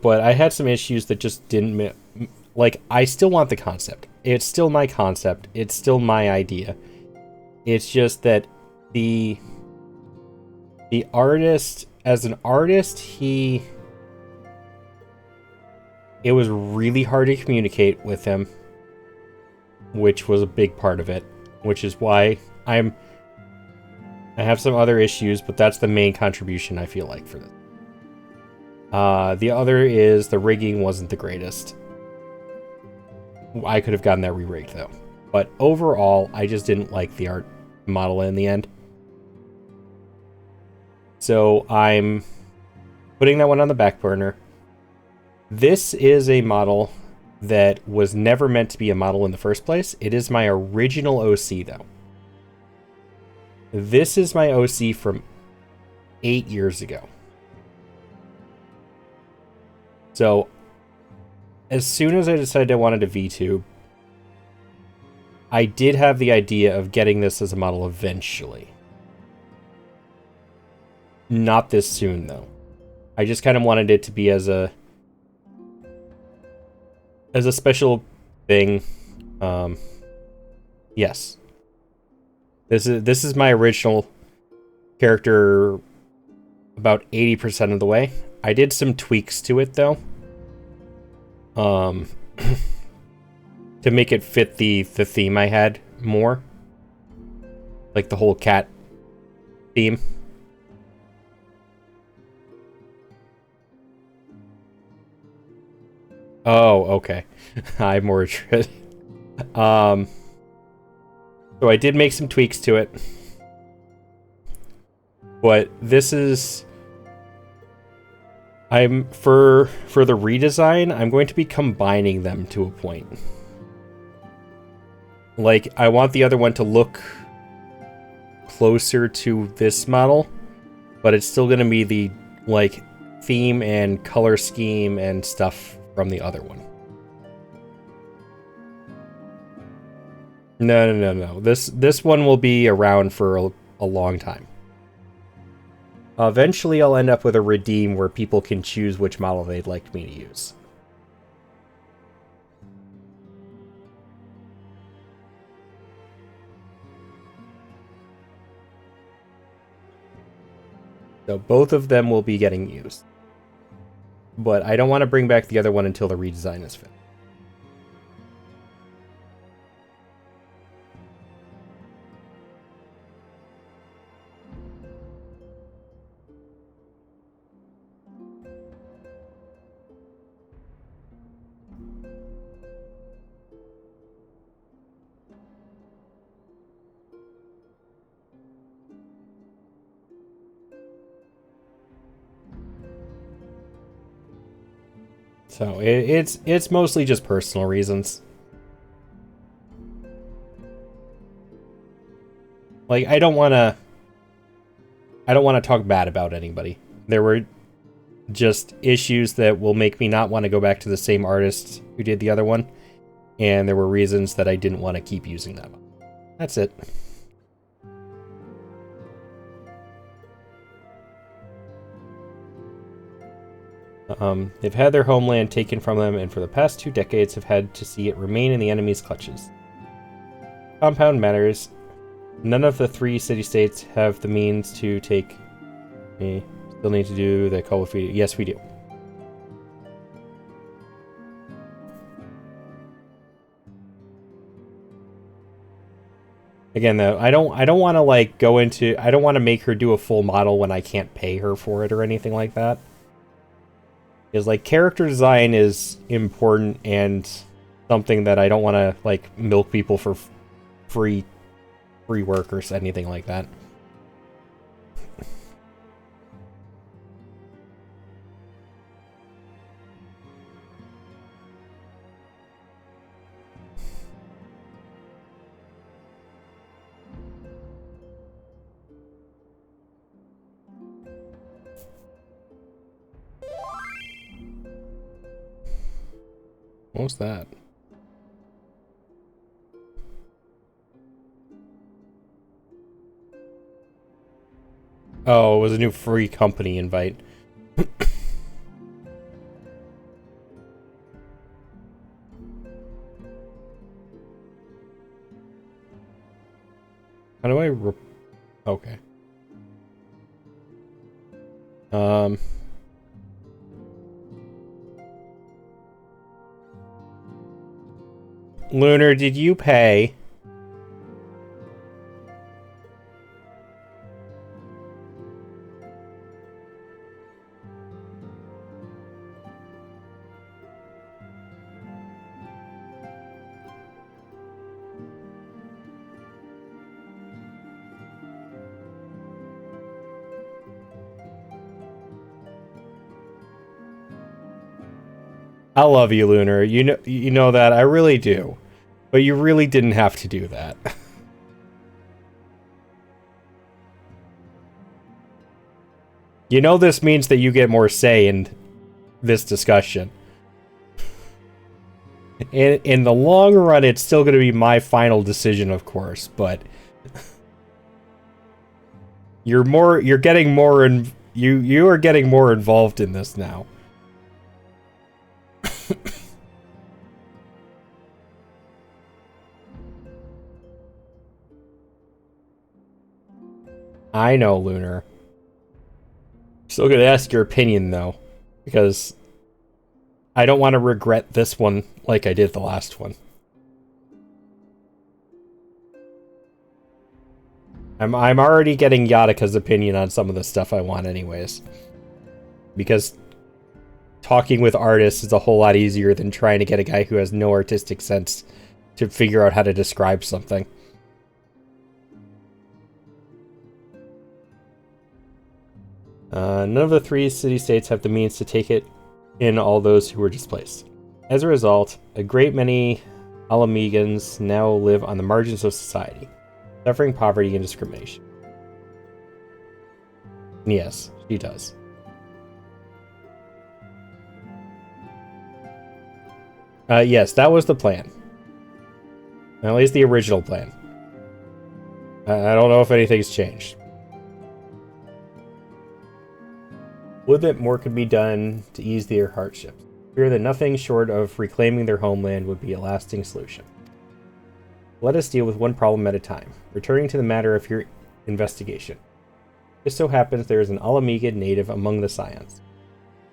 But I had some issues that just didn't... Like, I still want the concept. It's still my concept. It's still my idea. It's just that the artist, as an artist, it was really hard to communicate with him, which was a big part of it, which is why I have some other issues, but that's the main contribution I feel like for this. The other is the rigging wasn't the greatest. I could have gotten that re-rigged though. But overall, I just didn't like the art model in the end. So I'm putting that one on the back burner. This is a model that was never meant to be a model in the first place. It is my original OC though. This is my OC from 8 years ago. So as soon as I decided I wanted a VTube, I did have the idea of getting this as a model eventually. Not this soon, though. I just kind of wanted it to be as a special thing. Yes. This is my original character about 80% of the way. I did some tweaks to it, though. To make it fit the theme I had more. Like the whole cat theme. Oh, okay. I'm more interested. So I did make some tweaks to it. But this is... for the redesign, I'm going to be combining them to a point. Like, I want the other one to look closer to this model, but it's still going to be the, like, theme and color scheme and stuff from the other one. No. This one will be around for a long time. Eventually, I'll end up with a redeem where people can choose which model they'd like me to use. So both of them will be getting used. But I don't want to bring back the other one until the redesign is finished. So it's mostly just personal reasons. Like, I don't want to talk bad about anybody. There were just issues that will make me not want to go back to the same artist who did the other one, and there were reasons that I didn't want to keep using them. That's it. They've had their homeland taken from them, and for the past 2 decades have had to see it remain in the enemy's clutches. Compound matters. None of the 3 city-states have the means to take... We still need to do the Call of Duty. Yes, we do. Again, though, I don't want to, like, go into... I don't want to make her do a full model when I can't pay her for it or anything like that. Is like, character design is important and something that I don't want to, like, milk people for free work or anything like that. What was that? Oh, it was a new free company invite. How do I okay. Lunar, did you pay? I love you, Lunar. You know that. I really do. But you really didn't have to do that. You know this means that you get more say in this discussion. In the long run, it's still going to be my final decision, of course, but you are getting more involved in this now. I know, Lunar. Still gonna ask your opinion, though, because I don't want to regret this one like I did the last one. I'm already getting Yataka's opinion on some of the stuff I want anyways. Because talking with artists is a whole lot easier than trying to get a guy who has no artistic sense to figure out how to describe something. None of the 3 city-states have the means to take in all those who were displaced. As a result, a great many Alamegans now live on the margins of society, suffering poverty and discrimination. And yes, she does. Yes, that was the plan. At least the original plan. I don't know if anything's changed. Would that more could be done to ease their hardships. Fear that nothing short of reclaiming their homeland would be a lasting solution. Let us deal with one problem at a time, returning to the matter of your investigation. It so happens there is an Alamegan native among the Scions.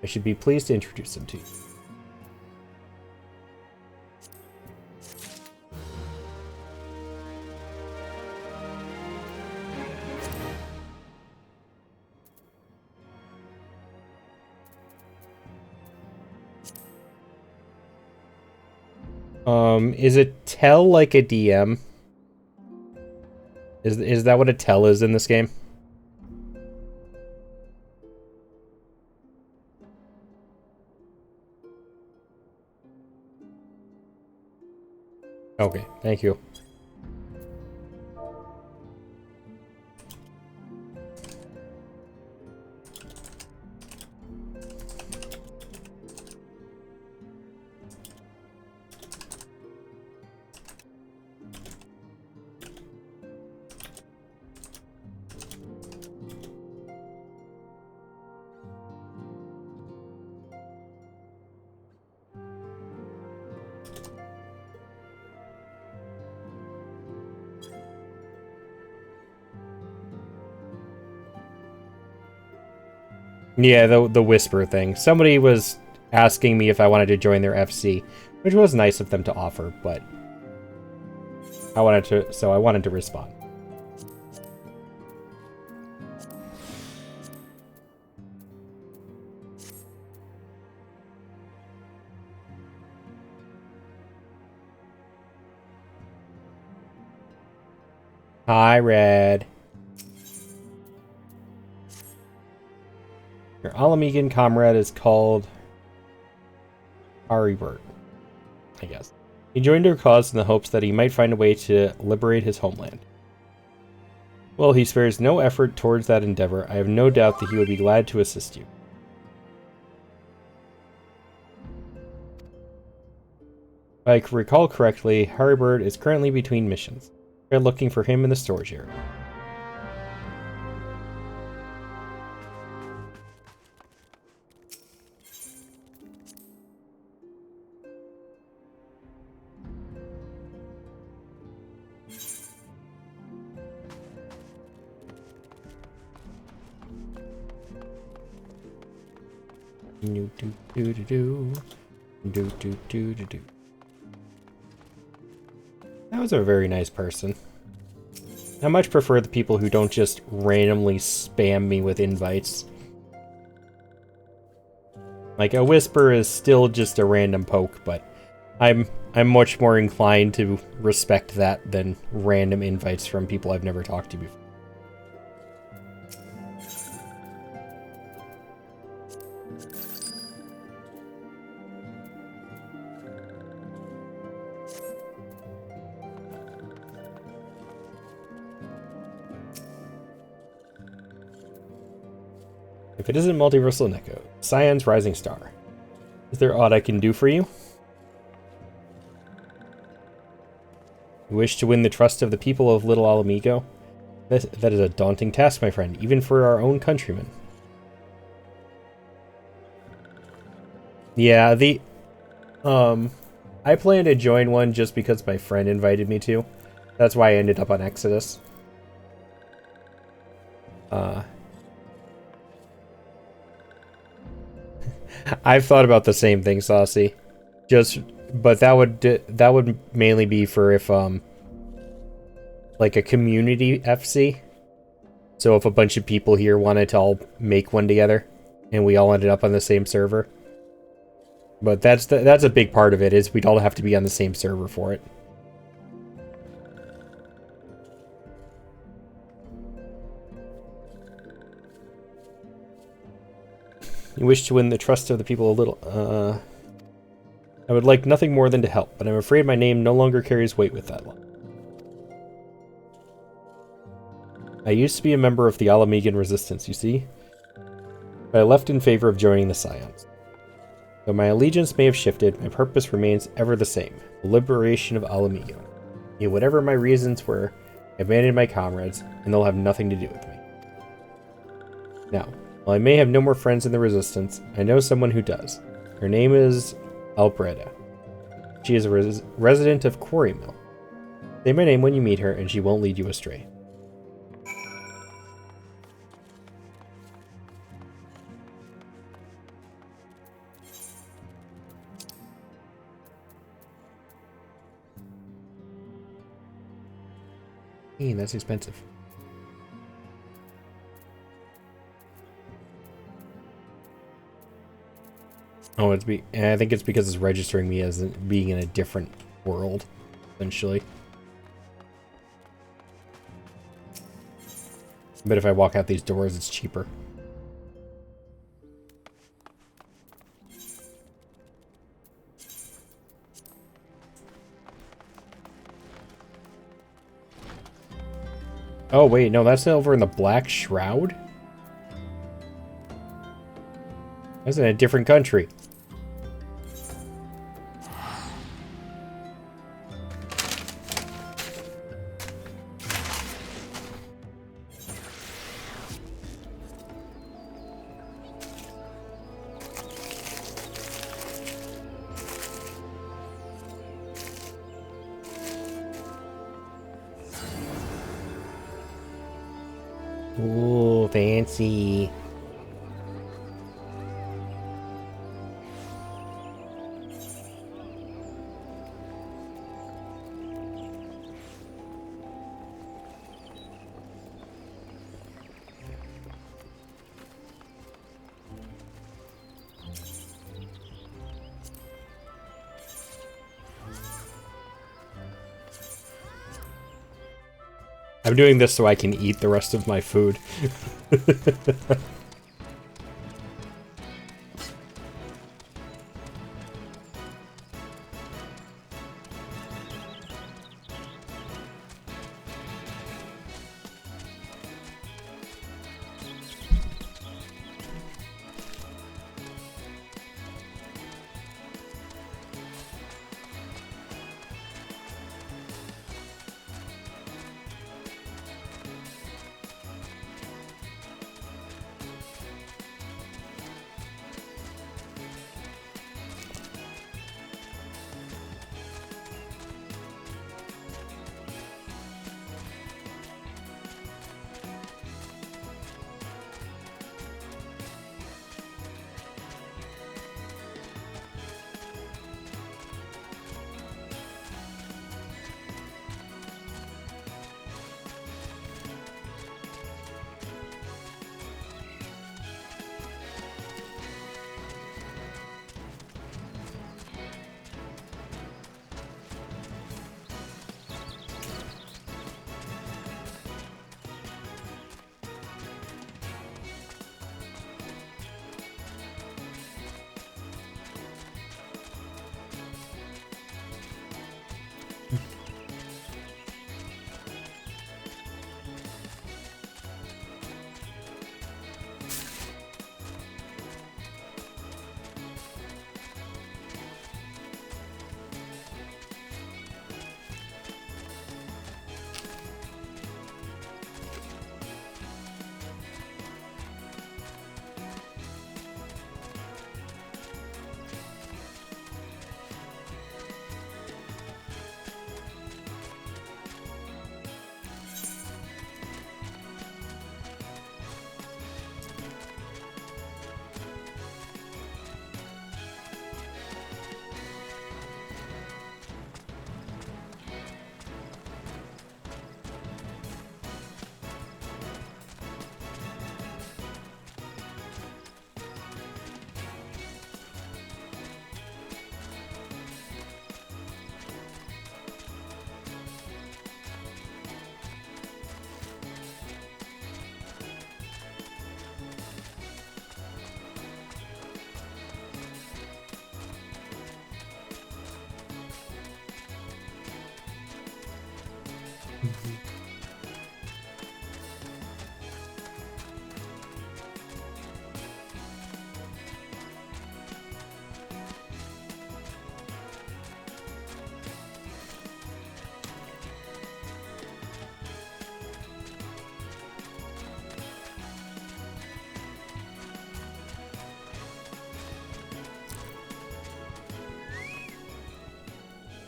I should be pleased to introduce him to you. Is it tell like a DM? Is that what a tell is in this game? Okay, thank you. Yeah, the whisper thing. Somebody was asking me if I wanted to join their FC, which was nice of them to offer, but I wanted to respond. Hi, Red. Your Alamegan comrade is called Aribert, I guess. He joined our cause in the hopes that he might find a way to liberate his homeland. Well, he spares no effort towards that endeavor. I have no doubt that he would be glad to assist you. If I recall correctly, Harrybird is currently between missions. We're looking for him in the storage area. Do do do do do do do do do do. That was a very nice person. I much prefer the people who don't just randomly spam me with invites. Like, a whisper is still just a random poke, but I'm much more inclined to respect that than random invites from people I've never talked to before. If it isn't Multiversal Neko, Cyan's Rising Star. Is there aught I can do for you? You wish to win the trust of the people of Little Alamigo? That is a daunting task, my friend, even for our own countrymen. Yeah, I plan to join one just because my friend invited me to. That's why I ended up on Exodus. I've thought about the same thing, Saucy. But that would mainly be for if like a community FC. So if a bunch of people here wanted to all make one together, and we all ended up on the same server. But that's a big part of it, is we'd all have to be on the same server for it. You wish to win the trust of the people a little. I would like nothing more than to help, but I'm afraid my name no longer carries weight with that one. I used to be a member of the Alamigan Resistance, you see? But I left in favor of joining the Scions. Though my allegiance may have shifted, my purpose remains ever the same, the liberation of Alamigo. Yet whatever my reasons were, I abandoned my comrades, and they'll have nothing to do with me. Now, while I may have no more friends in the Resistance, I know someone who does. Her name is Albreda. She is a resident of Quarry Mill. Say my name when you meet her, and she won't lead you astray. Dang, that's expensive. Oh, I think it's because it's registering me as being in a different world, essentially. But if I walk out these doors, it's cheaper. Oh, wait, no, that's over in the Black Shroud? That's in a different country. Ooh, fancy. I'm doing this so I can eat the rest of my food.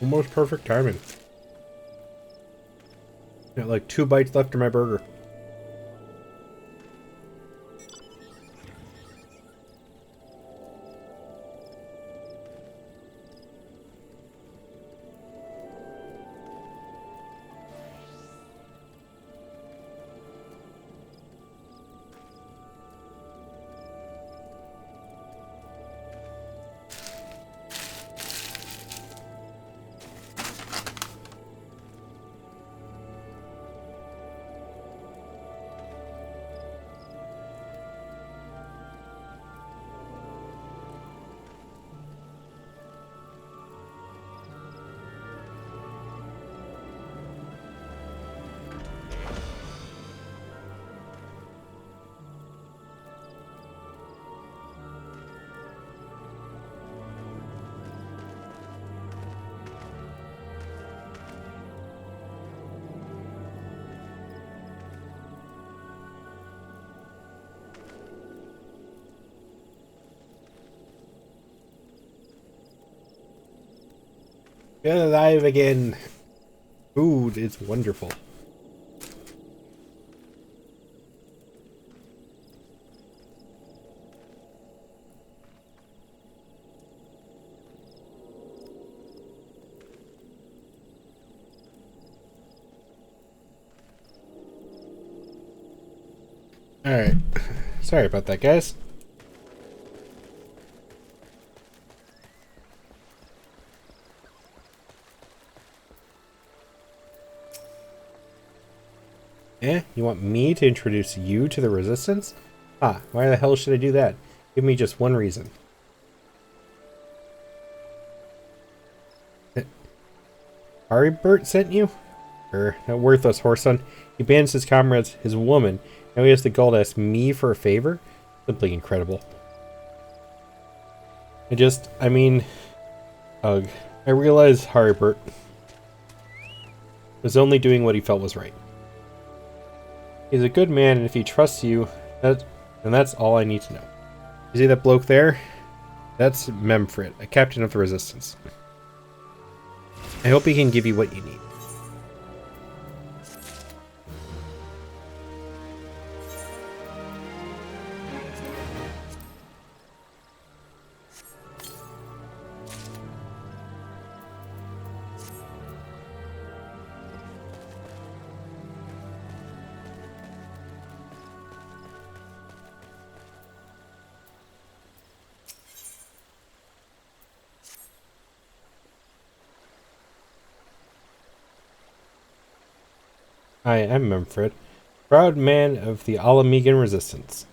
Almost perfect timing. Got like 2 bites left of my burger. Get alive again. Food is wonderful. Alright. Sorry about that, guys. You want me to introduce you to the Resistance? Ah, why the hell should I do that? Give me just one reason. Haribert sent you? That worthless whoreson. He abandons his comrades, his woman. Now he has the gall to ask me for a favor? Simply incredible. Ugh. I realize Haribert was only doing what he felt was right. He's a good man, and if he trusts you, then that's all I need to know. You see that bloke there? That's Memfrit, a captain of the Resistance. I hope he can give you what you need. I am Memfrit, proud man of the Alamigan Resistance.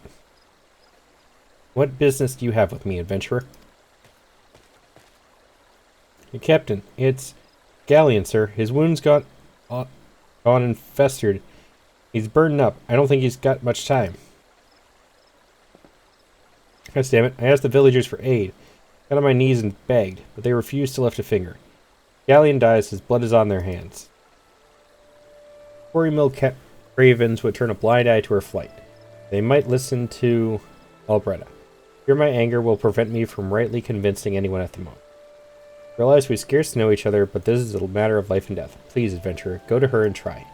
What business do you have with me, adventurer? Captain, it's Galleon, sir. His wounds gone and festered. He's burdened up. I don't think he's got much time. God damn it. I asked the villagers for aid. Got on my knees and begged, but they refused to lift a finger. Galleon dies, his blood is on their hands. Quarry Mill ravens would turn a blind eye to her flight. They might listen to Albretta. Fear my anger will prevent me from rightly convincing anyone at the moment. Realize we scarce know each other, but this is a matter of life and death. Please, adventurer, go to her and try.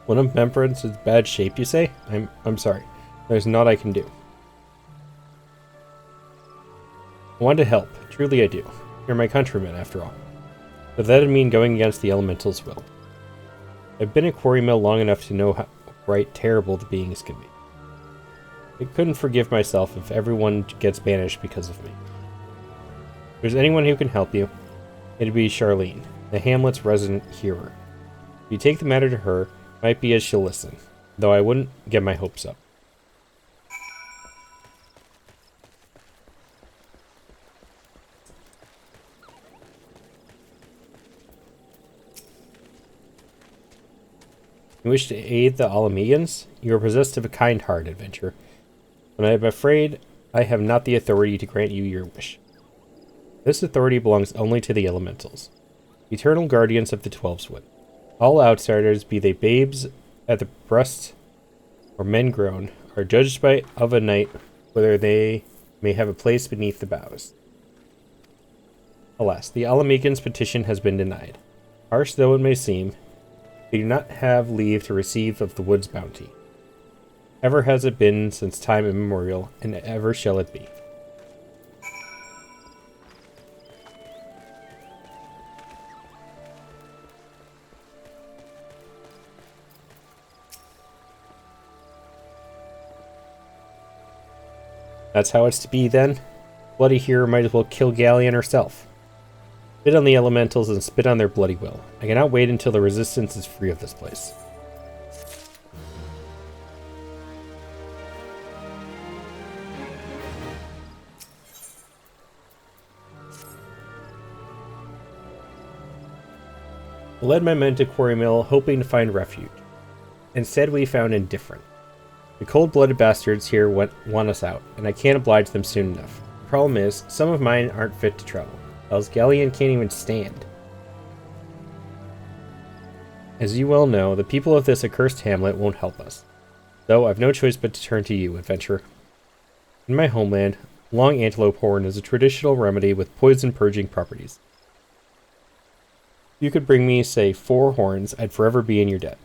One of Memfrit's is bad shape, you say? I'm sorry. There's naught I can do. I want to help. Truly I do. You're my countrymen, after all. But that'd mean going against the elemental's will. I've been at Quarry Mill long enough to know how right terrible the beings can be. I couldn't forgive myself if everyone gets banished because of me. If there's anyone who can help you, it'd be Charlene, the hamlet's resident hearer. If you take the matter to her, might be as she'll listen, though I wouldn't get my hopes up. You wish to aid the Alamegans? You are possessed of a kind heart, adventurer. But I am afraid I have not the authority to grant you your wish. This authority belongs only to the elementals, eternal guardians of the 12's wood. All outsiders, be they babes at the breast or men grown, are judged by of a night whether they may have a place beneath the boughs. Alas, the Alamekans' petition has been denied. Harsh though it may seem, they do not have leave to receive of the wood's bounty. Ever has it been since time immemorial, and ever shall it be. That's how it's to be, then? Bloody hero might as well kill Galleon herself. Spit on the elementals and spit on their bloody will. I cannot wait until the resistance is free of this place. I led my men to Quarry Mill, hoping to find refuge. Instead, we found indifferent. The cold-blooded bastards here want us out, and I can't oblige them soon enough. The problem is, some of mine aren't fit to travel, else Galleon can't even stand. As you well know, the people of this accursed hamlet won't help us, though I've no choice but to turn to you, adventurer. In my homeland, long antelope horn is a traditional remedy with poison-purging properties. If you could bring me, say, 4 horns, I'd forever be in your debt.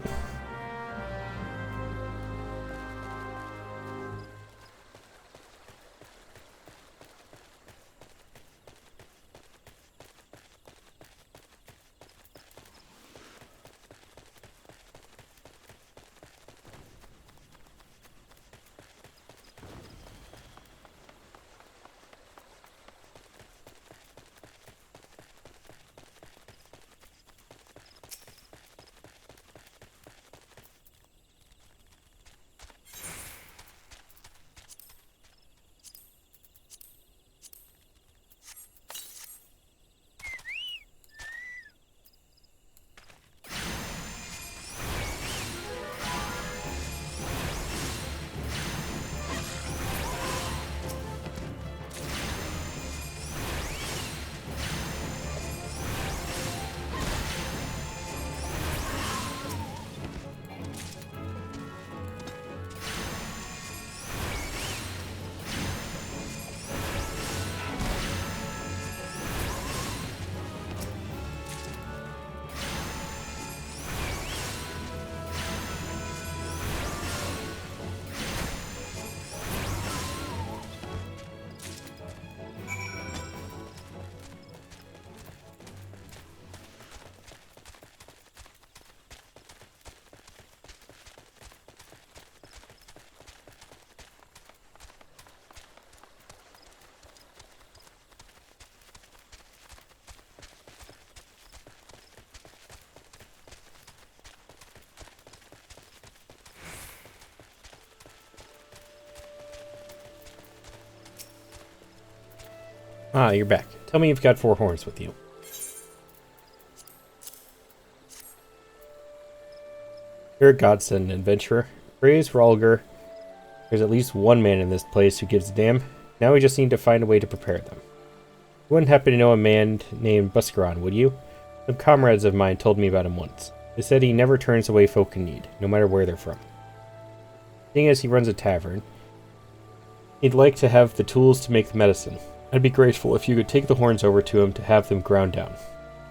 Ah, you're back. Tell me you've got 4 horns with you. You're a godsend, adventurer. Praise for Ulgar. There's at least one man in this place who gives a damn. Now we just need to find a way to prepare them. You wouldn't happen to know a man named Buscaron, would you? Some comrades of mine told me about him once. They said he never turns away folk in need, no matter where they're from. Seeing as he runs a tavern, he'd like to have the tools to make the medicine. I'd be grateful if you could take the horns over to him to have them ground down.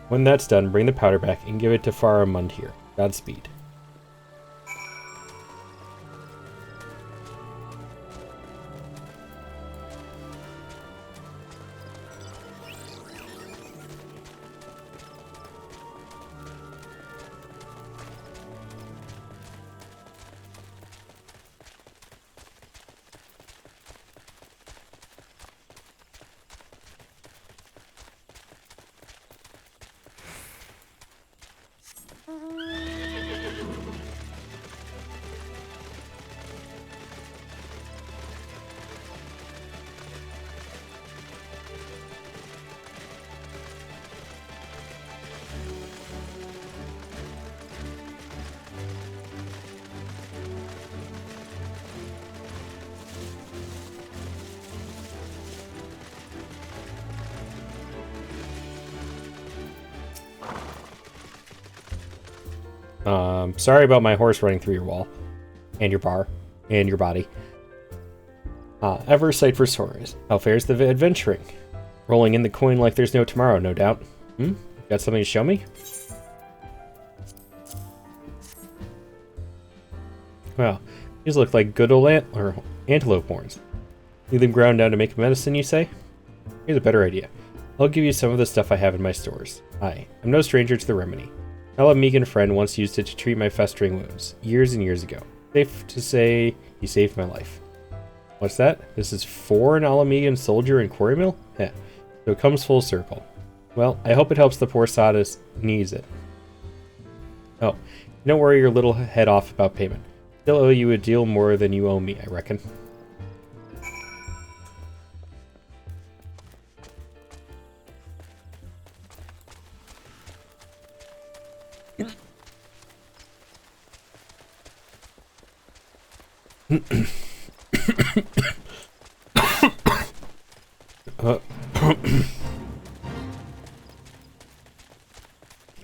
When that's done, bring the powder back and give it to Faramund here. Godspeed. Sorry about my horse running through your wall. And your bar. And your body. Ever a sight for sores. How fares the adventuring? Rolling in the coin like there's no tomorrow, no doubt. Got something to show me? Wow, these look like good old antelope horns. Leave them ground down to make medicine, you say? Here's a better idea. I'll give you some of the stuff I have in my stores. I'm no stranger to the remedy. My Megan friend once used it to treat my festering wounds, years and years ago. Safe to say, he saved my life. What's that? This is for an Alamegan soldier in Quarry Mill? Heh, so it comes full circle. Well, I hope it helps the poor Sadist needs it. Oh, don't worry your little head off about payment. Still owe you a deal more than you owe me, I reckon.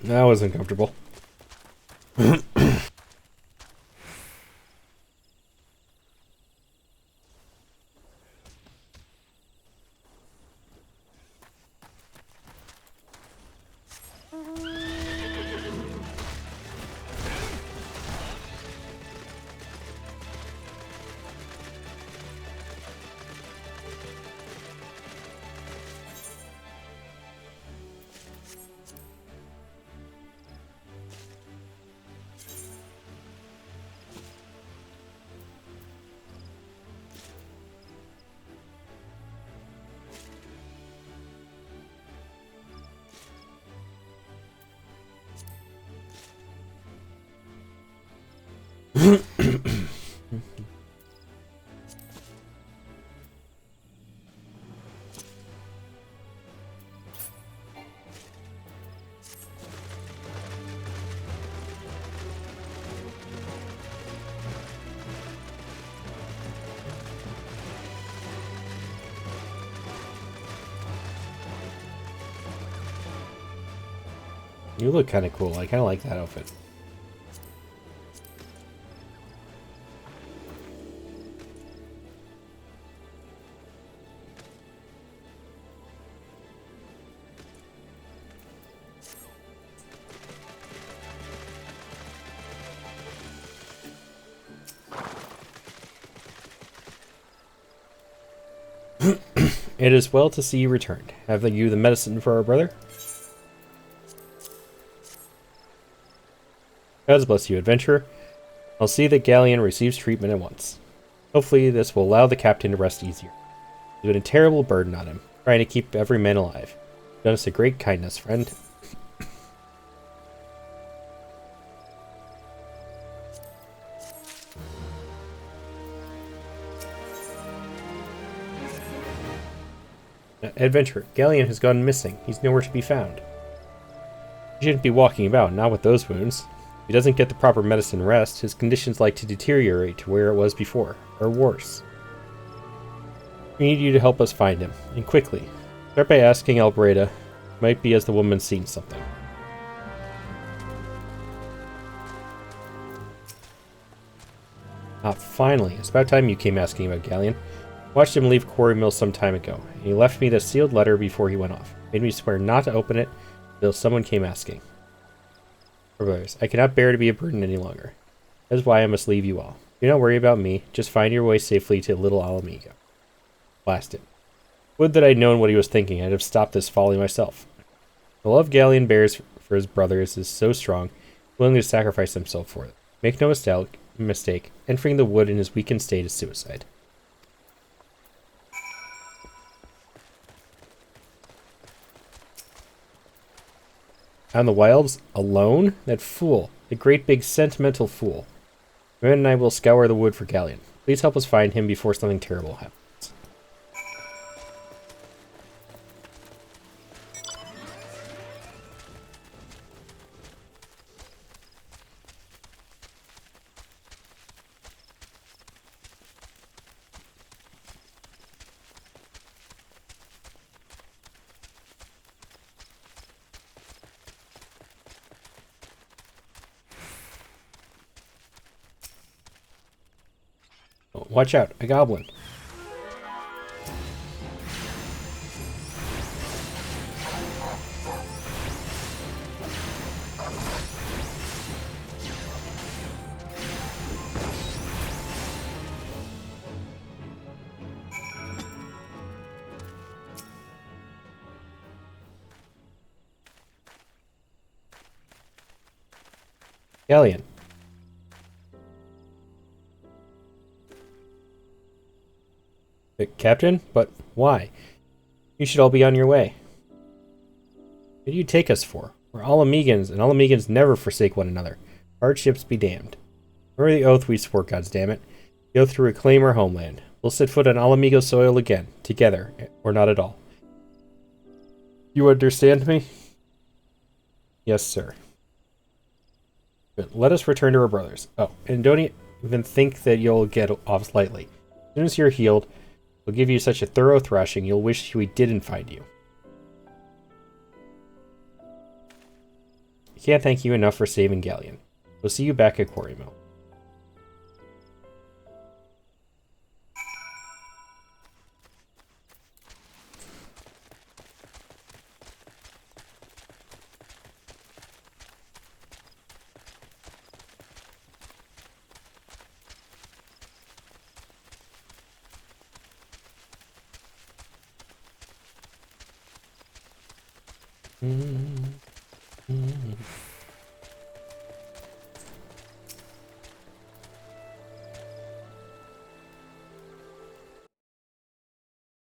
That was uncomfortable. You look kind of cool. I kind of like that outfit. It is well to see you returned. Have you the medicine for our brother? God bless you, adventurer. I'll see that Galleon receives treatment at once. Hopefully this will allow the captain to rest easier. It's been a terrible burden on him, trying to keep every man alive. You've done us a great kindness, friend. Adventurer, Galleon has gone missing. He's nowhere to be found. He shouldn't be walking about, not with those wounds. If he doesn't get the proper medicine and rest, his condition's like to deteriorate to where it was before, or worse. We need you to help us find him, and quickly. Start by asking Albreda. Might be as the woman's seen something. Ah, finally. It's about time you came asking about Galleon. Watched him leave Quarry Mill some time ago, and he left me the sealed letter before he went off. Made me swear not to open it until someone came asking. Brothers, I cannot bear to be a burden any longer. That is why I must leave you all. Do not worry about me, just find your way safely to Little Alamego. Blast it. Would that I had known what he was thinking, I'd have stopped this folly myself. The love Galleon bears for his brothers is so strong, willing to sacrifice himself for it. Make no mistake, entering the wood in his weakened state is suicide. Out in the wilds? Alone? That fool. The great big sentimental fool. Ren and I will scour the wood for Galleon. Please help us find him before something terrible happens. Oh, watch out, a goblin. Galleon. Captain? But why? You should all be on your way. What do you take us for? We're all Amigans, and all Amigans never forsake one another. Hardships be damned. Remember the oath we swore, goddammit. The oath to reclaim our homeland. We'll set foot on all Amigo soil again, together, or not at all. You understand me? Yes, sir. But let us return to our brothers. Oh, and don't even think that you'll get off lightly. As soon as you're healed, we'll give you such a thorough thrashing you'll wish we didn't find you. I can't thank you enough for saving Galleon. We'll see you back at Quarry Mill.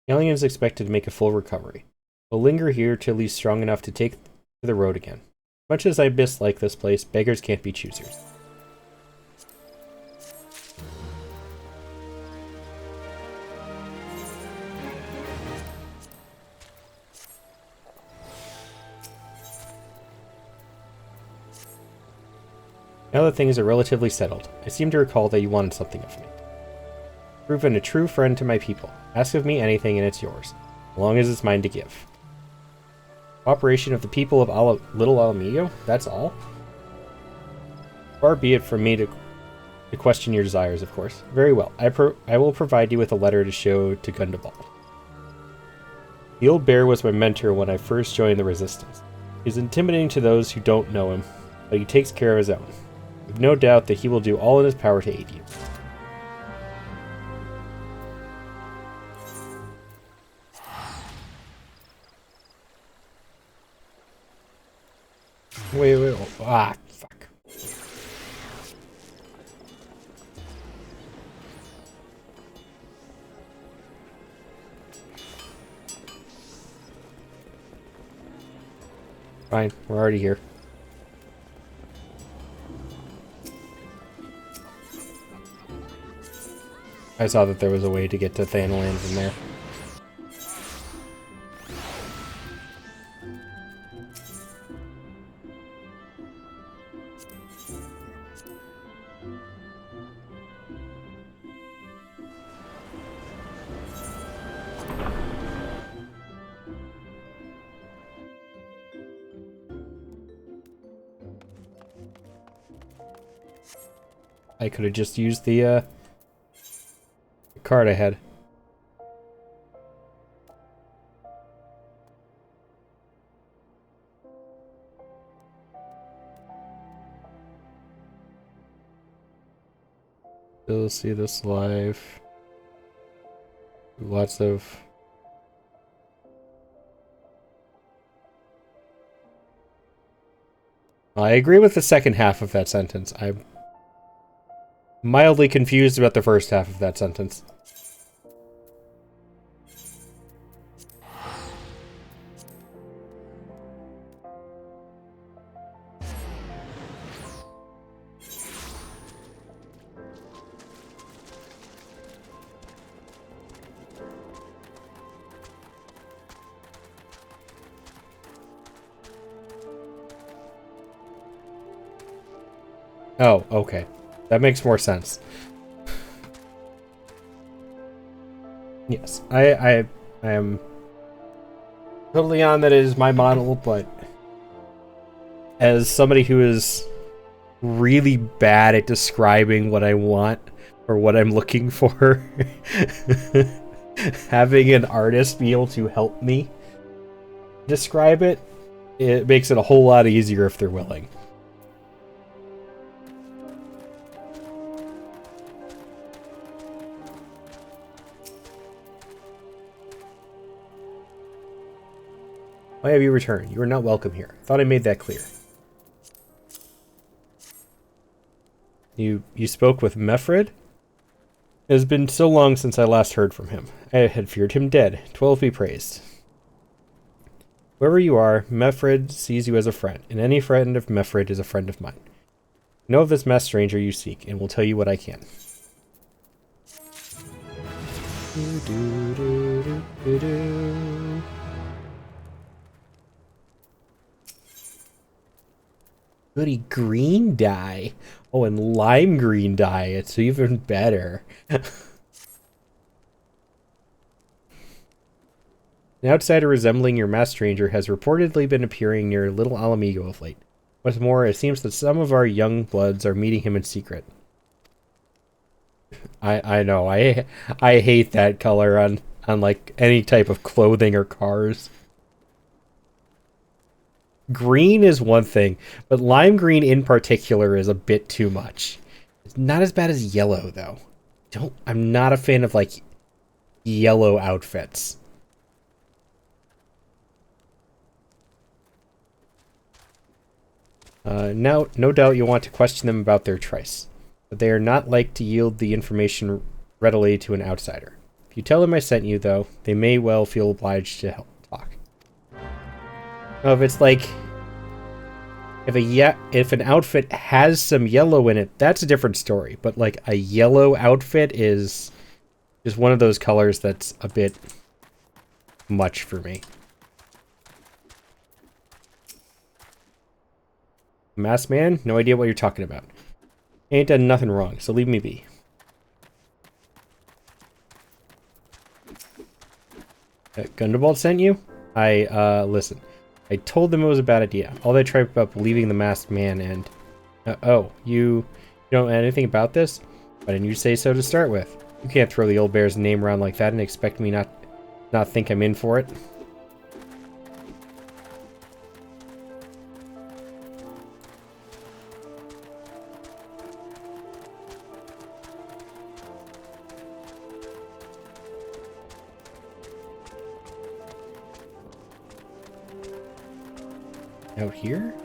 Galleon is expected to make a full recovery. We'll linger here till he's strong enough to take to the road again. Much as I dislike this place, beggars can't be choosers. Now that things are relatively settled, I seem to recall that you wanted something of me. Proven a true friend to my people. Ask of me anything and it's yours, as long as it's mine to give. Cooperation of the people of Little Alamillo? That's all? Far be it from me to question your desires, of course. Very well, I will provide you with a letter to show to Gundabald. The old bear was my mentor when I first joined the Resistance. He's intimidating to those who don't know him, but he takes care of his own. I have no doubt that he will do all in his power to aid you. Wait, fuck. Fine, we're already here. I saw that there was a way to get to Thanalands in there. I could have just used the card I had. Still see this live. Lots of... I agree with the second half of that sentence. I'm mildly confused about the first half of that sentence. Oh, okay. That makes more sense. Yes, I am totally on that it is my model, but as somebody who is really bad at describing what I want, or what I'm looking for. Having an artist be able to help me describe it, it makes it a whole lot easier if they're willing. Why have you returned? You are not welcome here. Thought I made that clear. You spoke with Mefred? It has been so long since I last heard from him. I had feared him dead. 12 be praised. Wherever you are, Mefred sees you as a friend, and any friend of Mefred is a friend of mine. I know of this masked stranger you seek, and will tell you what I can. Goody green dye. Oh, and lime green dye. It's even better. An outsider resembling your masked stranger has reportedly been appearing near Little Alamigo of late. What's more, it seems that some of our young bloods are meeting him in secret. I know. I hate that color on like any type of clothing or cars. Green is one thing, but lime green in particular is a bit too much. It's not as bad as yellow though. I'm not a fan of like yellow outfits. Now, no doubt you'll want to question them about their trice, but they are not like to yield the information readily to an outsider. If you tell them I sent you, though, they may well feel obliged to help talk. Now, if it's like, if an outfit has some yellow in it, that's a different story. But like a yellow outfit is just one of those colors that's a bit much for me. Masked man? No idea what you're talking about. Ain't done nothing wrong, so leave me be. Gundabald sent you? Listen. I told them it was a bad idea. All they tried about believing the masked man and... oh, you don't know anything about this? Why didn't you say so to start with? You can't throw the old bear's name around like that and expect me not think I'm in for it. Out here?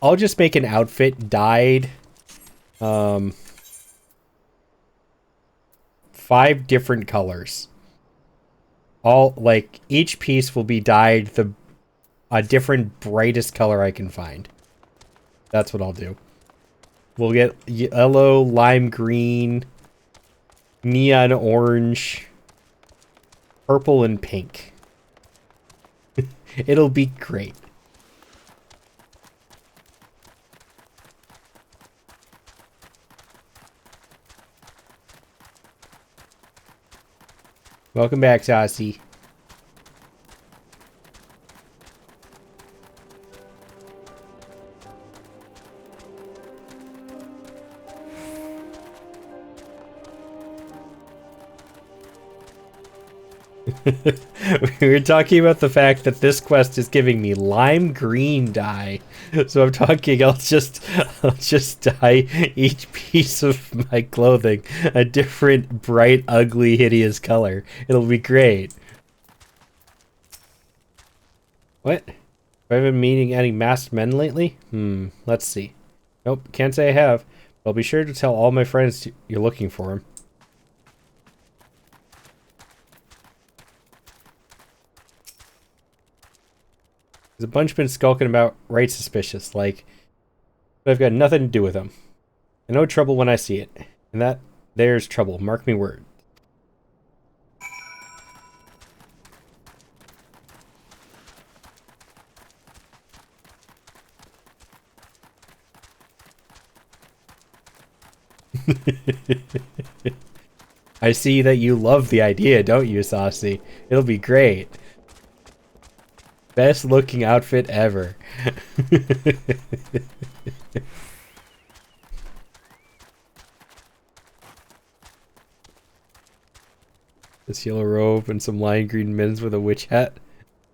I'll just make an outfit dyed 5 different colors. All like each piece will be dyed a different brightest color I can find. That's what I'll do. We'll get yellow, lime green, neon orange, purple, and pink. It'll be great. Welcome back, Sassy. We were talking about the fact that this quest is giving me lime green dye. So I'm talking I'll just dye each piece of my clothing a different bright, ugly, hideous color. It'll be great. What? Have I been meeting any masked men lately? Let's see. Nope, can't say I have. I'll be sure to tell all my friends you're looking for him. There's a bunch been skulking about right suspicious, like, but I've got nothing to do with them. I know trouble when I see it. And that there's trouble, mark me word. I see that you love the idea, don't you, Saucy? It'll be great. Best looking outfit ever. This yellow robe and some lime green mittens with a witch hat.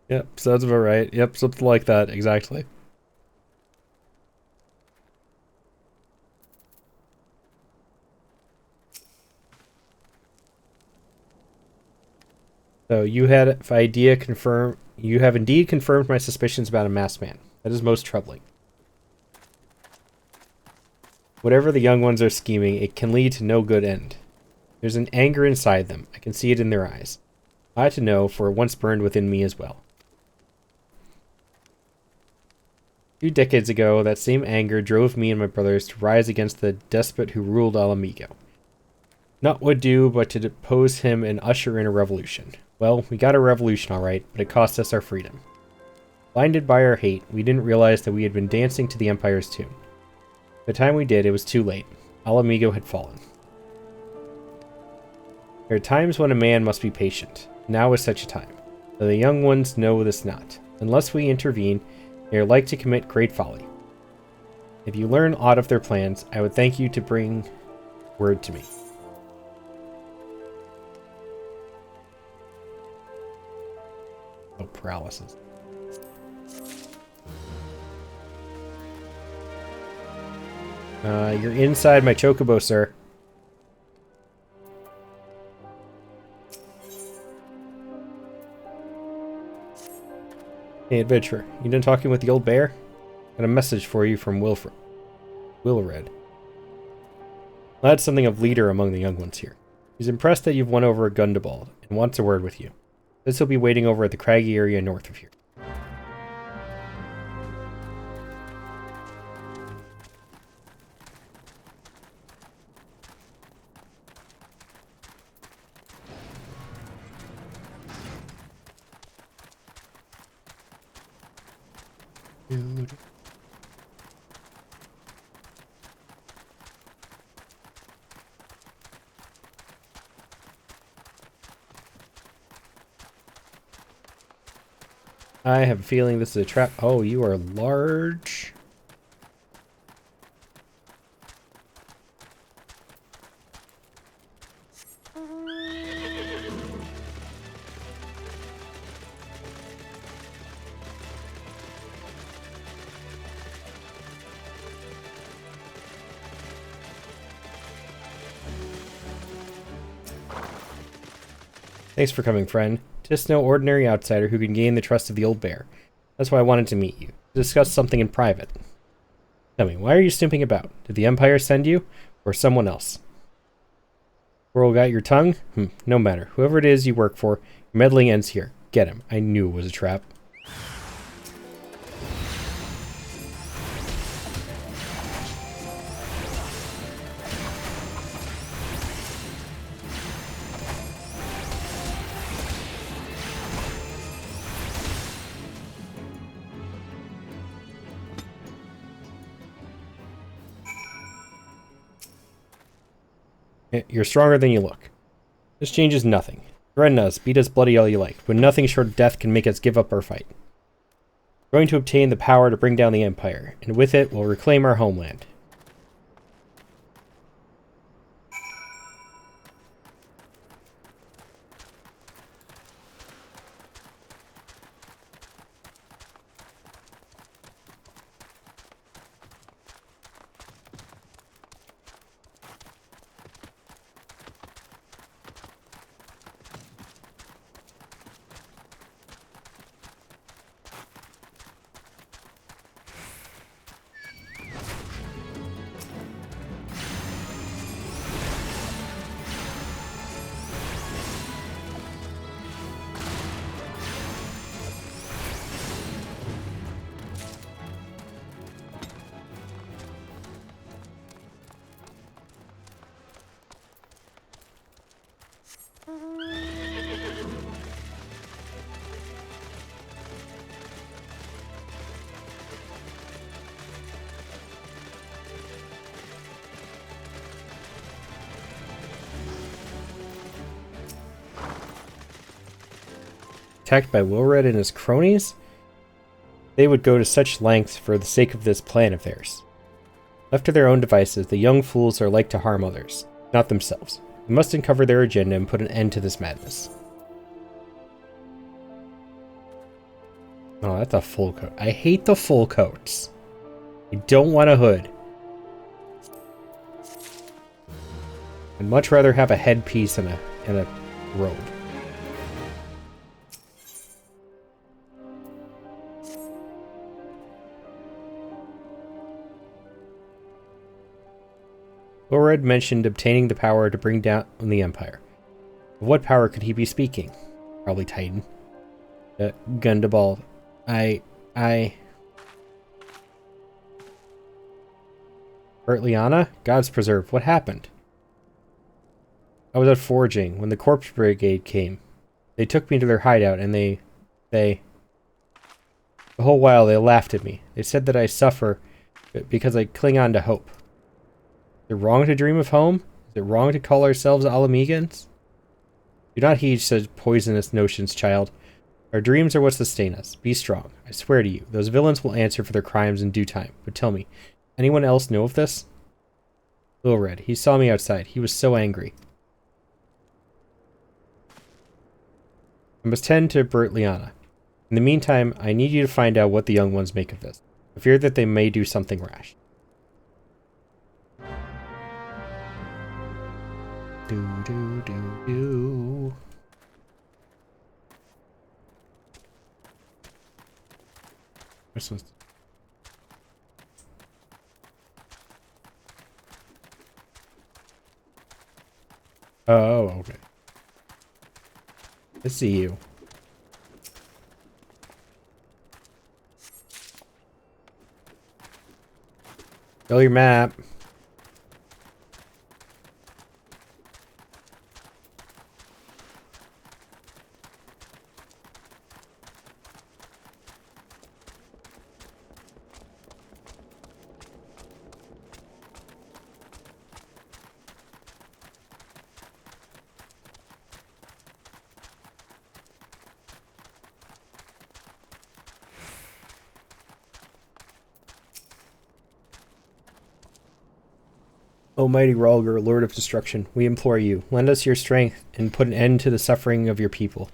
Yep, sounds about right. Yep, something like that, exactly. So you have indeed confirmed my suspicions about a masked man. That is most troubling. Whatever the young ones are scheming, it can lead to no good end. There's an anger inside them. I can see it in their eyes. I ought to know, for it once burned within me as well. 2 decades ago, that same anger drove me and my brothers to rise against the despot who ruled Alamigo. Naught would do but to depose him and usher in a revolution. Well, we got a revolution all right, but it cost us our freedom. Blinded by our hate, we didn't realize that we had been dancing to the Empire's tune. By the time we did, it was too late. Alamigo had fallen. There are times when a man must be patient. Now is such a time. Though the young ones know this not. Unless we intervene, they are like to commit great folly. If you learn aught of their plans, I would thank you to bring word to me. Oh, paralysis. You're inside my chocobo, sir. Hey, adventurer. You done talking with the old bear? Got a message for you from Wilred. Lad's something of leader among the young ones here. He's impressed that you've won over a Gundabald and wants a word with you. This will be waiting over at the craggy area north of here. Dude. I have a feeling this is a trap. Oh, you are large. Thanks for coming, friend. Just no ordinary outsider who can gain the trust of the old bear. That's why I wanted to meet you, to discuss something in private. Tell me, why are you snooping about? Did the Empire send you, or someone else? Squirrel got your tongue? No matter. Whoever it is you work for, your meddling ends here. Get him. I knew it was a trap. You're stronger than you look. This changes nothing. Threaten us, beat us bloody all you like, but nothing short of death can make us give up our fight. We're going to obtain the power to bring down the Empire, and with it, we'll reclaim our homeland. Attacked by Wilred and his cronies? They would go to such lengths for the sake of this plan of theirs. Left to their own devices, the young fools are like to harm others, not themselves. We must uncover their agenda and put an end to this madness. Oh, that's a full coat. I hate the full coats. I don't want a hood. I'd much rather have a headpiece and a robe. Wilred mentioned obtaining the power to bring down the Empire. Of what power could he be speaking? Probably Titan. Gundabald. Bertliana? God's preserve. What happened? I was out foraging when the corpse brigade came. They took me to their hideout and they... The whole while they laughed at me. They said that I suffer because I cling on to hope. Is it wrong to dream of home? Is it wrong to call ourselves Alamegans? Do not heed such poisonous notions, child. Our dreams are what sustain us. Be strong. I swear to you, those villains will answer for their crimes in due time. But tell me, anyone else know of this? Wilred. He saw me outside. He was so angry. I must tend to Bertliana. In the meantime, I need you to find out what the young ones make of this. I fear that they may do something rash. Do. This was... Oh, okay. I see you. Fill your map. Almighty Rhalgr, Lord of Destruction, we implore you, lend us your strength and put an end to the suffering of your people.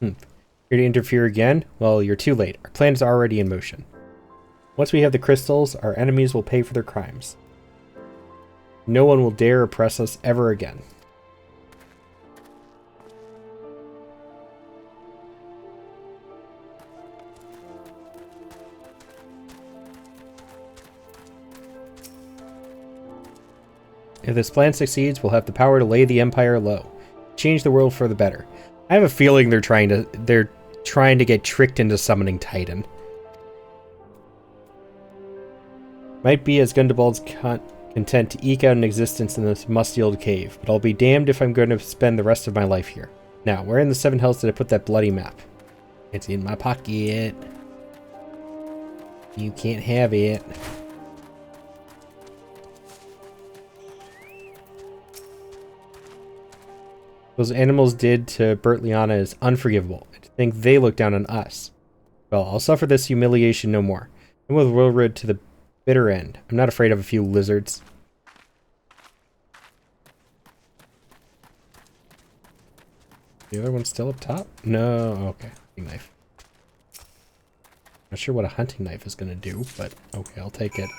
Here to interfere again? Well, you're too late. Our plan is already in motion. Once we have the crystals, our enemies will pay for their crimes. No one will dare oppress us ever again. If this plan succeeds, we'll have the power to lay the Empire low. Change the world for the better. I have a feeling they're trying to get tricked into summoning Titan. Might be as Gundabald's content to eke out an existence in this musty old cave, but I'll be damned if I'm going to spend the rest of my life here. Now, where in the Seven Hells did I put that bloody map? It's in my pocket. You can't have it. Those animals did to Bertliana is unforgivable. To think they look down on us. Well, I'll suffer this humiliation no more. I'm with Wilred to the bitter end. I'm not afraid of a few lizards. The other one's still up top? No, okay. Hunting knife. Not sure what a hunting knife is going to do, but okay, I'll take it.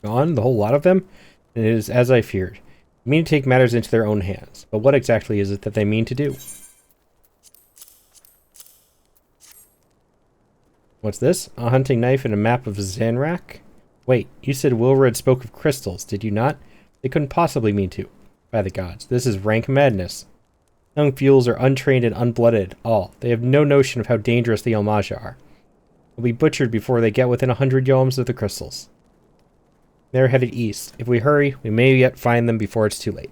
Gone, the whole lot of them? And it is as I feared. They mean to take matters into their own hands. But what exactly is it that they mean to do? What's this? A hunting knife and a map of Zanrak? Wait, you said Wilred spoke of crystals, did you not? They couldn't possibly mean to. By the gods, this is rank madness. Young fuels are untrained and unblooded, all. They have no notion of how dangerous the Yalmaja are. They'll be butchered before they get within 100 yalms of the crystals. They're headed east. If we hurry, we may yet find them before it's too late.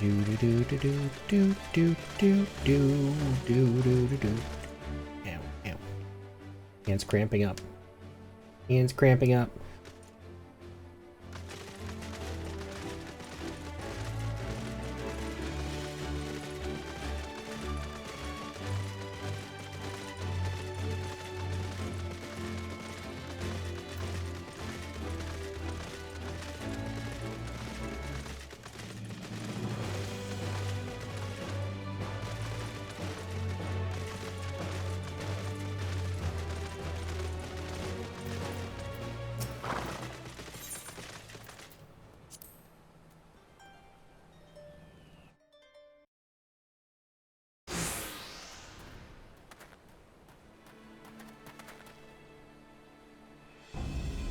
Do do do do do do do do do do do do. Ow, ow. Hands cramping up. Hands cramping up.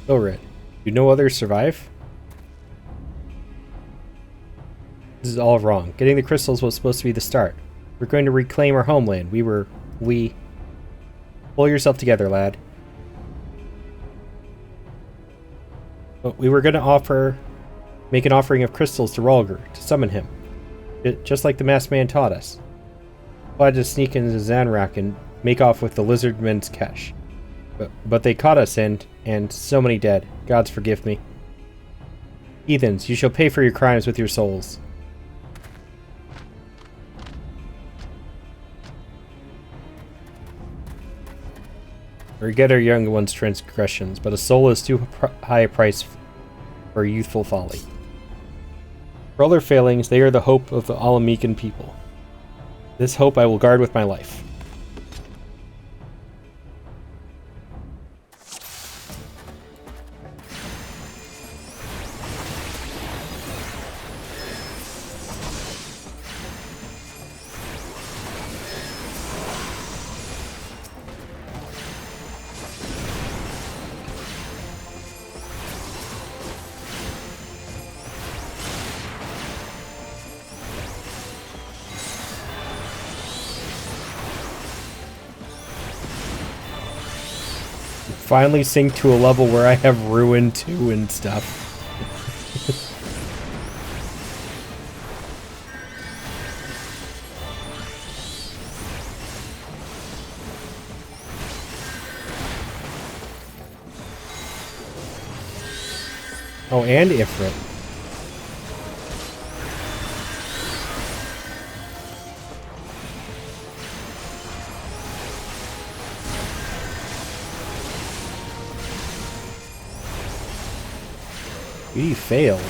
Oh, Red. Do no others survive? This is all wrong. Getting the crystals was supposed to be the start. We're going to reclaim our homeland. Pull yourself together, lad. But we were going to make an offering of crystals to Ralgr to summon him. Just like the masked man taught us. We had to sneak into Zanrak and make off with the lizard men's cache. But they caught us and so many dead. Gods forgive me. Heathens, you shall pay for your crimes with your souls. Forget our young ones' transgressions, but a soul is too high a price for youthful folly. For all their failings, they are the hope of the Alamican people. This hope I will guard with my life. Finally sink to a level where I have Ruin 2 and stuff. Oh, and Ifrit. He failed.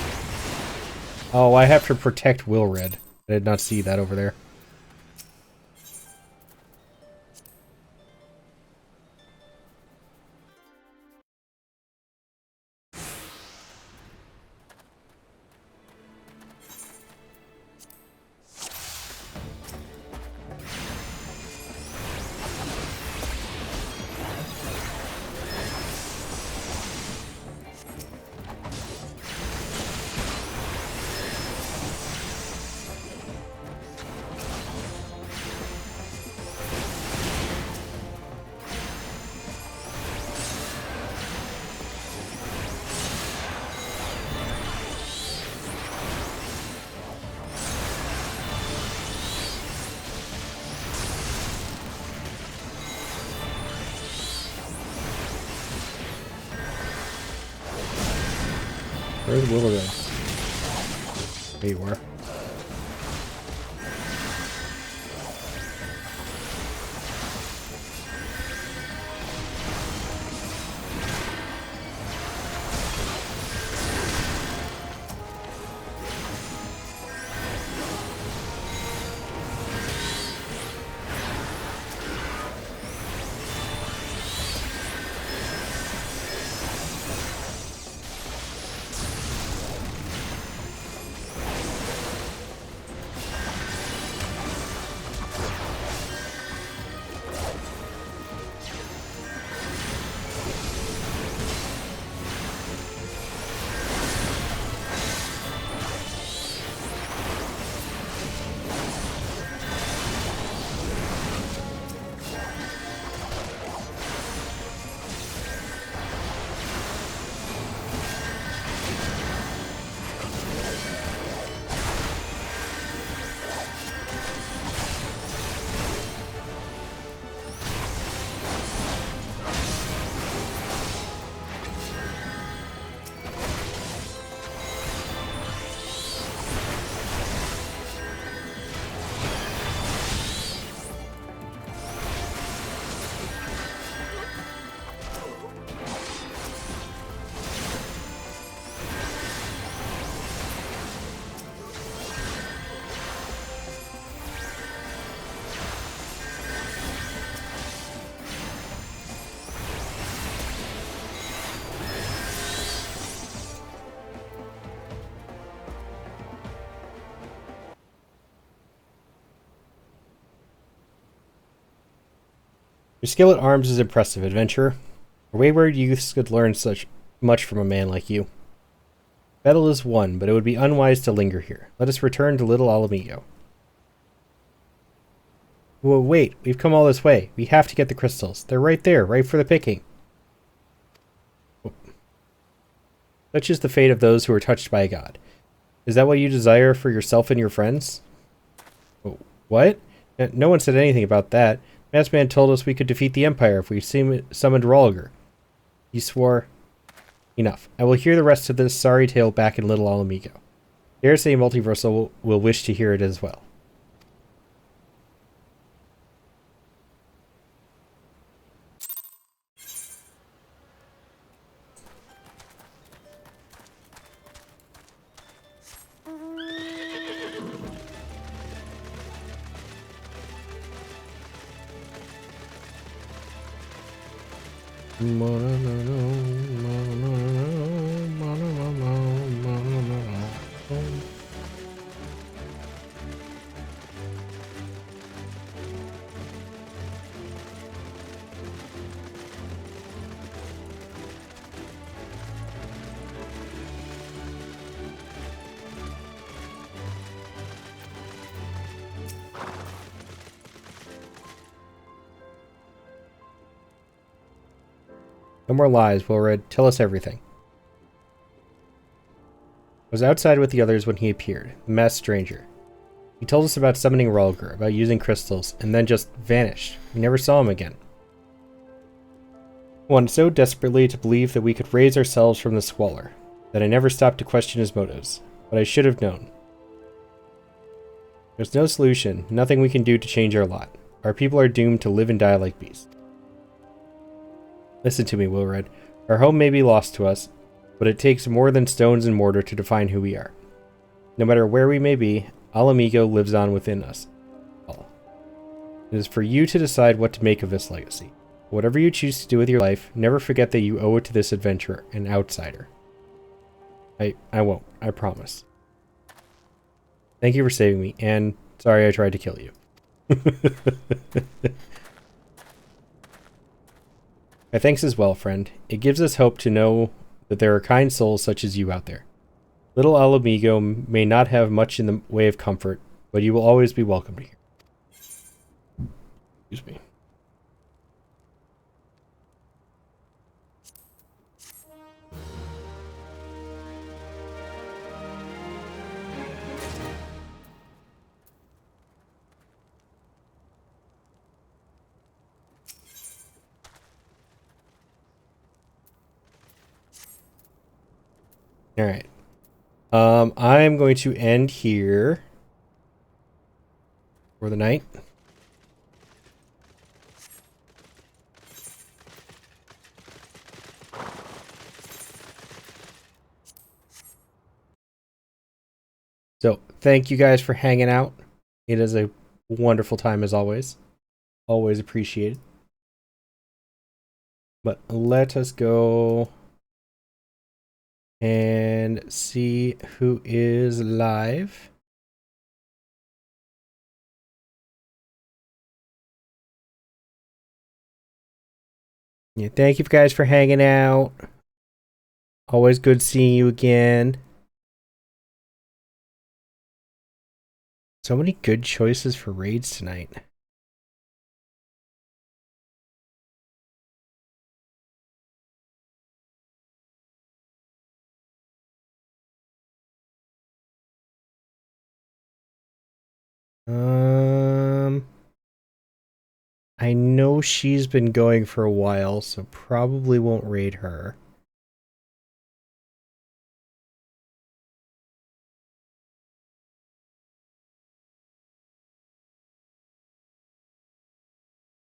Oh, I have to protect Wilred. I did not see that over there. Where's Willow? There you are. Your skill at arms is impressive, adventurer. Our wayward youths could learn such much from a man like you. Battle is won, but it would be unwise to linger here. Let us return to Little Alamigo. Whoa, wait, we've come all this way. We have to get the crystals. They're right there, right for the picking. Such is the fate of those who are touched by a god. Is that what you desire for yourself and your friends? What? No one said anything about that. Masked Man told us we could defeat the Empire if we summoned Rolliger. He swore... Enough. I will hear the rest of this sorry tale back in Little Alamigo. Dare say Multiversal will wish to hear it as well. No more lies, Wilred. Tell us everything. I was outside with the others when he appeared, the masked stranger. He told us about summoning Rolliger, about using crystals, and then just vanished. We never saw him again. I wanted so desperately to believe that we could raise ourselves from the squalor, that I never stopped to question his motives, but I should have known. There's no solution, nothing we can do to change our lot. Our people are doomed to live and die like beasts. Listen to me, Wilred. Our home may be lost to us, but it takes more than stones and mortar to define who we are. No matter where we may be, Alamigo lives on within us. It is for you to decide what to make of this legacy. Whatever you choose to do with your life, never forget that you owe it to this adventurer, an outsider. I won't. I promise. Thank you for saving me, and sorry I tried to kill you. My thanks as well, friend. It gives us hope to know that there are kind souls such as you out there. Little Alamigo may not have much in the way of comfort, but you will always be welcome here. Excuse me. All right. I'm going to end here for the night. So, thank you guys for hanging out. It is a wonderful time as always. Always appreciated. But let us go and see who is live. Yeah, thank you guys for hanging out. Always good seeing you again. So many good choices for raids tonight. I know she's been going for a while, so probably won't raid her.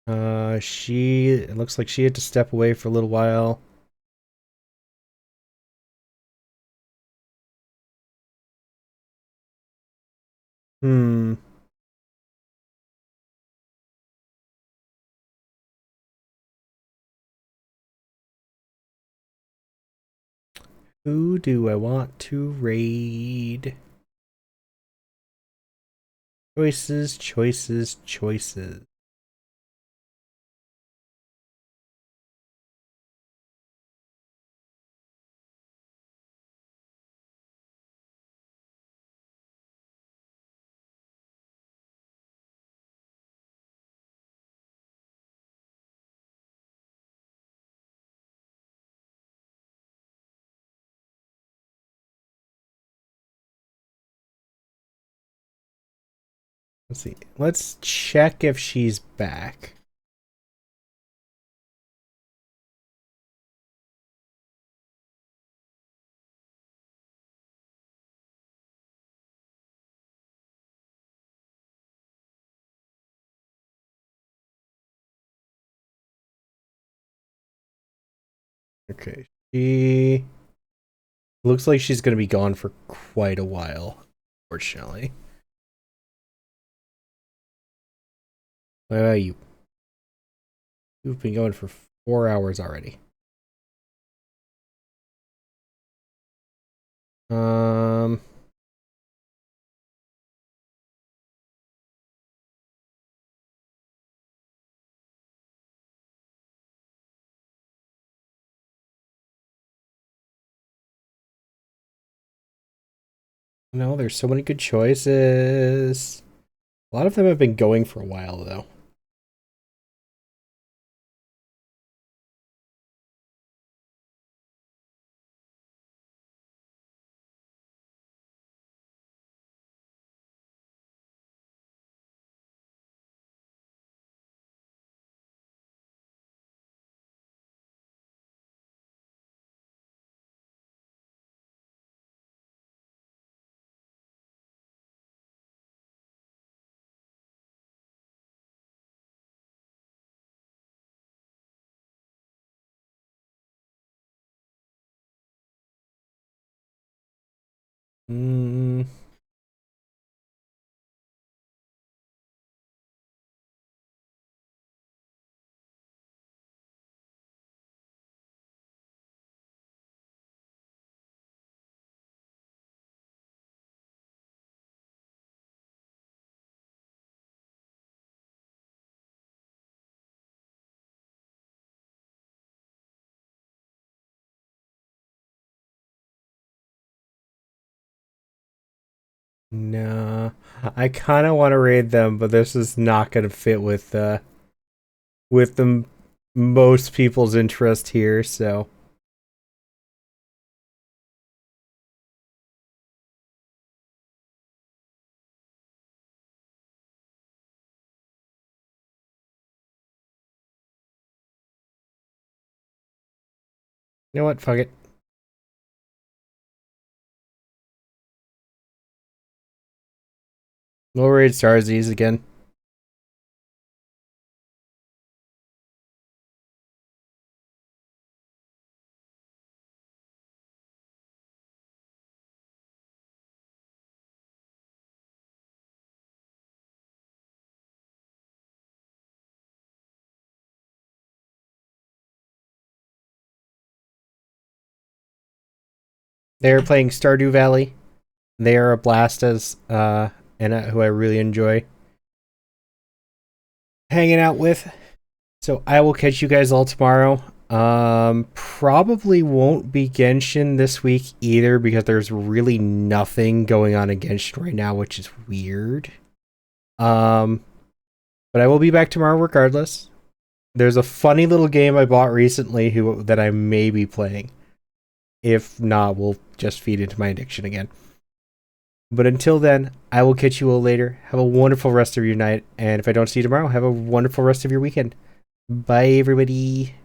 It looks like she had to step away for a little while. Hmm. Who do I want to raid? Choices, choices, choices. Let's see. Let's check if she's back. Okay. She looks like she's going to be gone for quite a while, unfortunately. What about you? You've been going for 4 hours already. Um, no, there's so many good choices. A lot of them have been going for a while, though. Mm, nah. I kind of want to raid them, but this is not going to fit with the most people's interest here, so. You know what? Fuck it. We'll raid Starsies again. They're playing Stardew Valley. They are a blast and who I really enjoy hanging out with. So I will catch you guys all tomorrow. Probably won't be Genshin this week either because there's really nothing going on in Genshin right now, which is weird. But I will be back tomorrow regardless. There's a funny little game I bought recently that I may be playing. If not, we'll just feed into my addiction again. But until then, I will catch you all later. Have a wonderful rest of your night. And if I don't see you tomorrow, have a wonderful rest of your weekend. Bye, everybody.